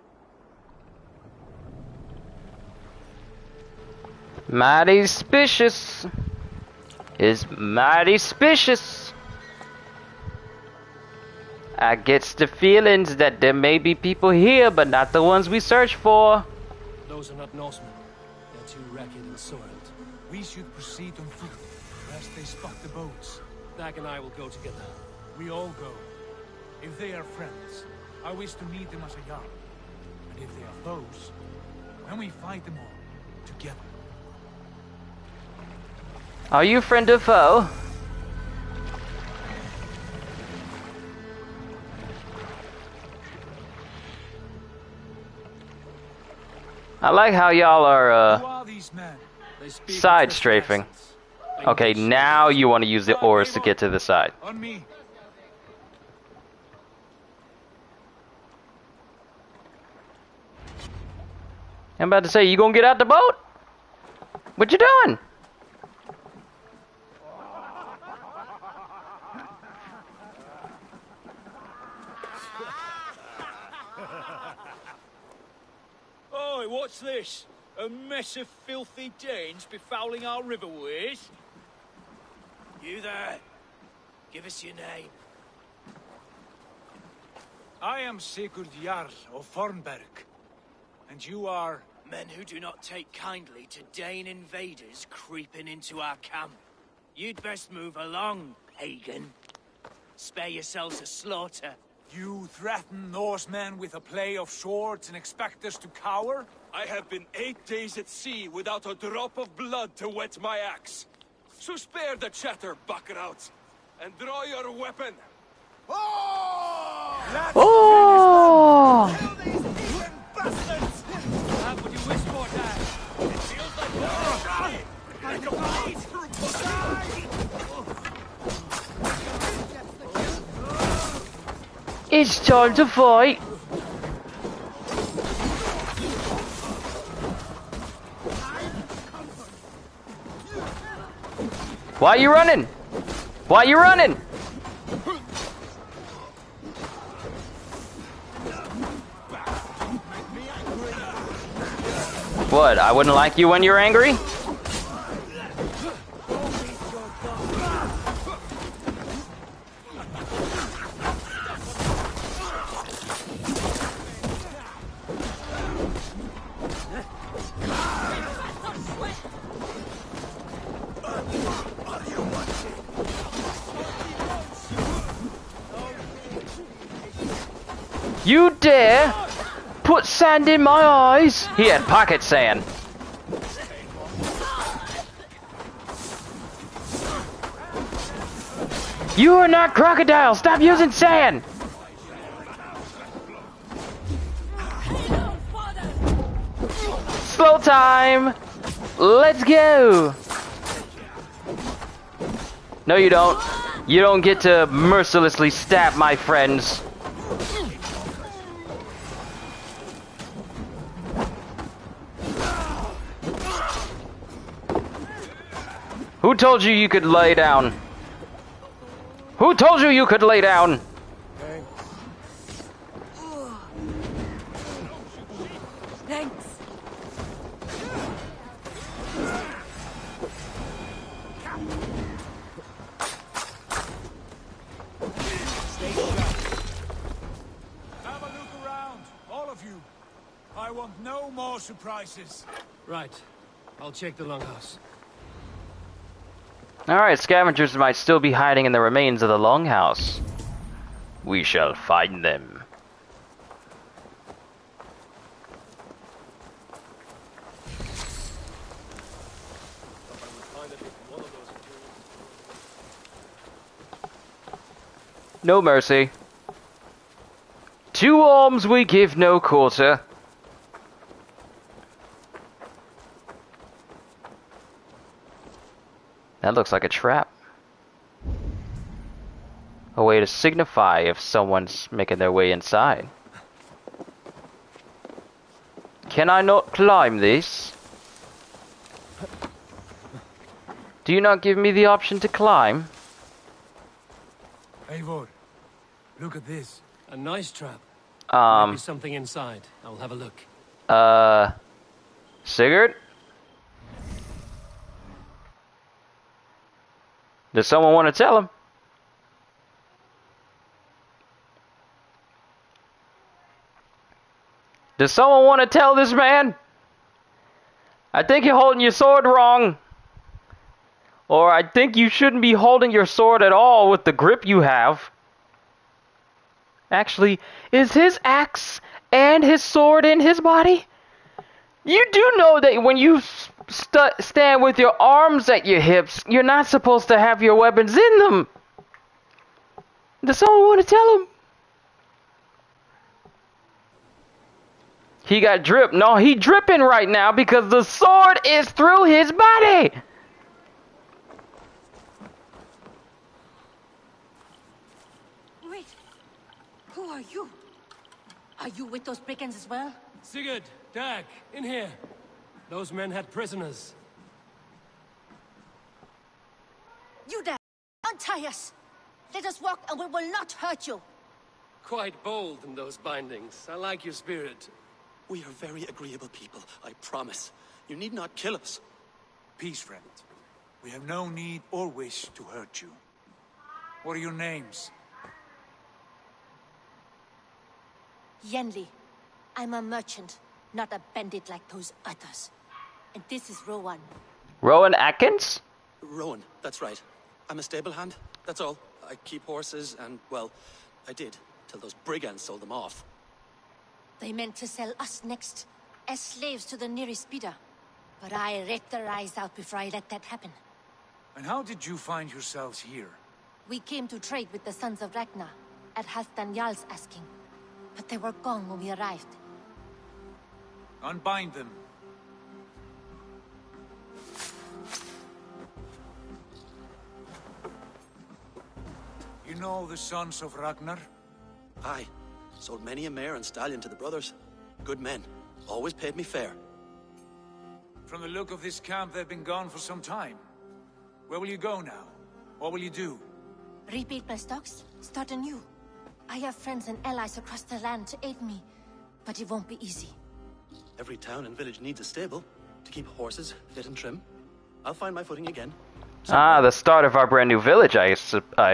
Mighty suspicious. Is mighty suspicious. I gets the feelings that there may be people here, but not the ones we search for. Those are not Norsemen. They're too ragged and soiled. We should proceed on foot, lest they spot the boats. Dag and I will go together. We all go. If they are friends, I wish to meet them as a yard. And if they are foes, then we fight them all, together. Are you friend or foe? I like how y'all are side strafing. Okay, now you want to use the oars to get to the side. On me. I'm about to say, you gonna get out the boat? What you doing? Oi, what's this? A mess of filthy Danes befouling our riverways? You there. Give us your name. I am Sigurd Jarl of Fornberg. And you are... Men who do not take kindly to Dane invaders creeping into our camp. You'd best move along, pagan. Spare yourselves a slaughter. You threaten Norsemen with a play of swords and expect us to cower? I have been 8 days at sea without a drop of blood to wet my axe. So spare the chatter, buckerouts, and draw your weapon. Oh! Oh! What do you wish for, Dad? It feels like It's time to fight. Why are you running? Why are you running? What, I wouldn't like you when you're angry? You dare put sand in my eyes? He had pocket sand. You are not crocodile. Stop using sand. Slow time. Let's go. No, you don't. You don't get to mercilessly stab my friends. Who told you you could lay down? Who told you you could lay down? Thanks. Have a look around, all of you. I want no more surprises. Right. I'll check the longhouse. Alright, scavengers might still be hiding in the remains of the longhouse. We shall find them. No mercy. To alms we give no quarter. That looks like a trap. A way to signify if someone's making their way inside. Can I not climb this? Do you not give me the option to climb? Eivor, look at this. A nice trap. Might be something inside. I'll have a look. Sigurd? Does someone want to tell him? Does someone want to tell this man? I think you're holding your sword wrong. Or I think you shouldn't be holding your sword at all with the grip you have. Actually, is his axe and his sword in his body? You do know that when you stand with your arms at your hips, you're not supposed to have your weapons in them. Does someone want to tell him? He got dripped. No, he dripping right now because the sword is through his body. Wait. Who are you? Are you with those brigands as well? Sigurd, Dag, in here. Those men had prisoners. You there! Untie us! Let us walk and we will not hurt you! Quite bold in those bindings. I like your spirit. We are very agreeable people, I promise. You need not kill us. Peace, friend. We have no need or wish to hurt you. What are your names? Yenli. I'm a merchant, not a bandit like those others. And this is Rowan. Rowan Atkins? Rowan, that's right. I'm a stable hand, that's all. I keep horses and, well, I did, till those brigands sold them off. They meant to sell us next, as slaves to the nearest bidder. But I ripped their eyes out before I let that happen. And how did you find yourselves here? We came to trade with the Sons of Ragnar, at Halfdan Jarl's asking. But they were gone when we arrived. Unbind them. You know the Sons of Ragnar? Aye. Sold many a mare and stallion to the brothers. Good men. Always paid me fair. From the look of this camp, they've been gone for some time. Where will you go now? What will you do? Rebuild my stocks, start anew. I have friends and allies across the land to aid me, but it won't be easy. Every town and village needs a stable to keep horses fit and trim. I'll find my footing again. Ah, the start of our brand new village, I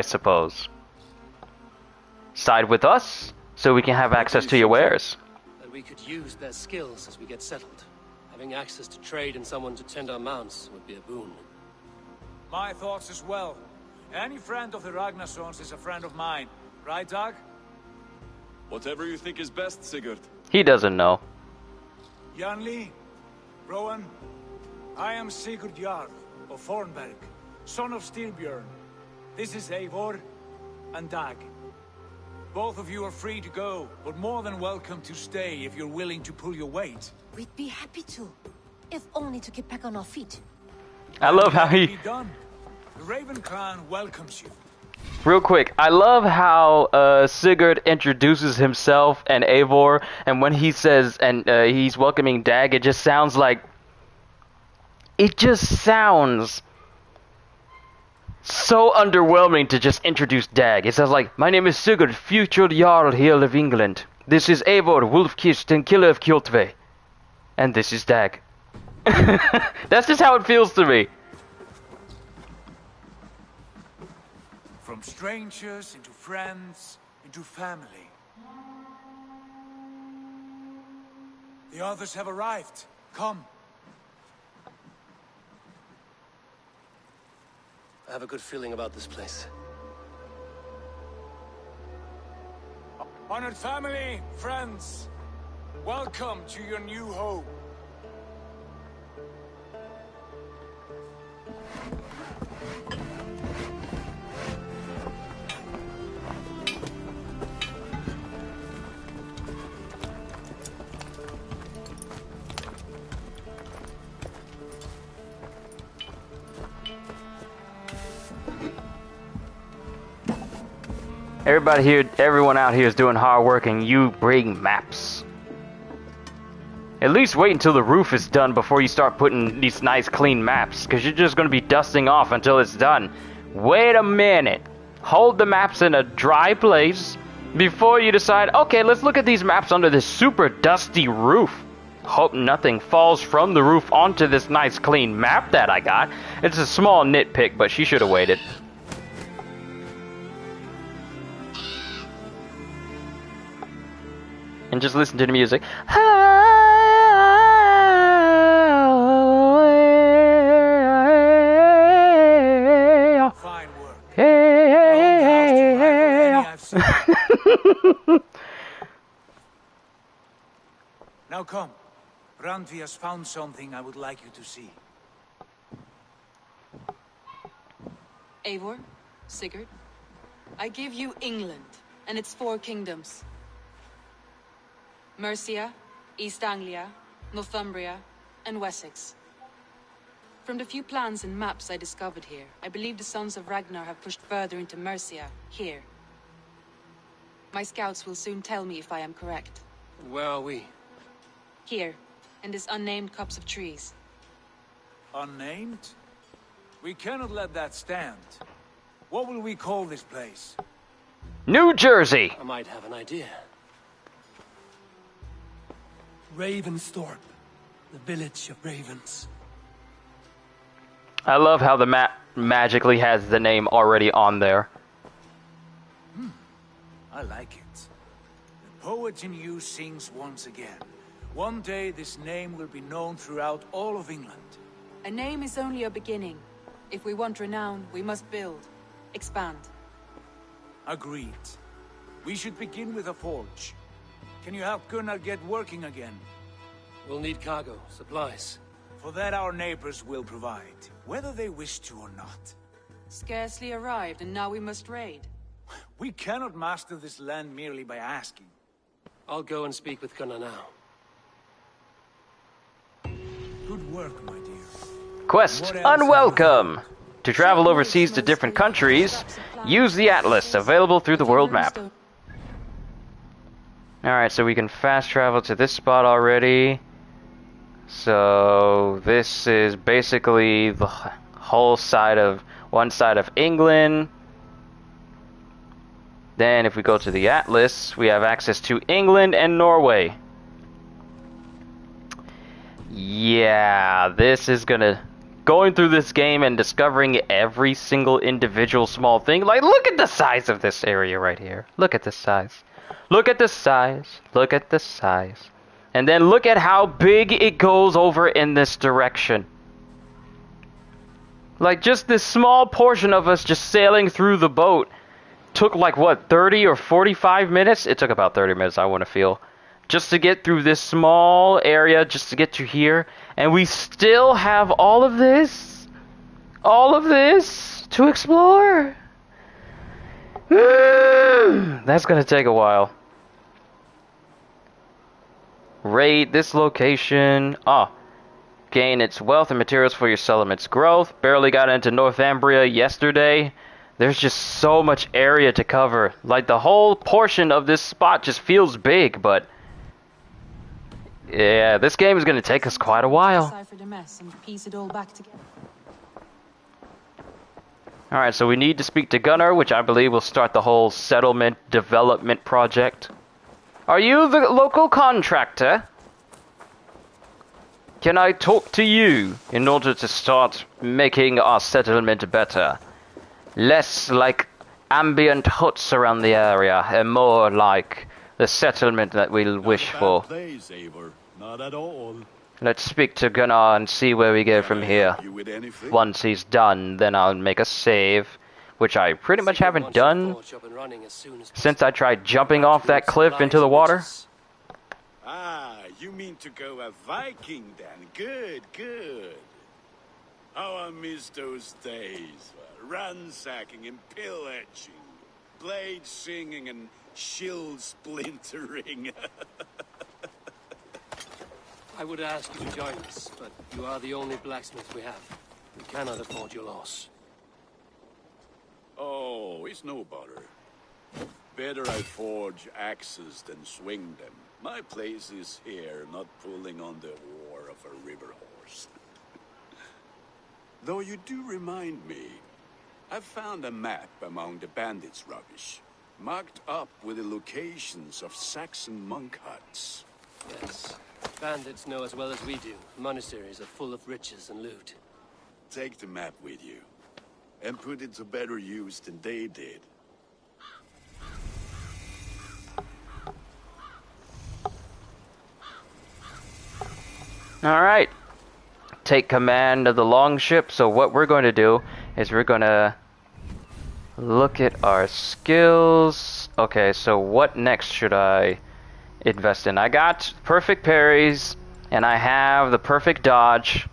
suppose. Side with us, so we can have access to your wares. That we could use their skills as we get settled. Having access to trade and someone to tend our mounts would be a boon. My thoughts as well. Any friend of the Ragnarsons is a friend of mine. Right, Dag? Whatever you think is best, Sigurd. He doesn't know. Janli, Rowan, I am Sigurd Jarl of Thornberg, son of Styrbjörn. This is Eivor and Dag. Both of you are free to go, but more than welcome to stay if you're willing to pull your weight. We'd be happy to, if only to get back on our feet. I love how he... Be done. The Raven clan welcomes you. Real quick, I love how Sigurd introduces himself and Eivor, and when he says, and he's welcoming Dag, it just sounds like... It just sounds so underwhelming to just introduce Dag. It sounds like, my name is Sigurd, future Jarl here of England. This is Eivor, Wolf-Kissed and Killer of Kjotve. And this is Dag. That's just how it feels to me. From strangers into friends into family. The others have arrived. Come. I have a good feeling about this place. Honored family, friends, welcome to your new home. Everybody here, everyone out here is doing hard work and you bring maps. At least wait until the roof is done before you start putting these nice clean maps, because you're just going to be dusting off until it's done. Wait a minute. Hold the maps in a dry place before you decide, okay, let's look at these maps under this super dusty roof. Hope nothing falls from the roof onto this nice clean map that I got. It's a small nitpick, but she should have waited. And just listen to the music. Fine work. Now come. Randvi has found something I would like you to see. Eivor, Sigurd, I give you England and its 4 kingdoms. Mercia, East Anglia, Northumbria, and Wessex. From the few plans and maps I discovered here, I believe the Sons of Ragnar have pushed further into Mercia, here. My scouts will soon tell me if I am correct. And where are we? Here, in this unnamed copse of trees. Unnamed? We cannot let that stand. What will we call this place? New Jersey! I might have an idea. Ravensthorpe. The village of ravens. I love how the map magically has the name already on there. I like it. The poet in you sings once again. One day this name will be known throughout all of England. A name is only a beginning. If we want renown, we must build. Expand. Agreed. We should begin with a forge. Can you help Gunnar get working again? We'll need cargo, supplies. For that our neighbors will provide, whether they wish to or not. Scarcely arrived, and now we must raid. We cannot master this land merely by asking. I'll go and speak with Gunnar now. Good work, my dear. Quest Unwelcome! To travel overseas to different countries, use the atlas available through the world map. Alright, so we can fast travel to this spot already. So this is basically the whole side of one side of England. Then if we go to the atlas, we have access to England and Norway. Yeah, this is going through this game and discovering every single individual small thing. Like, look at the size of this area right here. Look at the size. Look at the size. Look at the size. And then look at how big it goes over in this direction. Like, just this small portion of us just sailing through the boat took like, what, 30 or 45 minutes? It took about 30 minutes, I want to feel. Just to get through this small area, just to get to here. And we still have all of this to explore. That's going to take a while. Raid this location. Gain its wealth and materials for your settlement's growth. Barely got into Northumbria yesterday. There's just so much area to cover. Like, the whole portion of this spot just feels big, but yeah, this game is going to take us quite a while. Alright, so we need to speak to Gunnar, which I believe will start the whole settlement development project. Are you the local contractor? Can I talk to you in order to start making our settlement better? Less like ambient huts around the area, and more like the settlement that we'll wish for. Place, Eivor. Not at all. Let's speak to Gunnar and see where we go from here. You with anything? Once he's done, then I'll make a save, which I pretty much haven't done since I tried jumping off that cliff into the water. Ah, you mean to go a Viking then? Good, good. How I miss those days. Ransacking and pillaging, blade singing and shield splintering. I would ask you to join us, but you are the only blacksmith we have. We cannot afford your loss. Oh, it's no bother. Better I forge axes than swing them. My place is here, not pulling on the oar of a river horse. Though you do remind me, I've found a map among the bandits' rubbish, marked up with the locations of Saxon monk huts. Yes, bandits know as well as we do. Monasteries are full of riches and loot. Take the map with you, and put it to better use than they did. Alright. Take command of the longship. So what we're going to do is we're going to look at our skills. Okay, so what next should I invest in? I got perfect parries, and I have the perfect dodge.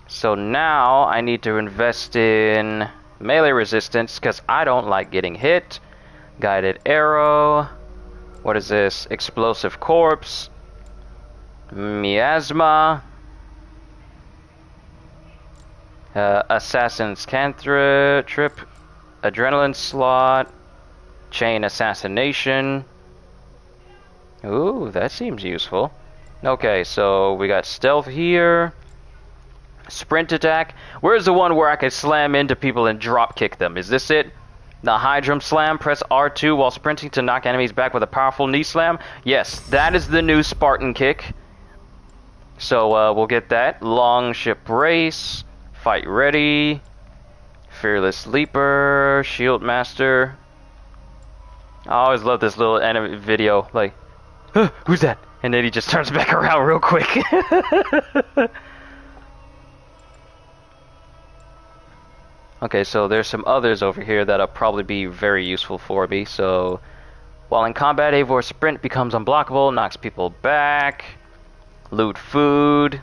So now I need to invest in melee resistance, because I don't like getting hit. Guided arrow. What is this? Explosive corpse. Miasma. Assassin's cantrip. Adrenaline slot. Chain assassination. Ooh, that seems useful. Okay, so we got stealth here. Sprint attack. Where's the one where I can slam into people and drop kick them? Is this it? The Hydrum Slam. Press R2 while sprinting to knock enemies back with a powerful knee slam. Yes, that is the new Spartan kick. So we'll get that. Long Ship Race. Fight Ready. Fearless Leaper. Shield Master. I always love this little enemy video. Like, who's that? And then he just turns back around real quick. Okay, so there's some others over here that'll probably be very useful for me. So, while in combat, Eivor's sprint becomes unblockable, knocks people back. Loot food.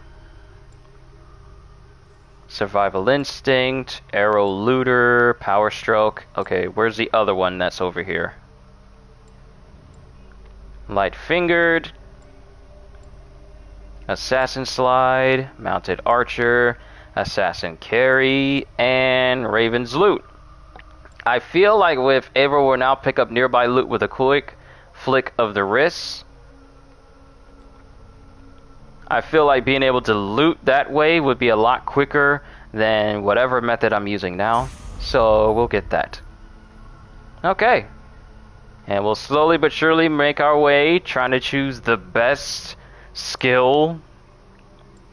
Survival instinct. Arrow looter. Power stroke. Okay, where's the other one that's over here? Light fingered. Assassin slide. Mounted archer. Assassin carry, and Raven's loot. I feel like with Eivor will now pick up nearby loot with a quick flick of the wrist. I feel like being able to loot that way would be a lot quicker than whatever method I'm using now. So we'll get that. Okay. And we'll slowly but surely make our way, trying to choose the best skill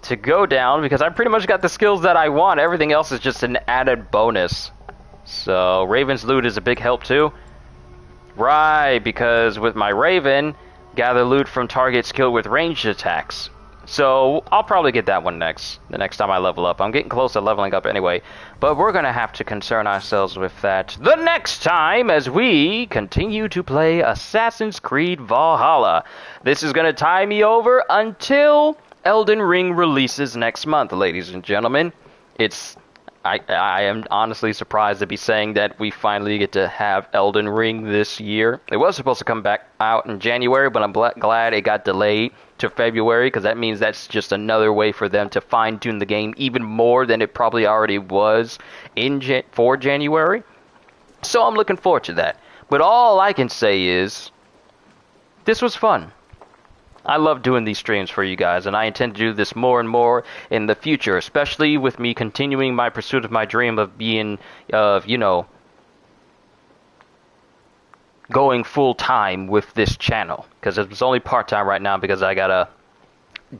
to go down, because I pretty much got the skills that I want. Everything else is just an added bonus. So Raven's loot is a big help too. Right, because with my Raven, gather loot from targets killed with ranged attacks. So I'll probably get that one next, the next time I level up. I'm getting close to leveling up anyway, but we're gonna have to concern ourselves with that the next time as we continue to play Assassin's Creed Valhalla. This is gonna tie me over until Elden Ring releases next month, ladies and gentlemen. I am honestly surprised to be saying that we finally get to have Elden Ring this year. It was supposed to come back out in January, but I'm glad it got delayed to February, because that means that's just another way for them to fine-tune the game even more than it probably already was for January. So I'm looking forward to that. But all I can say is, this was fun. I love doing these streams for you guys, and I intend to do this more and more in the future, especially with me continuing my pursuit of my dream of being, going full-time with this channel. Because it's only part-time right now because I got a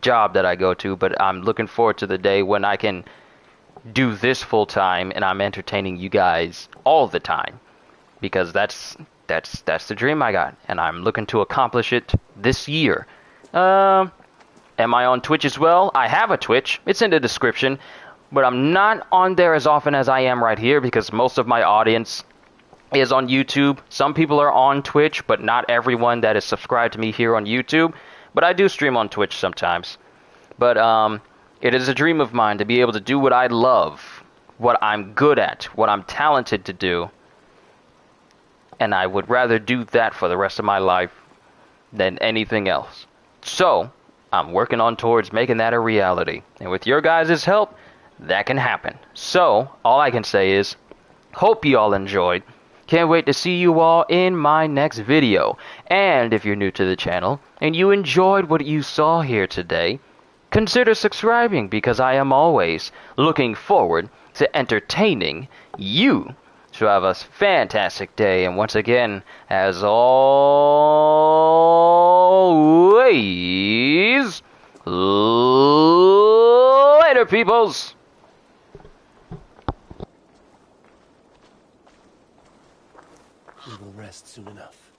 job that I go to, but I'm looking forward to the day when I can do this full-time and I'm entertaining you guys all the time. Because that's the dream I got, and I'm looking to accomplish it this year. Am I on Twitch as well? I have a Twitch. It's in the description. But I'm not on there as often as I am right here because most of my audience is on YouTube. Some people are on Twitch, but not everyone that is subscribed to me here on YouTube. But I do stream on Twitch sometimes. But it is a dream of mine to be able to do what I love, what I'm good at, what I'm talented to do. And I would rather do that for the rest of my life than anything else. So, I'm working on towards making that a reality. And with your guys' help, that can happen. So, all I can say is, hope you all enjoyed. Can't wait to see you all in my next video. And if you're new to the channel, and you enjoyed what you saw here today, consider subscribing because I am always looking forward to entertaining you. So have a fantastic day, and once again, as always, later, peoples! We will rest soon enough.